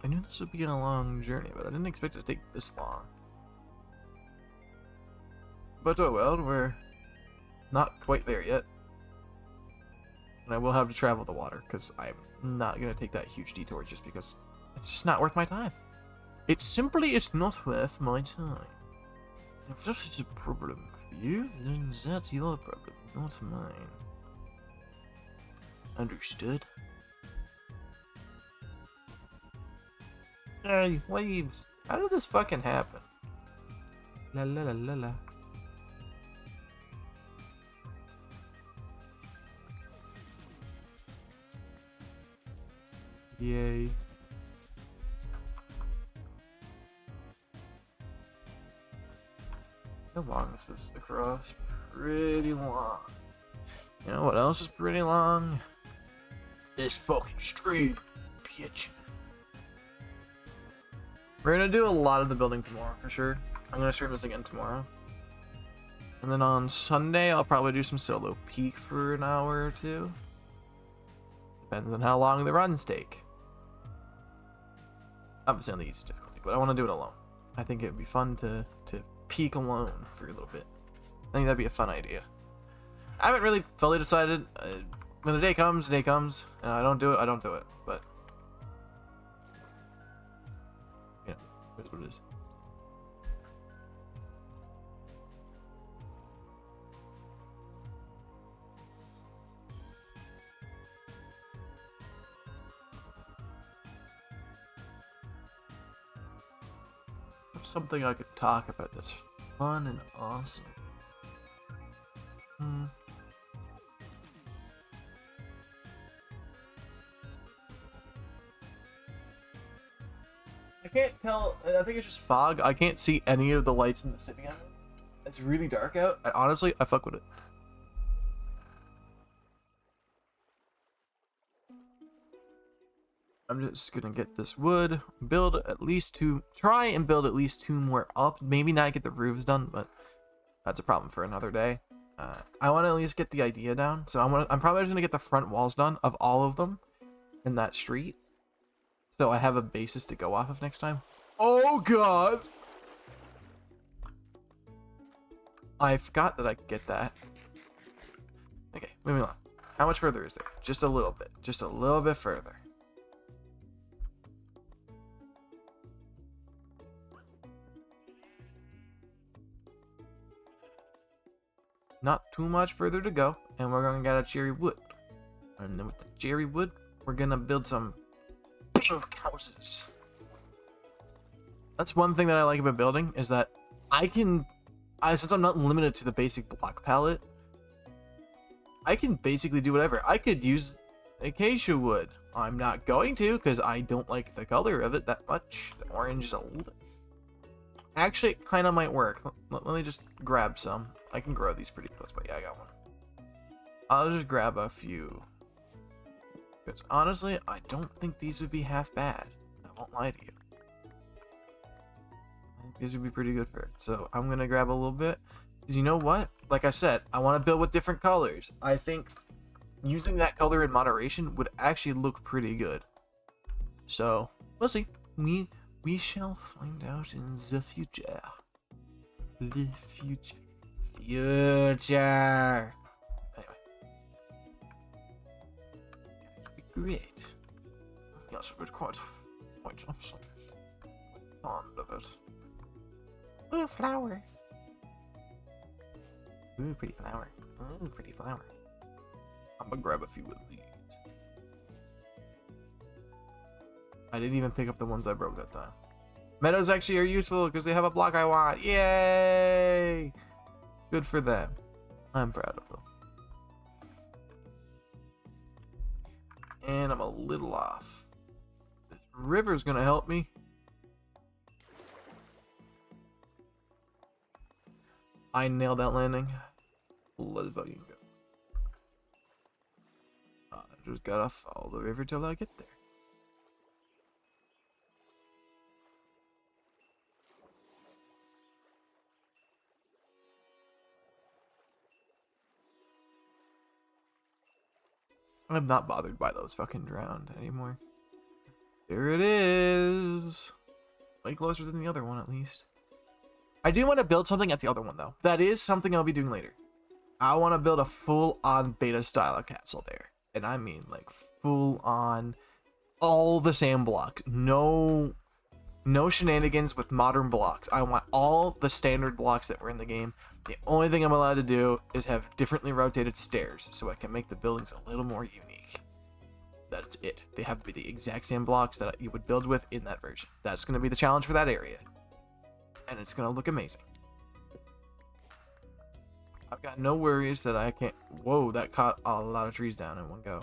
I knew this would be a long journey, but I didn't expect it to take this long. But oh well, we're not quite there yet. And I will have to travel the water, because I'm not going to take that huge detour just because it's just not worth my time. It simply is not worth my time. If that is a problem for you, then that's your problem, not mine. Understood? Hey, waves! How did this fucking happen? La la la la la. Yay. How long is this across? Pretty long. You know what else is pretty long? This fucking stream, bitch. We're gonna do a lot of the building tomorrow for sure. I'm gonna stream this again tomorrow. And then on Sunday, I'll probably do some solo peak for an hour or two. Depends on how long the runs take. Obviously on the easy difficulty, but I want to do it alone. I think it would be fun to peak alone for a little bit. I think that'd be a fun idea. I haven't really fully decided. When the day comes, and I don't do it. But yeah, here's what it is. Something I could talk about that's fun and awesome. I can't tell. I think it's just fog. I can't see any of the lights in the city. It's really dark out. Honestly, I fuck with it. I'm just gonna get this wood, build at least two, try and build at least two more up. Maybe not get the roofs done, but that's a problem for another day. I want to at least get the idea down, so I'm probably just gonna get the front walls done of all of them in that street, so I have a basis to go off of next time. Oh god! I forgot that I could get that. Okay, moving on. How much further is there? Just a little bit. Just a little bit further. Not too much further to go, and we're gonna get a cherry wood. And then with the cherry wood, we're gonna build some pink houses. That's one thing that I like about building, is that since I'm not limited to the basic block palette, I can basically do whatever. I could use acacia wood. I'm not going to, because I don't like the color of it that much. The orange is old. Actually, it kind of might work. Let me just grab some. I can grow these pretty close, but yeah, I got one. I'll just grab a few. Because honestly, I don't think these would be half bad. I won't lie to you. I think these would be pretty good for it. So I'm going to grab a little bit. Because you know what? Like I said, I want to build with different colors. I think using that color in moderation would actually look pretty good. So, we'll see. We shall find out in the future. The future. Future. Anyway. It'd be great. Yes, we're quite awesome. Fond of it. Ooh, flower. Ooh, pretty flower. Ooh, pretty flower. I'm gonna grab a few of these. I didn't even pick up the ones I broke that time. Meadows actually are useful because they have a block I want. Yay! Good for them. I'm proud of them. And I'm a little off. This river's gonna help me. I nailed that landing. Let's fucking go. I just gotta follow the river till I get there. I'm not bothered by those fucking drowned anymore. There it is. Way closer than the other one, at least. I do want to build something at the other one, though. That is something I'll be doing later. I want to build a full-on beta-style castle there. And I mean, like, full-on, all the same blocks. No shenanigans with modern blocks. I want all the standard blocks that were in the game. The only thing I'm allowed to do is have differently rotated stairs, so I can make the buildings a little more unique. That's it. They have to be the exact same blocks that you would build with in that version. That's going to be the challenge for that area. And it's going to look amazing. I've got no worries that I can't... Whoa, that caught a lot of trees down in one go.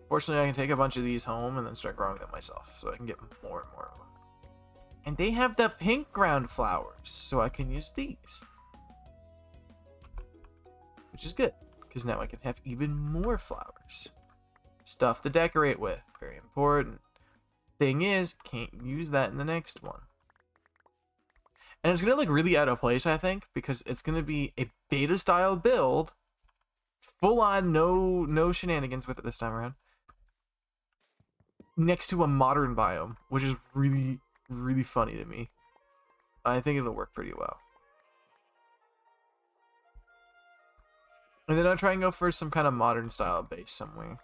Fortunately, I can take a bunch of these home and then start growing them myself, so I can get more and more of them. And they have the pink ground flowers, so I can use these. Which is good, because now I can have even more flowers. Stuff to decorate with, very important. Thing is, can't use that in the next one. And it's going to look really out of place, I think, because it's going to be a beta-style build. Full on, no shenanigans with it this time around. Next to a modern biome, which is really, really funny to me. I think it'll work pretty well. And then I'll try and go for some kind of modern style base somewhere.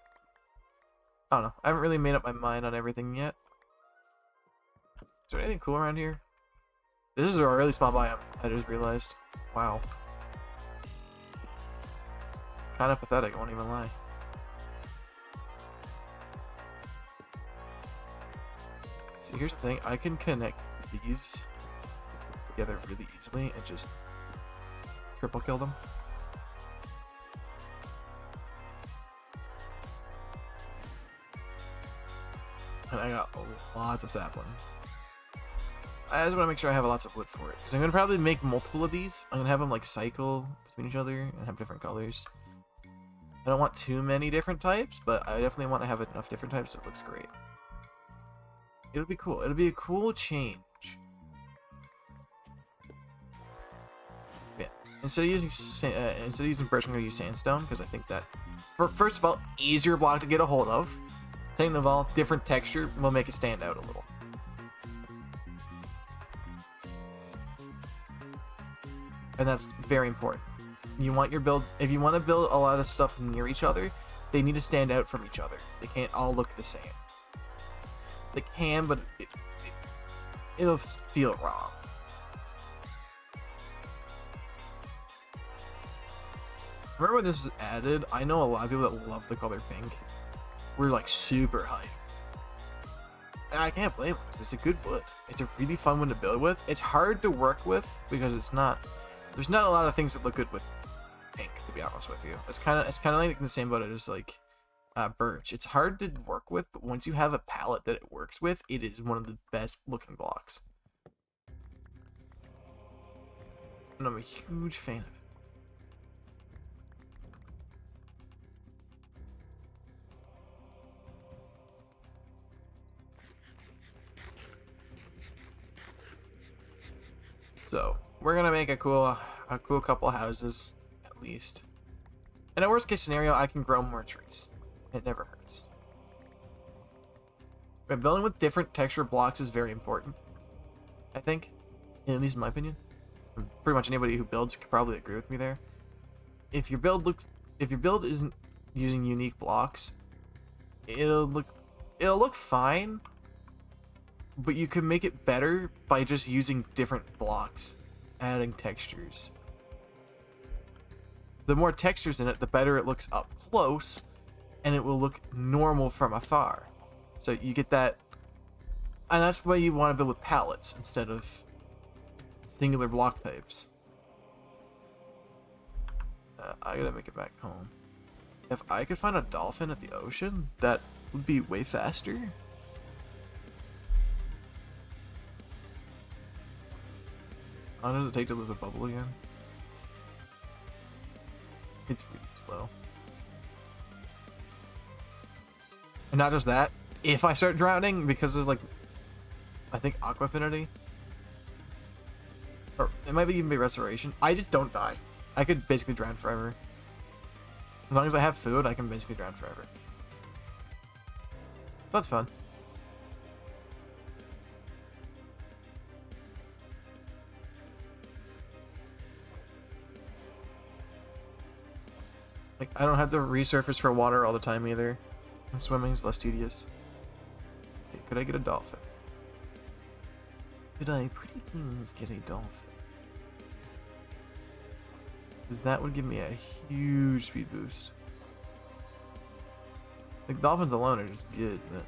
I don't know. I haven't really made up my mind on everything yet. Is there anything cool around here? This is a really small biome, I just realized. Wow. It's kind of pathetic, I won't even lie. So here's the thing, I can connect these together really easily and just triple kill them. And I got lots of sapling. I just want to make sure I have lots of wood for it, because I'm going to probably make multiple of these. I'm going to have them like cycle between each other and have different colors. I don't want too many different types, but I definitely want to have enough different types so it looks great. It'll be cool. It'll be a cool change. Yeah. Instead of using birch, I'm going to use sandstone, because I think that, first of all, easier block to get a hold of. Second of all, different texture will make it stand out a little. And that's very important. You want your build, if you want to build a lot of stuff near each other, they need to stand out from each other. They can't all look the same. They can, but it'll feel wrong. Remember when this was added? I know a lot of people that love the color pink. We're like super hyped. And I can't blame them, because it's a good wood. It's a really fun one to build with. It's hard to work with because it's not. There's not a lot of things that look good with pink, to be honest with you. It's kind of like the same boat as like birch. It's hard to work with, but once you have a palette that it works with, it is one of the best looking blocks. And I'm a huge fan of it. So we're gonna make a cool couple houses at least. In a worst case scenario, I can grow more trees. It never hurts. But building with different texture blocks is very important, I think, at least in my opinion. Pretty much anybody who builds could probably agree with me there. If your build isn't using unique blocks, it'll look fine. But you can make it better by just using different blocks, adding textures. The more textures in it, the better it looks up close, and it will look normal from afar. So you get that, and that's why you want to build with palettes instead of singular block types. I gotta make it back home. If I could find a dolphin at the ocean, that would be way faster. How long does it take to lose a bubble again? It's really slow. And not just that, if I start drowning because of like, I think aqua affinity, or it might even be restoration, I just don't die. I could basically drown forever. As long as I have food, I can basically drown forever. that's fun. Like, I don't have to resurface for water all the time either. And swimming is less tedious. Okay, could I get a dolphin? Could I pretty please get a dolphin? Because that would give me a huge speed boost. Like, dolphins alone are just good, but...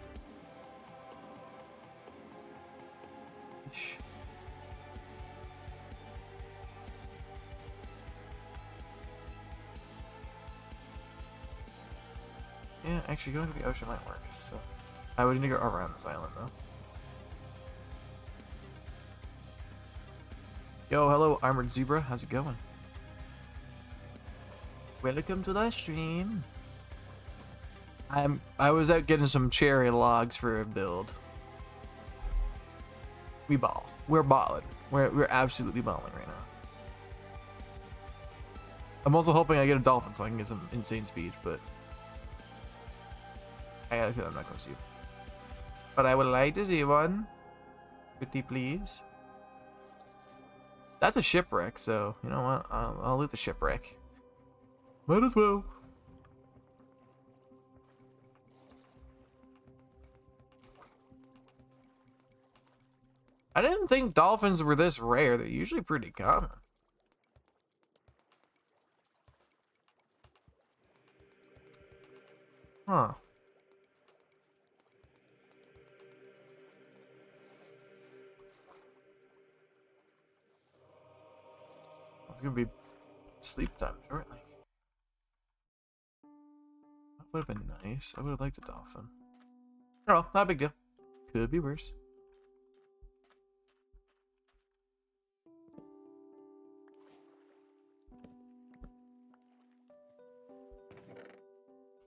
Yeah, actually going to the ocean might work, so... I would need to go around this island, though. Yo, hello, Armored Zebra. How's it going? Welcome to the stream. I was out getting some cherry logs for a build. We ball. We're balling. We're absolutely balling right now. I'm also hoping I get a dolphin so I can get some insane speed, but I gotta feel I'm not going to see it. But I would like to see one. Pretty please. That's a shipwreck, so you know what? I'll loot the shipwreck. Might as well. I didn't think dolphins were this rare. They're usually pretty common. Huh. It's gonna be sleep time shortly. That would have been nice. I would have liked a dolphin. Oh, well, not a big deal. Could be worse.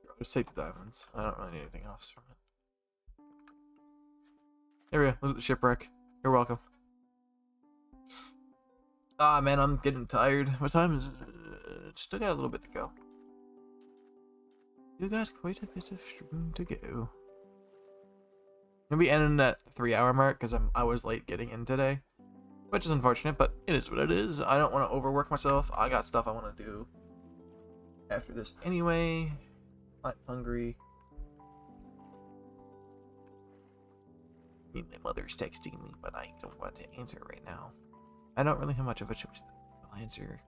I'll just take the diamonds. I don't really need anything else from it. There we go. Look at the shipwreck. You're welcome. Ah, man, I'm getting tired. What time is it? Still got a little bit to go. You got quite a bit of stream to go. Gonna be ending that 3-hour mark because I was late getting in today, which is unfortunate, but it is what it is. I don't want to overwork myself. I got stuff I want to do after this anyway. I'm hungry. My mother's texting me, but I don't want to answer right now. I don't really have much of a choice. I'll answer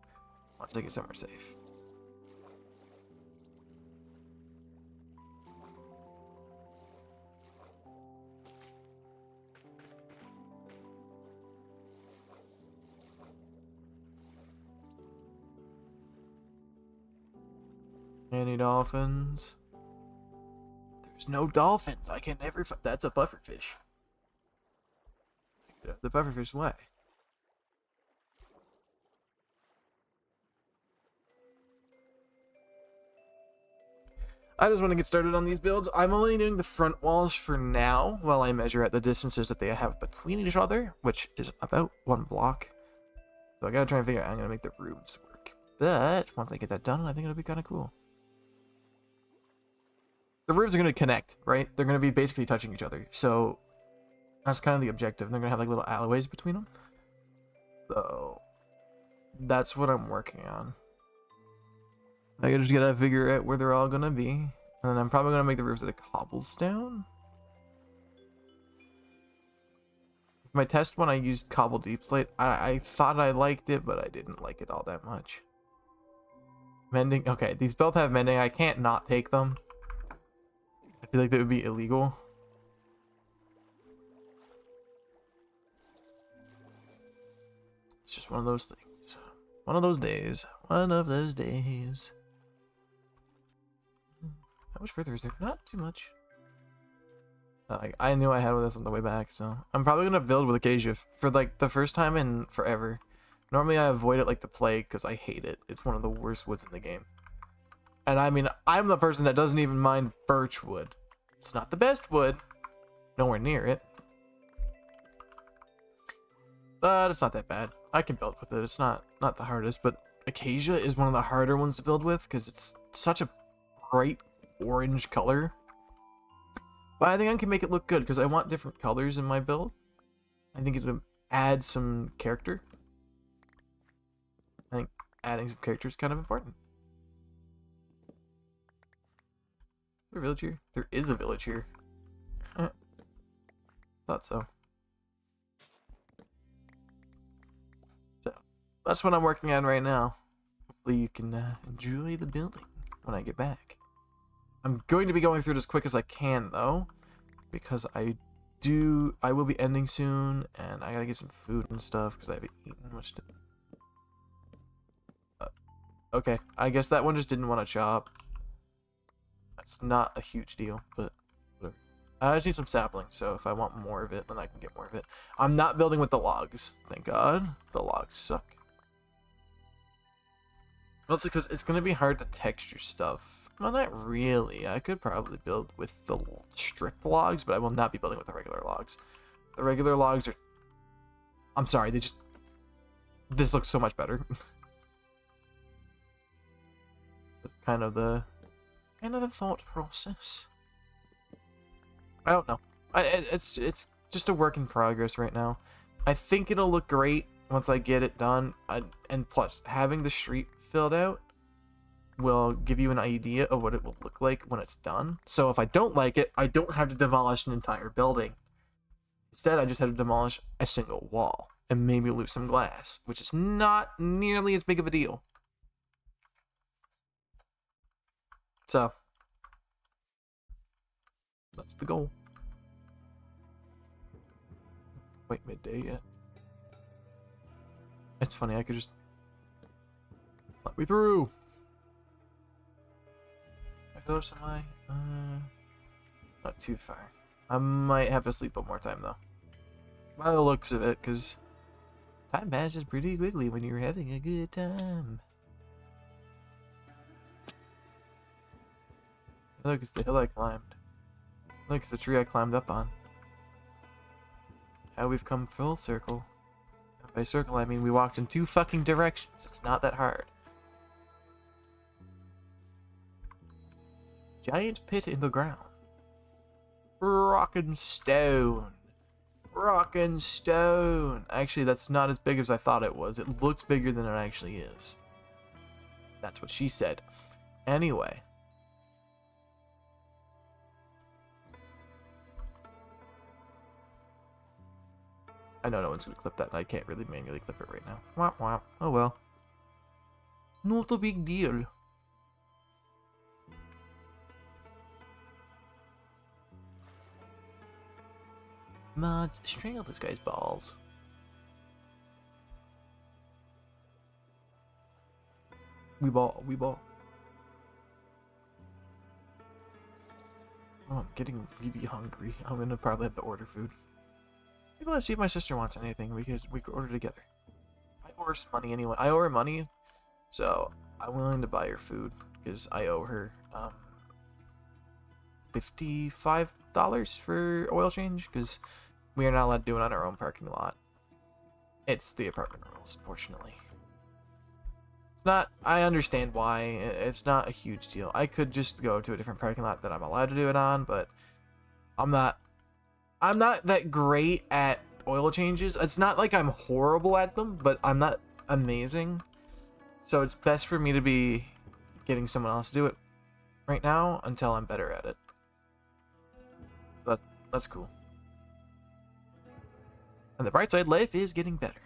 once I get somewhere safe. Any dolphins? There's no dolphins. I can never. That's a pufferfish. The pufferfish way. I just want to get started on these builds. I'm only doing the front walls for now while I measure at the distances that they have between each other, which is about 1 block. So I gotta try and figure out how I'm gonna make the roofs work. But once I get that done, I think it'll be kind of cool. The roofs are gonna connect, right? They're gonna be basically touching each other. So that's kind of the objective. They're gonna have like little alleyways between them. So that's what I'm working on. I just gotta figure out where they're all gonna be. And then I'm probably gonna make the roofs out of cobblestone. My test when I used cobble deep slate, I thought I liked it, but I didn't like it all that much. Mending, okay, these both have mending. I can't not take them. I feel like that would be illegal. It's just one of those things. One of those days. One of those days. How much further is there? Not too much. Like, I knew I had this on the way back, so I'm probably gonna build with Acacia for like the first time in forever. Normally I avoid it like the plague because I hate it. It's one of the worst woods in the game. And I mean, I'm the person that doesn't even mind birch wood. It's not the best wood. Nowhere near it. But it's not that bad. I can build with it. It's not the hardest, but Acacia is one of the harder ones to build with because it's such a bright orange color. But I think I can make it look good because I want different colors in my build. I think it would add some character. I think adding some character is kind of important. Is there a village here? There is a village here. Thought so. So, that's what I'm working on right now. Hopefully you can enjoy the building when I get back. I'm going to be going through it as quick as I can, though, because I will be ending soon, and I gotta get some food and stuff, because I haven't eaten much. Okay, I guess that one just didn't want to chop. That's not a huge deal, but whatever. I just need some saplings, so if I want more of it, then I can get more of it. I'm not building with the logs, thank God. The logs suck. Mostly because it's going to be hard to texture stuff. Well, not really. I could probably build with the strict logs, but I will not be building with the regular logs. The regular logs are... I'm sorry, they just... This looks so much better. That's kind of the thought process. I don't know. It's just a work in progress right now. I think it'll look great once I get it done. And plus, having the street filled out will give you an idea of what it will look like when it's done. So if I don't like it, I don't have to demolish an entire building. Instead, I just have to demolish a single wall and maybe lose some glass, which is not nearly as big of a deal. So, that's the goal. Wait, midday yet? It's funny, I could just... Let me through! How close am I? Not too far. I might have to sleep one more time, though. By the looks of it, because time passes pretty quickly when you're having a good time. Look, it's the hill I climbed. Look, it's the tree I climbed up on. How we've come full circle. And by circle, I mean we walked in 2 fucking directions. It's not that hard. Giant pit in the ground. Rockin' stone. Rockin' stone. Actually, that's not as big as I thought it was. It looks bigger than it actually is. That's what she said. Anyway. I know no one's going to clip that, and I can't really manually clip it right now. Womp womp. Oh well. Not a big deal. Mods, strangle this guy's balls. We ball. Oh, I'm getting really hungry. I'm gonna probably have to order food. Maybe let's see if my sister wants anything. We could order together. I owe her some money anyway. I owe her money, so I'm willing to buy her food because I owe her $55 for oil change because we are not allowed to do it on our own parking lot. It's the apartment rules, unfortunately. It's not. I understand why. It's not a huge deal. I could just go to a different parking lot that I'm allowed to do it on, but I'm not that great at oil changes. It's not like I'm horrible at them, but I'm not amazing. So it's best for me to be getting someone else to do it right now until I'm better at it. That's cool. And the bright side, life is getting better.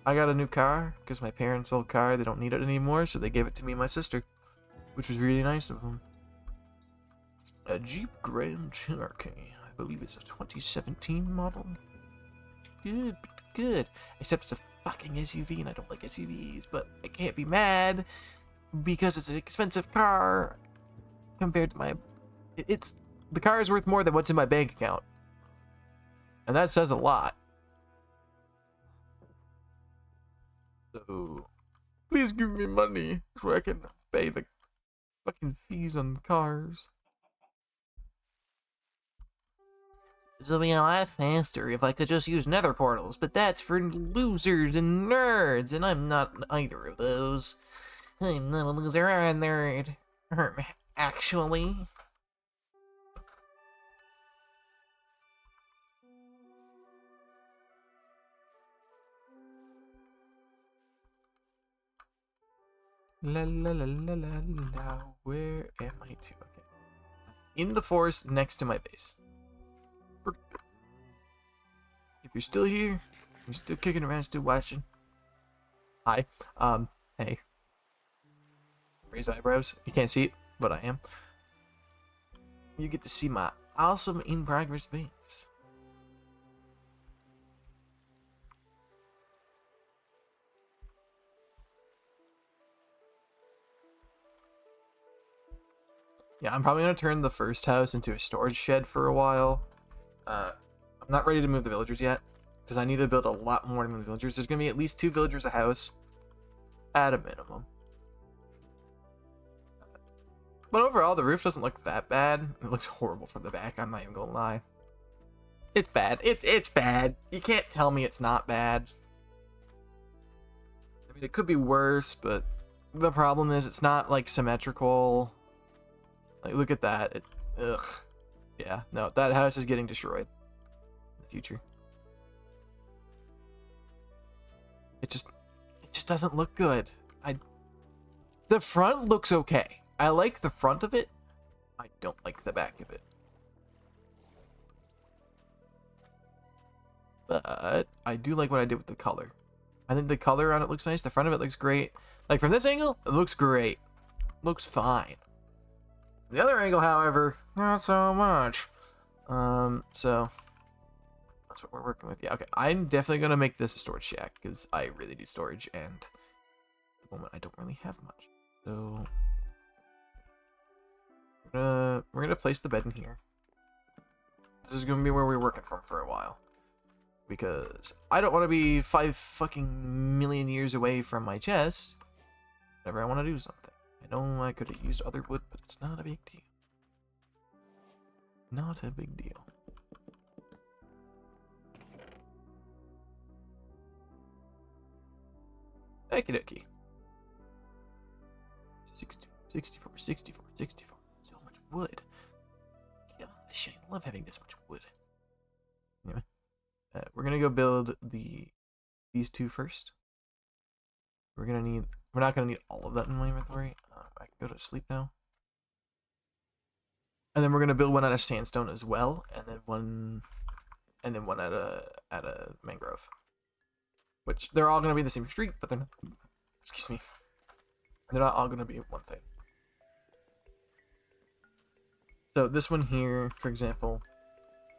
I got a new car because my parents' old car, they don't need it anymore, so they gave it to me and my sister, which was really nice of them. A Jeep Grand Cherokee. I believe it's a 2017 model. Good, good. Except it's a fucking SUV, and I don't like SUVs, but I can't be mad because it's an expensive car compared to my... The car is worth more than what's in my bank account. And that says a lot. So, please give me money so I can pay the fucking fees on cars. This will be a lot faster if I could just use nether portals, but that's for losers and nerds, and I'm not either of those. I'm not a loser or a nerd. Actually. La la la la la la. Where am I to? Okay. In the forest next to my base. If you're still here, you're still kicking around, still watching. Hi. Hey. Raise eyebrows. You can't see it, but I am. You get to see my awesome in progress base. Yeah, I'm probably gonna turn the first house into a storage shed for a while. I'm not ready to move the villagers yet, because I need to build a lot more to move the villagers. There's gonna be at least 2 villagers a house, at a minimum. But overall, the roof doesn't look that bad. It looks horrible from the back, I'm not even gonna lie. It's bad. It's bad. You can't tell me it's not bad. I mean, it could be worse, but the problem is it's not, like, symmetrical. Like, look at that. Ugh. Yeah, no, that house is getting destroyed in the future. It just doesn't look good. The front looks okay. I like the front of it. I don't like the back of it. But I do like what I did with the color. I think the color on it looks nice. The front of it looks great. Like, from this angle, it looks great. Looks fine. The other angle, however, not so much. So that's what we're working with. Yeah, okay. I'm definitely gonna make this a storage shack because I really need storage, and at the moment I don't really have much. So we're gonna place the bed in here. This is gonna be where we're working from for a while, because I don't want to be 5 fucking million years away from my chest whenever I want to do something. I know I could have used other wood, but it's not a big deal. Not a big deal. Okie dokie. 64. So much wood. Gosh, I love having this much wood. Anyway, we're gonna go build these 2 first. We're not gonna need all of that in my inventory. I can go to sleep now. And then we're gonna build one out of sandstone as well, and then one out of mangrove. Which they're all gonna be the same street, but they're not. Excuse me. They're not all gonna be one thing. So this one here, for example,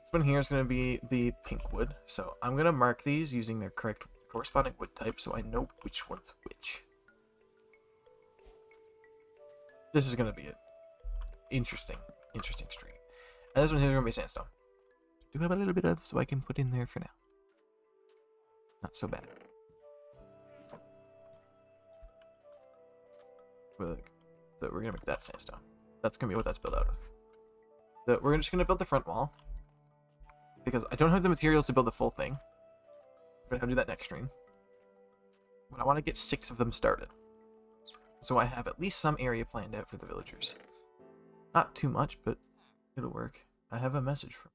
this one here is gonna be the pink wood. So I'm gonna mark these using their correct corresponding wood type, so I know which one's which. This is gonna be an interesting street. And this one here is gonna be sandstone. Do have a little bit of, so I can put in there for now. Not so bad. So we're gonna make that sandstone. That's gonna be what that's built out of. So we're just gonna build the front wall, because I don't have the materials to build the full thing. We're gonna do that next stream. But I want to get 6 of them started, so I have at least some area planned out for the villagers. Not too much, but it'll work. I have a message from.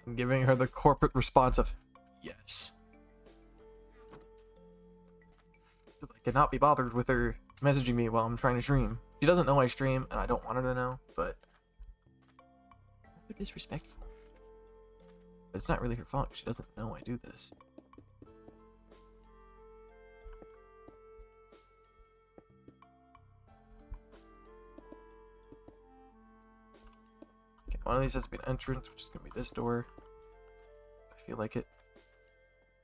I'm giving her the corporate response of yes. I cannot be bothered with her messaging me while I'm trying to stream. She doesn't know I stream, and I don't want her to know, but disrespectful. But it's not really her fault. She doesn't know I do this. Okay, one of these has to be an entrance, which is going to be this door. I feel like it.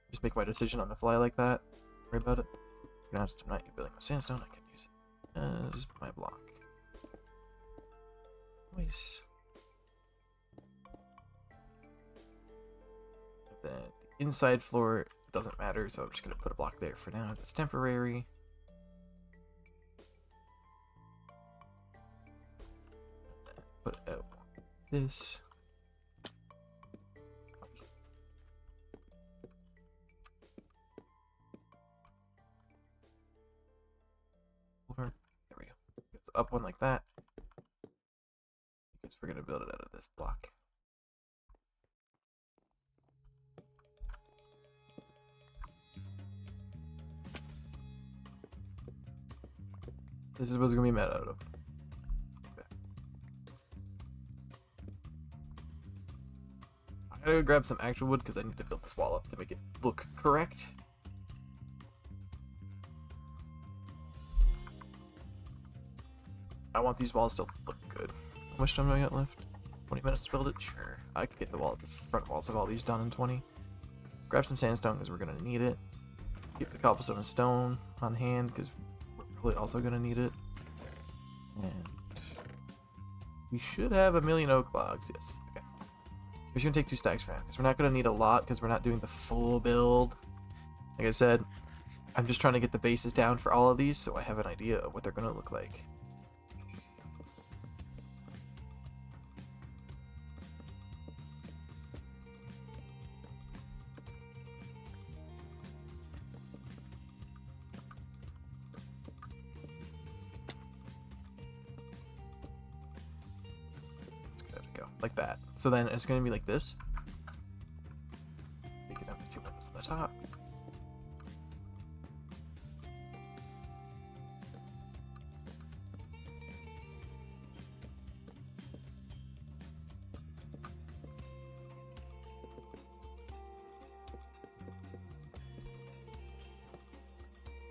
Just make my decision on the fly like that. Don't worry about it. Now it's tonight you're building with sandstone, I can use it as my block. Nice. The inside floor doesn't matter, so I'm just going to put a block there for now. That's temporary. put out this. There we go. It's up one like that. Because we're gonna build it out of this block. This is what's gonna be made out of. Okay. I gotta go grab some actual wood because I need to build this wall up to make it look correct. I want these walls to look good. How much time do I got left? 20 minutes to build it? Sure. I could get the front walls of all these done in 20. Grab some sandstone because we're gonna need it. Keep the cobblestone and stone on hand because we're probably also gonna need it. And we should have 1,000,000 oak logs. Yes. Okay. We're just gonna take 2 stacks for now because we're not gonna need a lot because we're not doing the full build. Like I said, I'm just trying to get the bases down for all of these so I have an idea of what they're gonna look like. Like that. So then it's going to be like this. You can have the 2 windows on the top.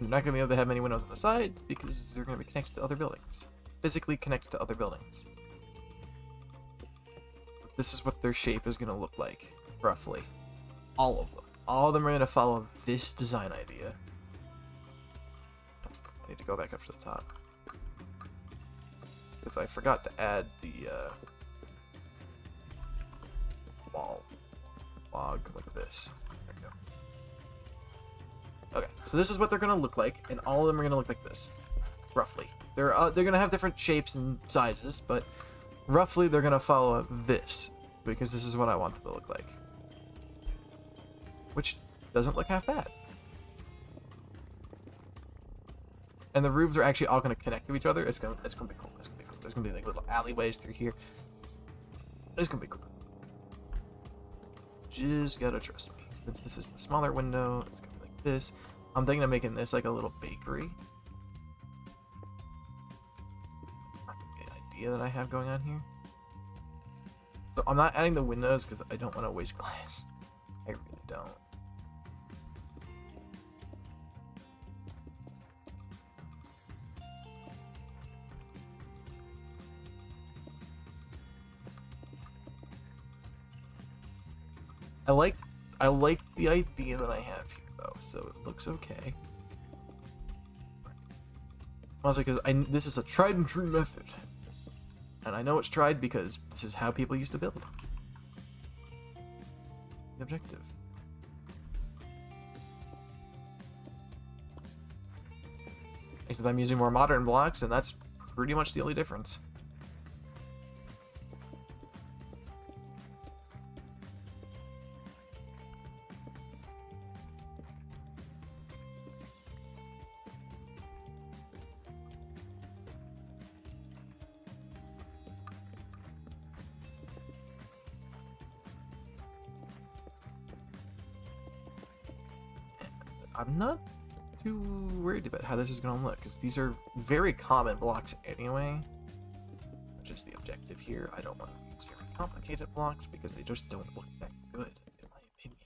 You're not going to be able to have many windows on the sides because they're going to be connected to other buildings. Physically connected to other buildings. This is what their shape is going to look like, roughly. All of them. All of them are going to follow this design idea. I need to go back up to the top. Because I forgot to add the wall log. Look at this. There we go. Okay, so this is what they're going to look like, and all of them are going to look like this, roughly. They're going to have different shapes and sizes, but roughly they're going to follow this, because this is what I want them to look like. Which doesn't look half bad. And the roofs are actually all going to connect to each other. It's going to be cool. It's going to be cool. There's going to be like little alleyways through here. It's going to be cool. Just gotta trust me. Since this is the smaller window, it's going to be like this. I'm thinking of making this like a little bakery. That I have going on here. So I'm not adding the windows because I don't want to waste glass. I really don't. I like the idea that I have here though, so it looks okay. Also, because this is a tried and true method. And I know it's tried because this is how people used to build. The objective. Except I'm using more modern blocks, and that's pretty much the only difference. I'm not too worried about how this is going to look, because these are very common blocks anyway. Which is the objective here. I don't want to use very complicated blocks, because they just don't look that good, in my opinion.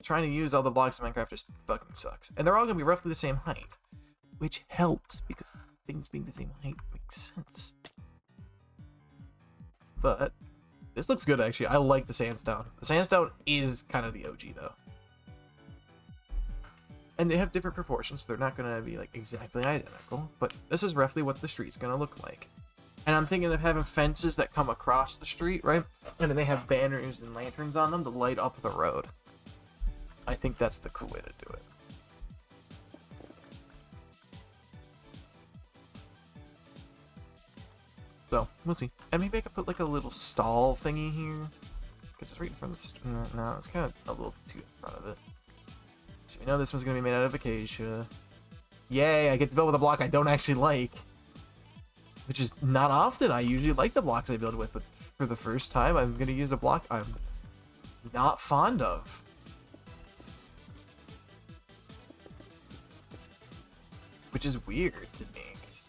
Trying to use all the blocks in Minecraft just fucking sucks. And they're all going to be roughly the same height, which helps, because things being the same height makes sense. But this looks good, actually. I like the sandstone. The sandstone is kind of the OG, though. And they have different proportions, so they're not going to be like exactly identical, but this is roughly what the street's going to look like. And I'm thinking of having fences that come across the street, right? And then they have banners and lanterns on them to light up the road. I think that's the cool way to do it. So, we'll see. And maybe I could put like a little stall thingy here. Because it's right in front of the... No, it's kind of a little too in front of it. So we know this one's going to be made out of acacia. Yay, I get to build with a block I don't actually like. Which is not often. I usually like the blocks I build with, but for the first time, I'm going to use a block I'm not fond of. Which is weird to me. 'Cause,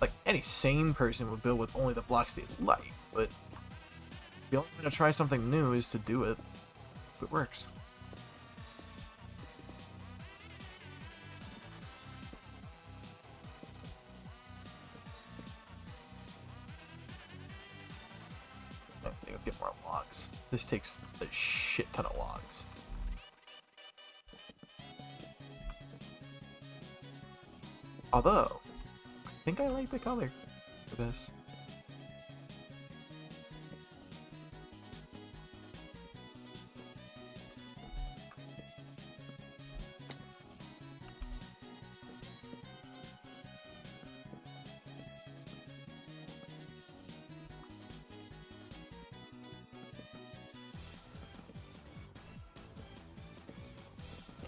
like, any sane person would build with only the blocks they like, but the only way to try something new is to do it. It works. I think I'll get more logs. This takes a shit ton of logs. Although, I think I like the color for this.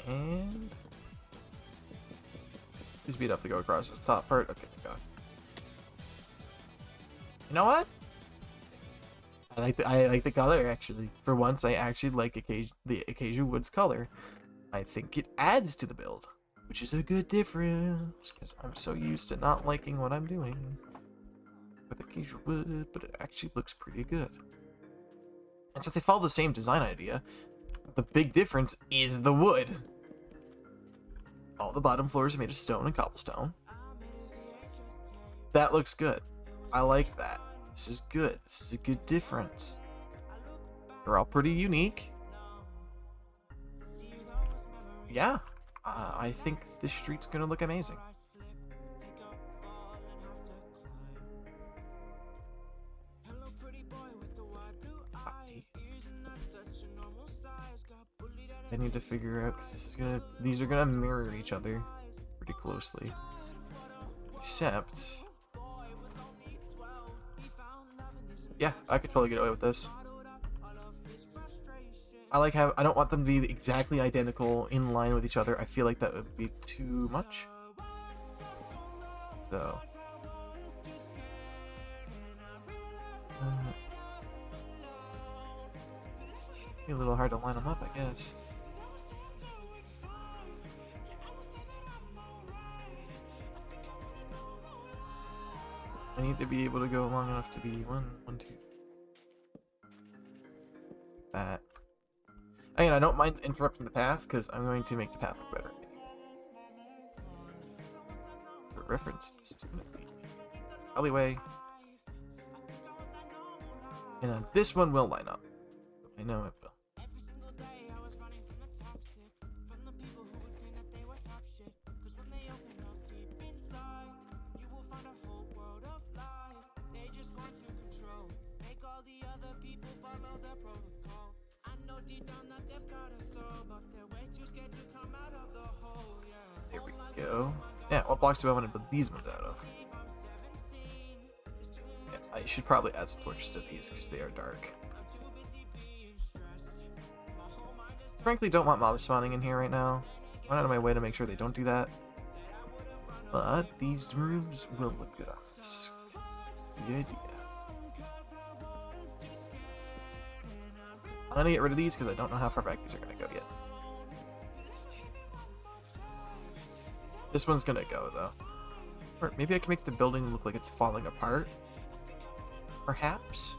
And please beat up to go across the top part. Okay, God. You know what? I like the color actually. For once, I actually like the Acacia Woods color. I think it adds to the build, which is a good difference because I'm so used to not liking what I'm doing with Acacia Wood, but it actually looks pretty good. And since they follow the same design idea, the big difference is the wood. All the bottom floors are made of stone and cobblestone. That looks good. I like that. This is good. This is a good difference. They're all pretty unique. Yeah, I think this street's gonna look amazing. I need to figure out because these are gonna mirror each other pretty closely. Except, yeah, I could totally get away with this. I don't want them to be exactly identical in line with each other. I feel like that would be too much. So, be a little hard to line them up, I guess. I need to be able to go long enough to be one, two. That. Again, I don't mind interrupting the path because I'm going to make the path look better. For reference, this is going to be alleyway. And then this one will line up. I know it will. There we go. Yeah, what blocks do I want to build these ones out of? Yeah, I should probably add some torches to these because they are dark. Frankly, don't want mobs spawning in here right now. Went out of my way to make sure they don't do that. But these rooms will look good on this. That's the idea. I'm gonna get rid of these because I don't know how far back these are gonna go yet. This one's gonna go though. Or maybe I can make the building look like it's falling apart. Perhaps.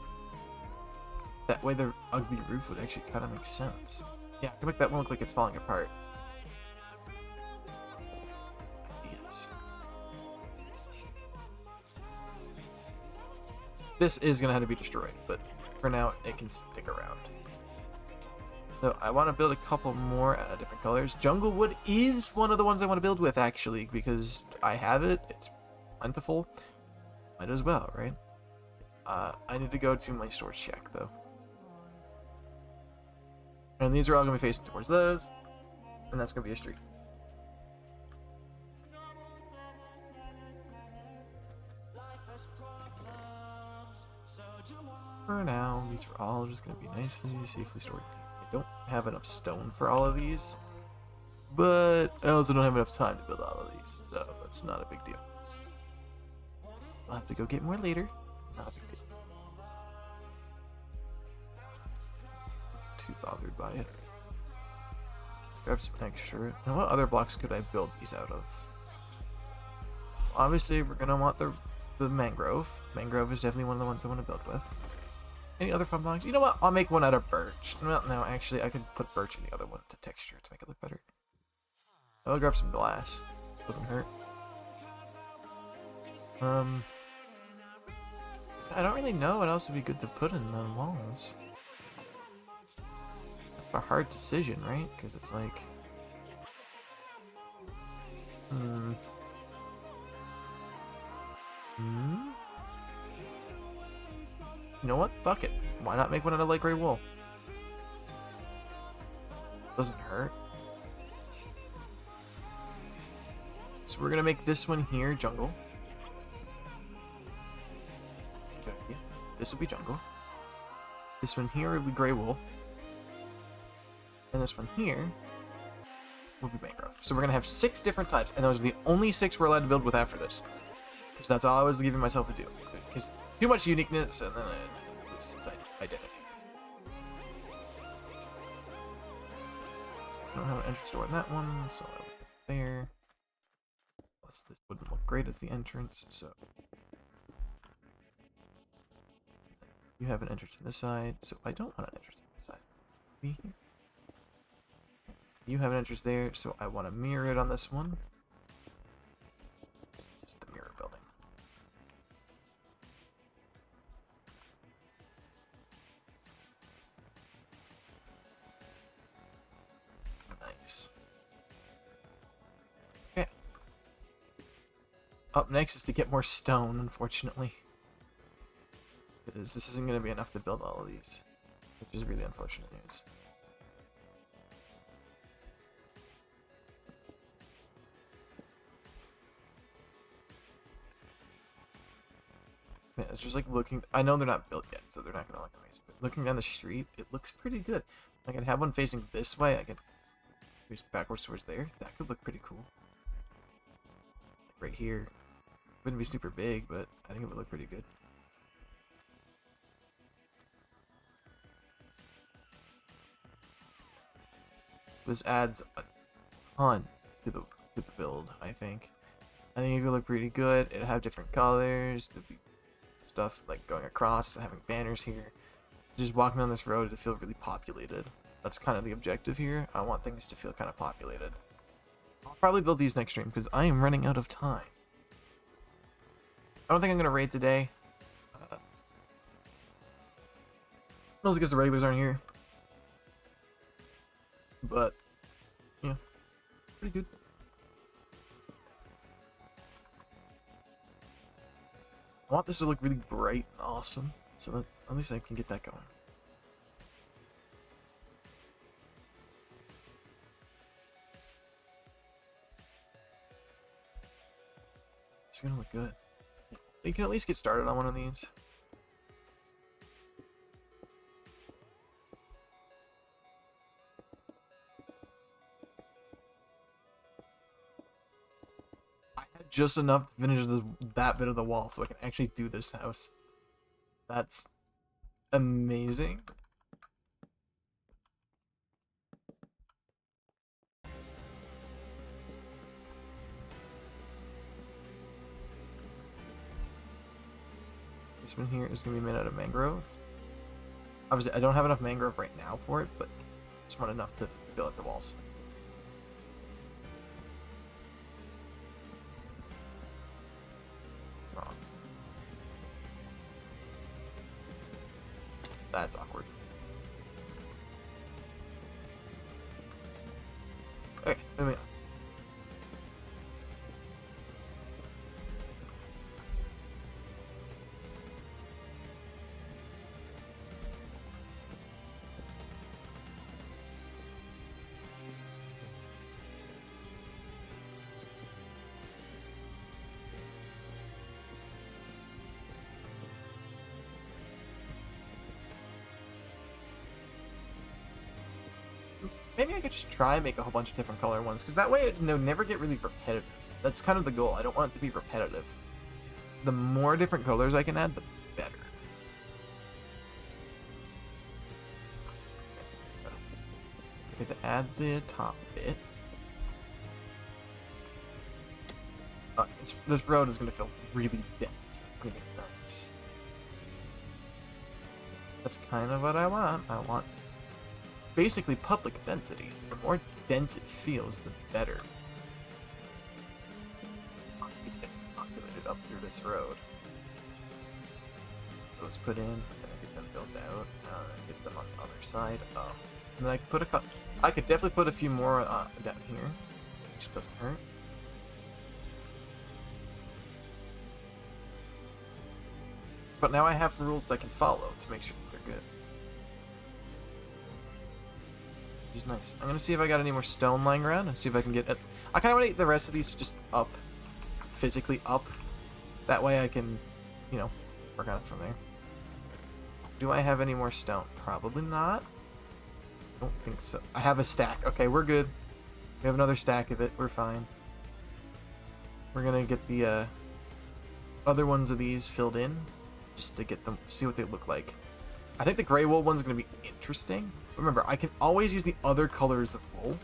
That way the ugly roof would actually kind of make sense. Yeah, I can make that one look like it's falling apart. Ideas. This is gonna have to be destroyed, but for now it can stick around. So I want to build a couple more different colors. Jungle Wood is one of the ones I want to build with, actually, because I have it. It's plentiful. Might as well, right? I need to go to my storage shack, though. And these are all going to be facing towards those. And that's going to be a street. For now, these are all just going to be nicely, safely stored. I don't have enough stone for all of these, but I also don't have enough time to build all of these, so that's not a big deal. I'll have to go get more later. Not a big deal. Too bothered by it. Grab some extra. Now, what other blocks could I build these out of? Obviously, we're gonna want the mangrove. Mangrove is definitely one of the ones I want to build with. Any other fun blocks? You know what? I'll make one out of birch. Well, no, actually, I could put birch in the other one to texture to make it look better. I'll grab some glass. Doesn't hurt. I don't really know what else would be good to put in the walls. It's a hard decision, right? Because it's like... You know what? Fuck it. Why not make one out of light gray wool? Doesn't hurt. So we're gonna make this one here jungle. That's a good idea. This will be jungle. This one here will be gray wool. And this one here will be mangrove. So we're gonna have 6 different types, and those are the only 6 we're allowed to build with after this. Because that's all I was giving myself to do. Because too much uniqueness, and then it loses its identity. I don't have an entrance door in that one, so I'll put it there. Plus, this wouldn't look great as the entrance, so... You have an entrance on this side, so I don't want an entrance on this side. Be here. You have an entrance there, so I want to mirror it on this one. Just the mirror building. Nice. Okay. Up next is to get more stone, unfortunately. Because this isn't going to be enough to build all of these. Which is really unfortunate news. Yeah, it's just like looking... I know they're not built yet, so they're not going to look amazing. But looking down the street, it looks pretty good. I can have one facing this way. I can face backwards towards there. That could look pretty cool. Like right here. Wouldn't be super big, but I think it would look pretty good. This adds a ton to the build, I think. I think it would look pretty good. It'd have different colors. There'd be stuff like going across, having banners here. Just walking on this road to feel really populated. That's kind of the objective here. I want things to feel kind of populated. I'll probably build these next stream because I am running out of time. I don't think I'm going to raid today. Mostly because the regulars aren't here. But, yeah, pretty good. I want this to look really bright and awesome, so that at least I can get that going. It's gonna look good. You can at least get started on one of these. Just enough to finish that bit of the wall so I can actually do this house. That's amazing. This one here is going to be made out of mangrove. Obviously, I don't have enough mangrove right now for it, but just want enough to fill out the walls. That's awkward. Okay, moving on. Maybe I could just try and make a whole bunch of different color ones, because that way it never get really repetitive. That's kind of the goal. I don't want it to be repetitive. The more different colors I can add, the better. I get to add the top bit. This road is going to feel really dense. It's going to be nice. That's kind of what I want. I want basically public density. The more dense it feels, the better. Populated up through this road. Those put in, and I get them built out, get them on the other side. And then I could put I could definitely put a few more down here, which doesn't hurt. But now I have rules I can follow to make sure that they're good. Which is nice. I'm gonna see if I got any more stone lying around and see if I can get it. I kind of want to get the rest of these just up, physically up. That way I can, you know, work on it from there. Do I have any more stone? Probably not. I don't think so. I have a stack. Okay, we're good. We have another stack of it. We're fine. We're gonna get the other ones of these filled in, just to get them, see what they look like. I think the gray wool one's gonna be interesting. Remember, I can always use the other colors of wool.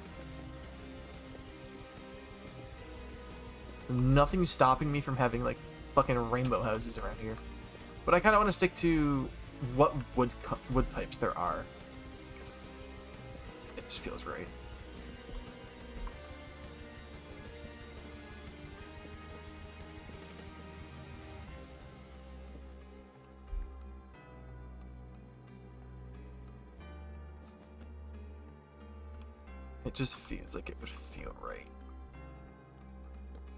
So nothing's stopping me from having like fucking rainbow houses around here. But I kind of want to stick to what wood types there are, because it just feels right. It just feels like it would feel right.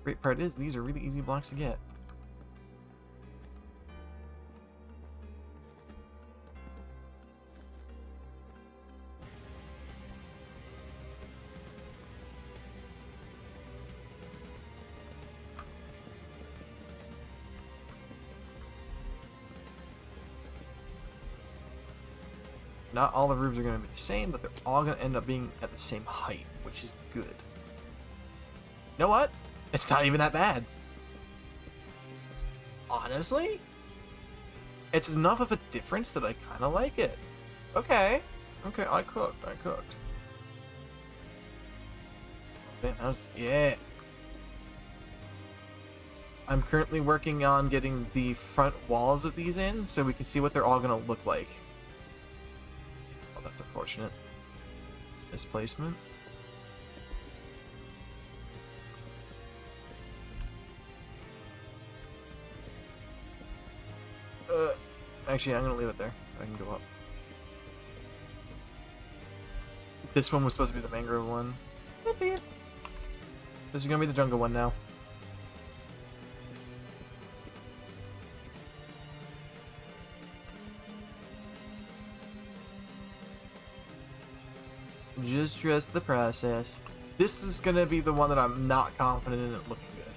Great part is, these are really easy blocks to get. Not all the roofs are going to be the same, but they're all going to end up being at the same height, which is good. You know what? It's not even that bad. Honestly? It's enough of a difference that I kind of like it. Okay. Okay, I cooked. Yeah. I'm currently working on getting the front walls of these in, so we can see what they're all going to look like. Oh, that's unfortunate. Misplacement. Actually, I'm gonna leave it there so I can go up. This one was supposed to be the mangrove one. This is gonna be the jungle one now. Just trust the process. This is gonna be the one that I'm not confident in it looking good.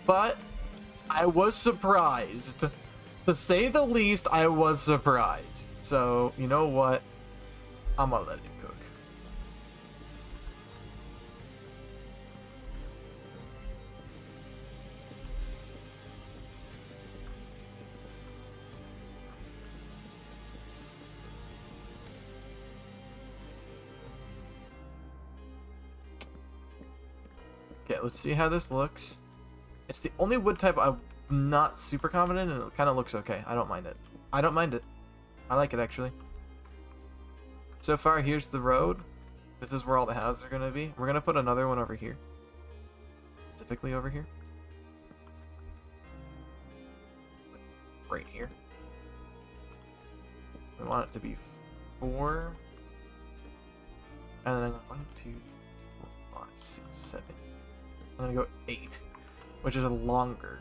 But I was surprised. To say the least, I was surprised. So, you know what? I'm gonna let it cook. Okay, let's see how this looks. It's the only wood type I'm not super confident in, and it kind of looks okay. I don't mind it. I don't mind it. I like it, actually. So far, here's the road. This is where all the houses are going to be. We're going to put another one over here. Specifically over here. Right here. We want it to be 4. And then I'm going 1, 2, 3, 4, 5, 6, 7. I'm going to go 8. Which is a longer.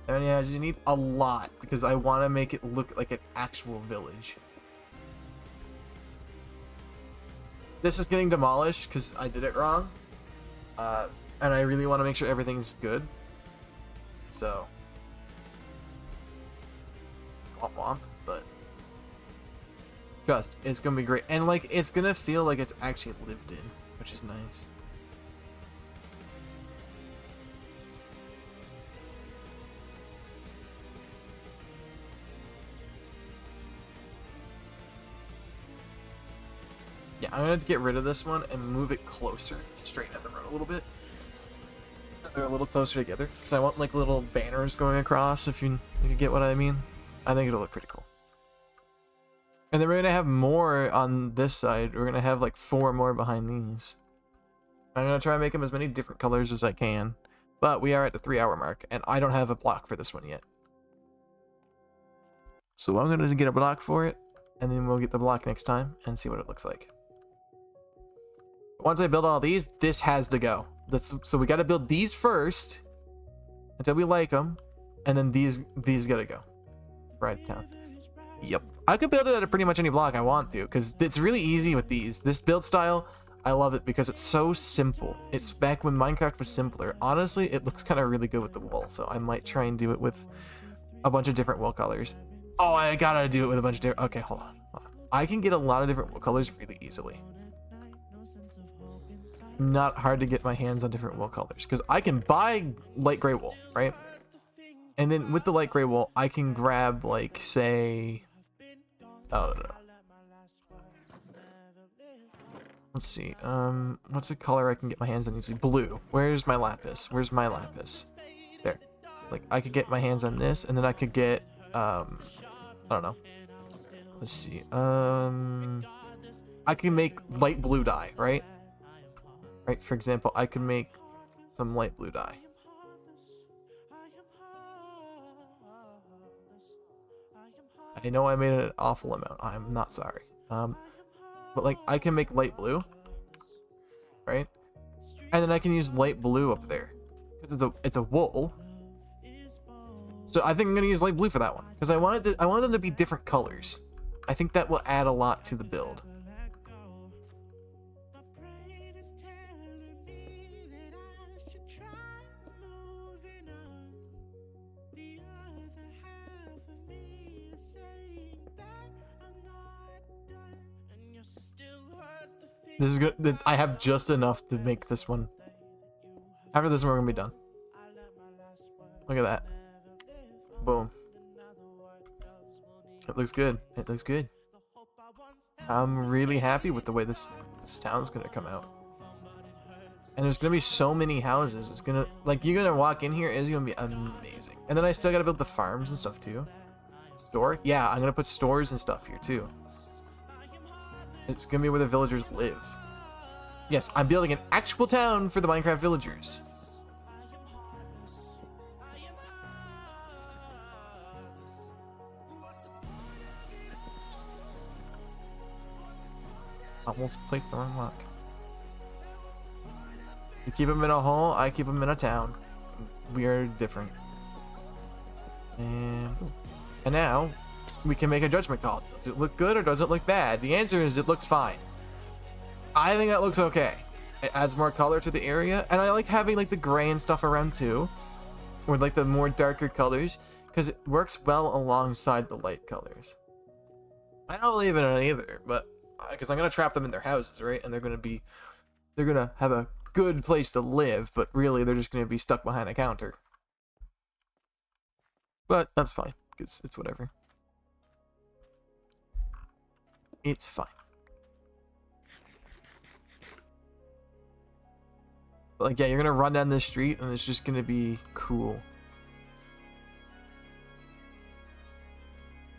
And yeah, you need a lot because I want to make it look like an actual village. This is getting demolished because I did it wrong. And I really want to make sure everything's good. So. Womp womp, but. Just, it's gonna be great. And like, it's gonna feel like it's actually lived in, which is nice. Yeah, I'm gonna have to get rid of this one and move it closer, straighten out the road a little bit. They're a little closer together, because I want like little banners going across, if you get what I mean. I think it'll look pretty cool. And then we're gonna have more on this side. We're gonna have like 4 more behind these. I'm gonna try and make them as many different colors as I can. But we are at the 3-hour mark, and I don't have a block for this one yet. So I'm gonna get a block for it, and then we'll get the block next time and see what it looks like. Once I build all these, this has to go. So we gotta build these first until we like them, and then these gotta go. Right down. Yep. I could build it at pretty much any block I want to, because it's really easy with these. This build style, I love it because it's so simple. It's back when Minecraft was simpler. Honestly, it looks kind of really good with the wool, so I might try and do it with a bunch of different wool colors. Oh, I gotta do it with a bunch of different... Okay, hold on. I can get a lot of different wool colors really easily. Not hard to get my hands on different wool colors, because I can buy light gray wool, right? And then with the light gray wool, I can grab, like, say... I don't know. Let's see. What's a color I can get my hands on easily? Blue. Where's my lapis? Where's my lapis? There. Like, I could get my hands on this, and then I could get, I don't know. Let's see. I can make light blue dye, right? Right, for example, I can make some light blue dye. I know I made an awful amount. I'm not sorry. But like, I can make light blue, right? And then I can use light blue up there because it's a wool. So I think I'm gonna use light blue for that one because I wanted them to be different colors. I think that will add a lot to the build. This is good. I have just enough to make this one. After this one, we're gonna be done. Look at that. Boom. It looks good. It looks good. I'm really happy with the way this town's gonna come out. And there's gonna be so many houses. It's gonna, like, you're gonna walk in here, it's gonna be amazing. And then I still gotta build the farms and stuff too. Store? Yeah, I'm gonna put stores and stuff here too. It's gonna be where the villagers live. Yes, I'm building an actual town for the Minecraft villagers. Almost placed the wrong lock. You keep them in a hole, I keep them in a town. We are different. And now we can make a judgment call. Does it look good or does it look bad? The answer is it looks fine. I think that looks okay. It adds more color to the area, and I like having like the gray and stuff around too, or like the more darker colors, because it works well alongside the light colors. I don't believe in it either, but because I'm gonna trap them in their houses, right? And they're gonna have a good place to live, but really they're just gonna be stuck behind a counter. But that's fine, because it's whatever. It's fine. But like, yeah, you're gonna run down this street and it's just gonna be cool.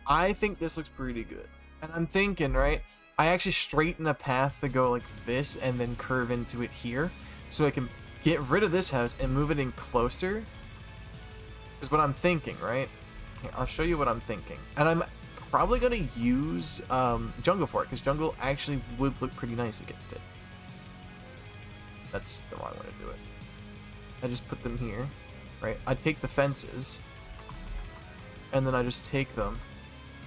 I think this looks pretty good. And I'm thinking, right, I actually straighten a path to go like this and then curve into it here. So I can get rid of this house and move it in closer. Is what I'm thinking, right? Here, I'll show you what I'm thinking. And I'm probably gonna use jungle for it, because jungle actually would look pretty nice against it. That's the wrong way to do it. I just put them here, right? I take the fences, and then I just take them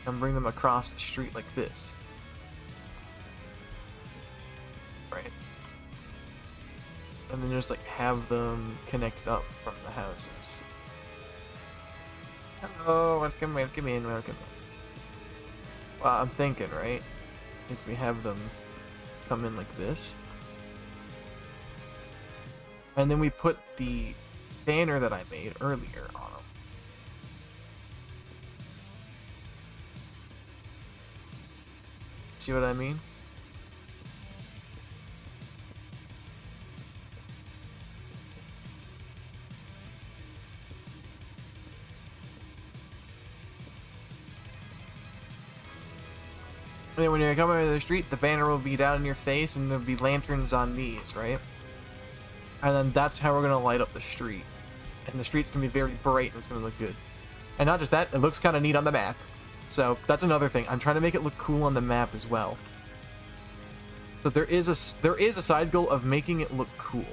and bring them across the street like this. Right? And then just like have them connect up from the houses. Hello, welcome in, welcome in. Well, I'm thinking, right? is we have them come in like this. And then we put the banner that I made earlier on them. See what I mean? And then when you're coming over the street, the banner will be down in your face and there'll be lanterns on these, right? And then that's how we're going to light up the street. And the street's going to be very bright and it's going to look good. And not just that, it looks kind of neat on the map. So that's another thing. I'm trying to make it look cool on the map as well. So there is a side goal of making it look cool.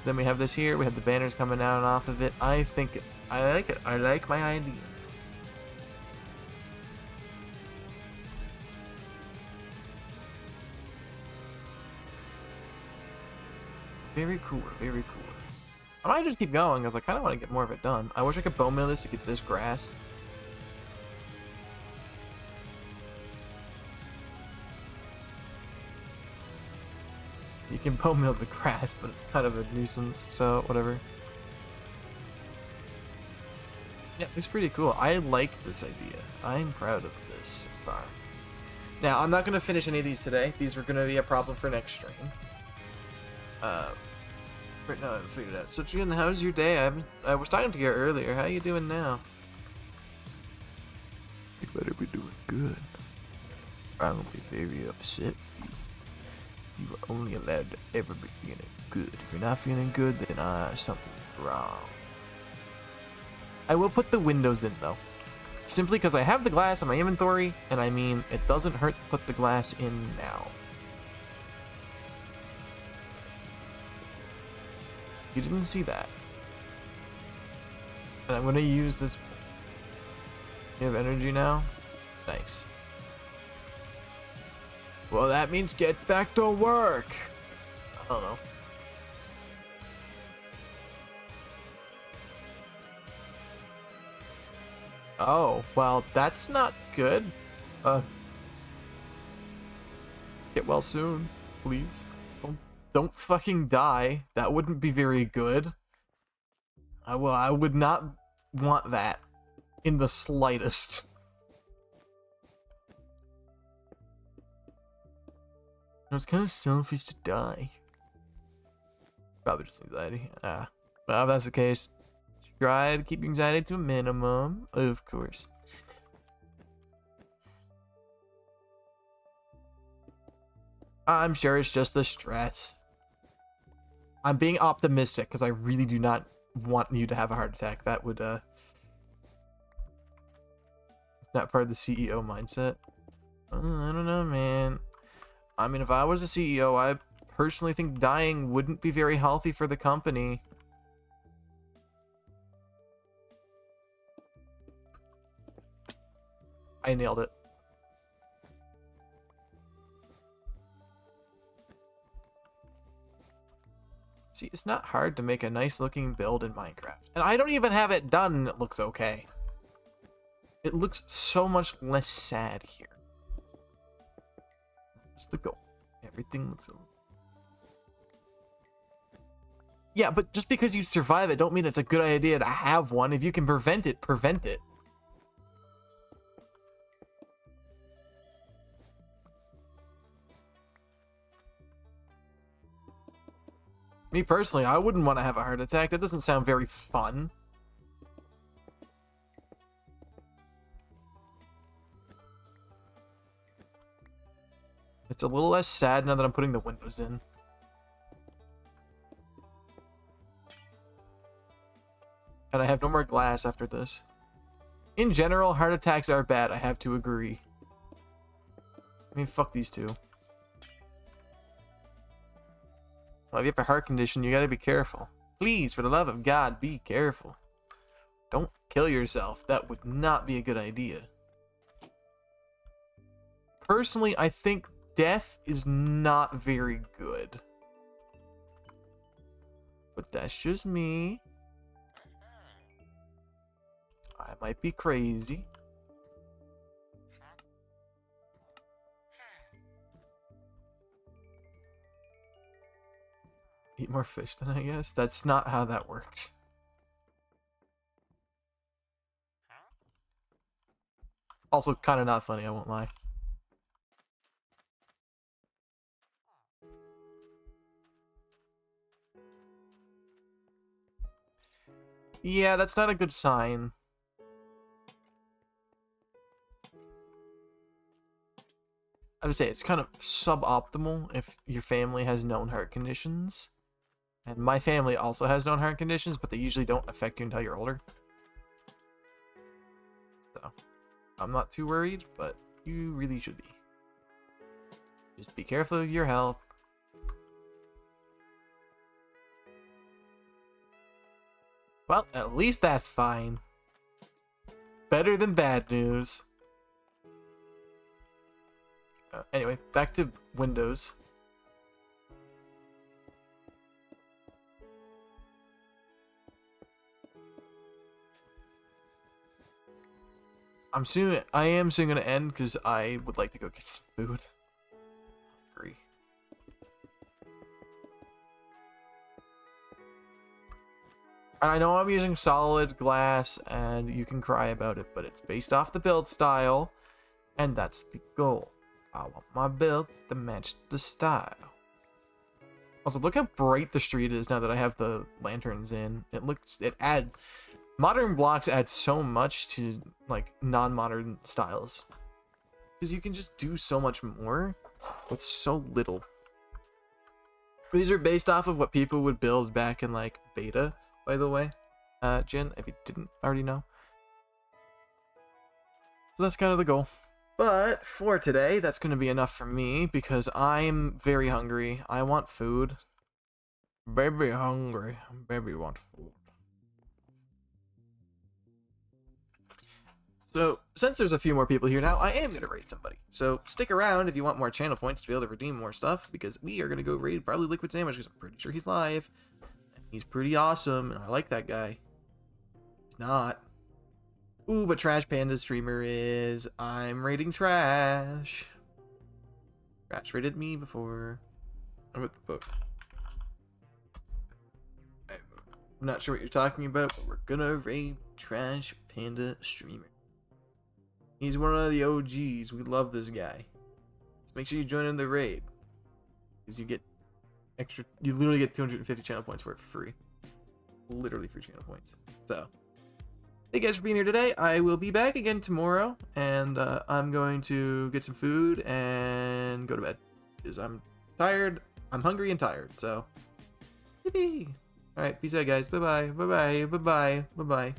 Then we have this here. We have the banners coming out and off of it. I think I like it. I like my ideas. Very cool. Very cool. I might just keep going because I kind of want to get more of it done. I wish I could bone mill this to get this grass. You can bone mill the grass, but it's kind of a nuisance, so whatever. Yeah, it's pretty cool. I like this idea. I'm proud of this so far. Now, I'm not going to finish any of these today. These are going to be a problem for next stream. Right now I haven't figured it out. So, Jin, how's your day? I was talking to you earlier. How you doing now? You better be doing good. I'm going to be very upset with you. You are only allowed to ever be feeling good. If you're not feeling good, then something's wrong. I will put the windows in, though. Simply because I have the glass in my inventory, and I mean, it doesn't hurt to put the glass in now. You didn't see that. And I'm going to use this. You have energy now? Nice. Well, that means get back to work. I don't know. Oh, well, that's not good. Get well soon, please. Don't fucking die. That wouldn't be very good. I would not want that in the slightest. It's kind of selfish to die. Probably just anxiety. Well, if that's the case, try to keep your anxiety to a minimum, of course. I'm sure it's just the stress. I'm being optimistic because I really do not want you to have a heart attack. That would, not part of the CEO mindset. I don't know, man. I mean, if I was a CEO, I personally think dying wouldn't be very healthy for the company. I nailed it. See, it's not hard to make a nice looking build in Minecraft. And I don't even have it done and it looks okay. It looks so much less sad here. That's the goal. Everything looks a... Yeah, but just because you survive it don't mean it's a good idea to have one. If you can prevent it, prevent it. Me personally, I wouldn't want to have a heart attack. That doesn't sound very fun. It's a little less sad now that I'm putting the windows in. And I have no more glass after this. In general, heart attacks are bad, I have to agree. I mean, fuck these two. Well, if you have a heart condition, you gotta be careful. Please, for the love of God, be careful. Don't kill yourself. That would not be a good idea. Personally, I think death is not very good. But that's just me. I might be crazy. Eat more fish then, I guess? That's not how that works. Also, kind of not funny, I won't lie. Yeah, that's not a good sign. I would say it's kind of suboptimal if your family has known heart conditions. And my family also has known heart conditions, but they usually don't affect you until you're older. So, I'm not too worried, but you really should be. Just be careful of your health. Well, at least that's fine. Better than bad news. Anyway, back to Windows. I am soon gonna end because I would like to go get some food. Hungry. And I know I'm using solid glass and you can cry about it, but it's based off the build style, and that's the goal. I want my build to match the style. Also, look how bright the street is now that I have the lanterns in. Modern blocks add so much to, like, non-modern styles. Because you can just do so much more with so little. These are based off of what people would build back in, like, beta, by the way. Jen, if you didn't already know. So that's kind of the goal. But for today, that's going to be enough for me because I'm very hungry. I want food. Baby hungry. Baby want food. So, since there's a few more people here now, I am going to raid somebody. So, stick around if you want more channel points to be able to redeem more stuff, because we are going to go raid probably Liquid Sandwich, because I'm pretty sure he's live. He's pretty awesome, and I like that guy. He's not. Ooh, but Trash Panda streamer is. I'm raiding Trash. Trash raided me before. I'm with the book. I'm not sure what you're talking about, but we're gonna raid Trash Panda streamer. He's one of the OGs. We love this guy. So make sure you join in the raid, because you get extra. You literally get 250 channel points for it for free. Literally free channel points. So. Thank you guys for being here today. I will be back again tomorrow, and I'm going to get some food and go to bed because I'm tired. I'm hungry and tired. So, yippee! All right, peace out, guys. Bye bye. Bye bye. Bye bye. Bye bye.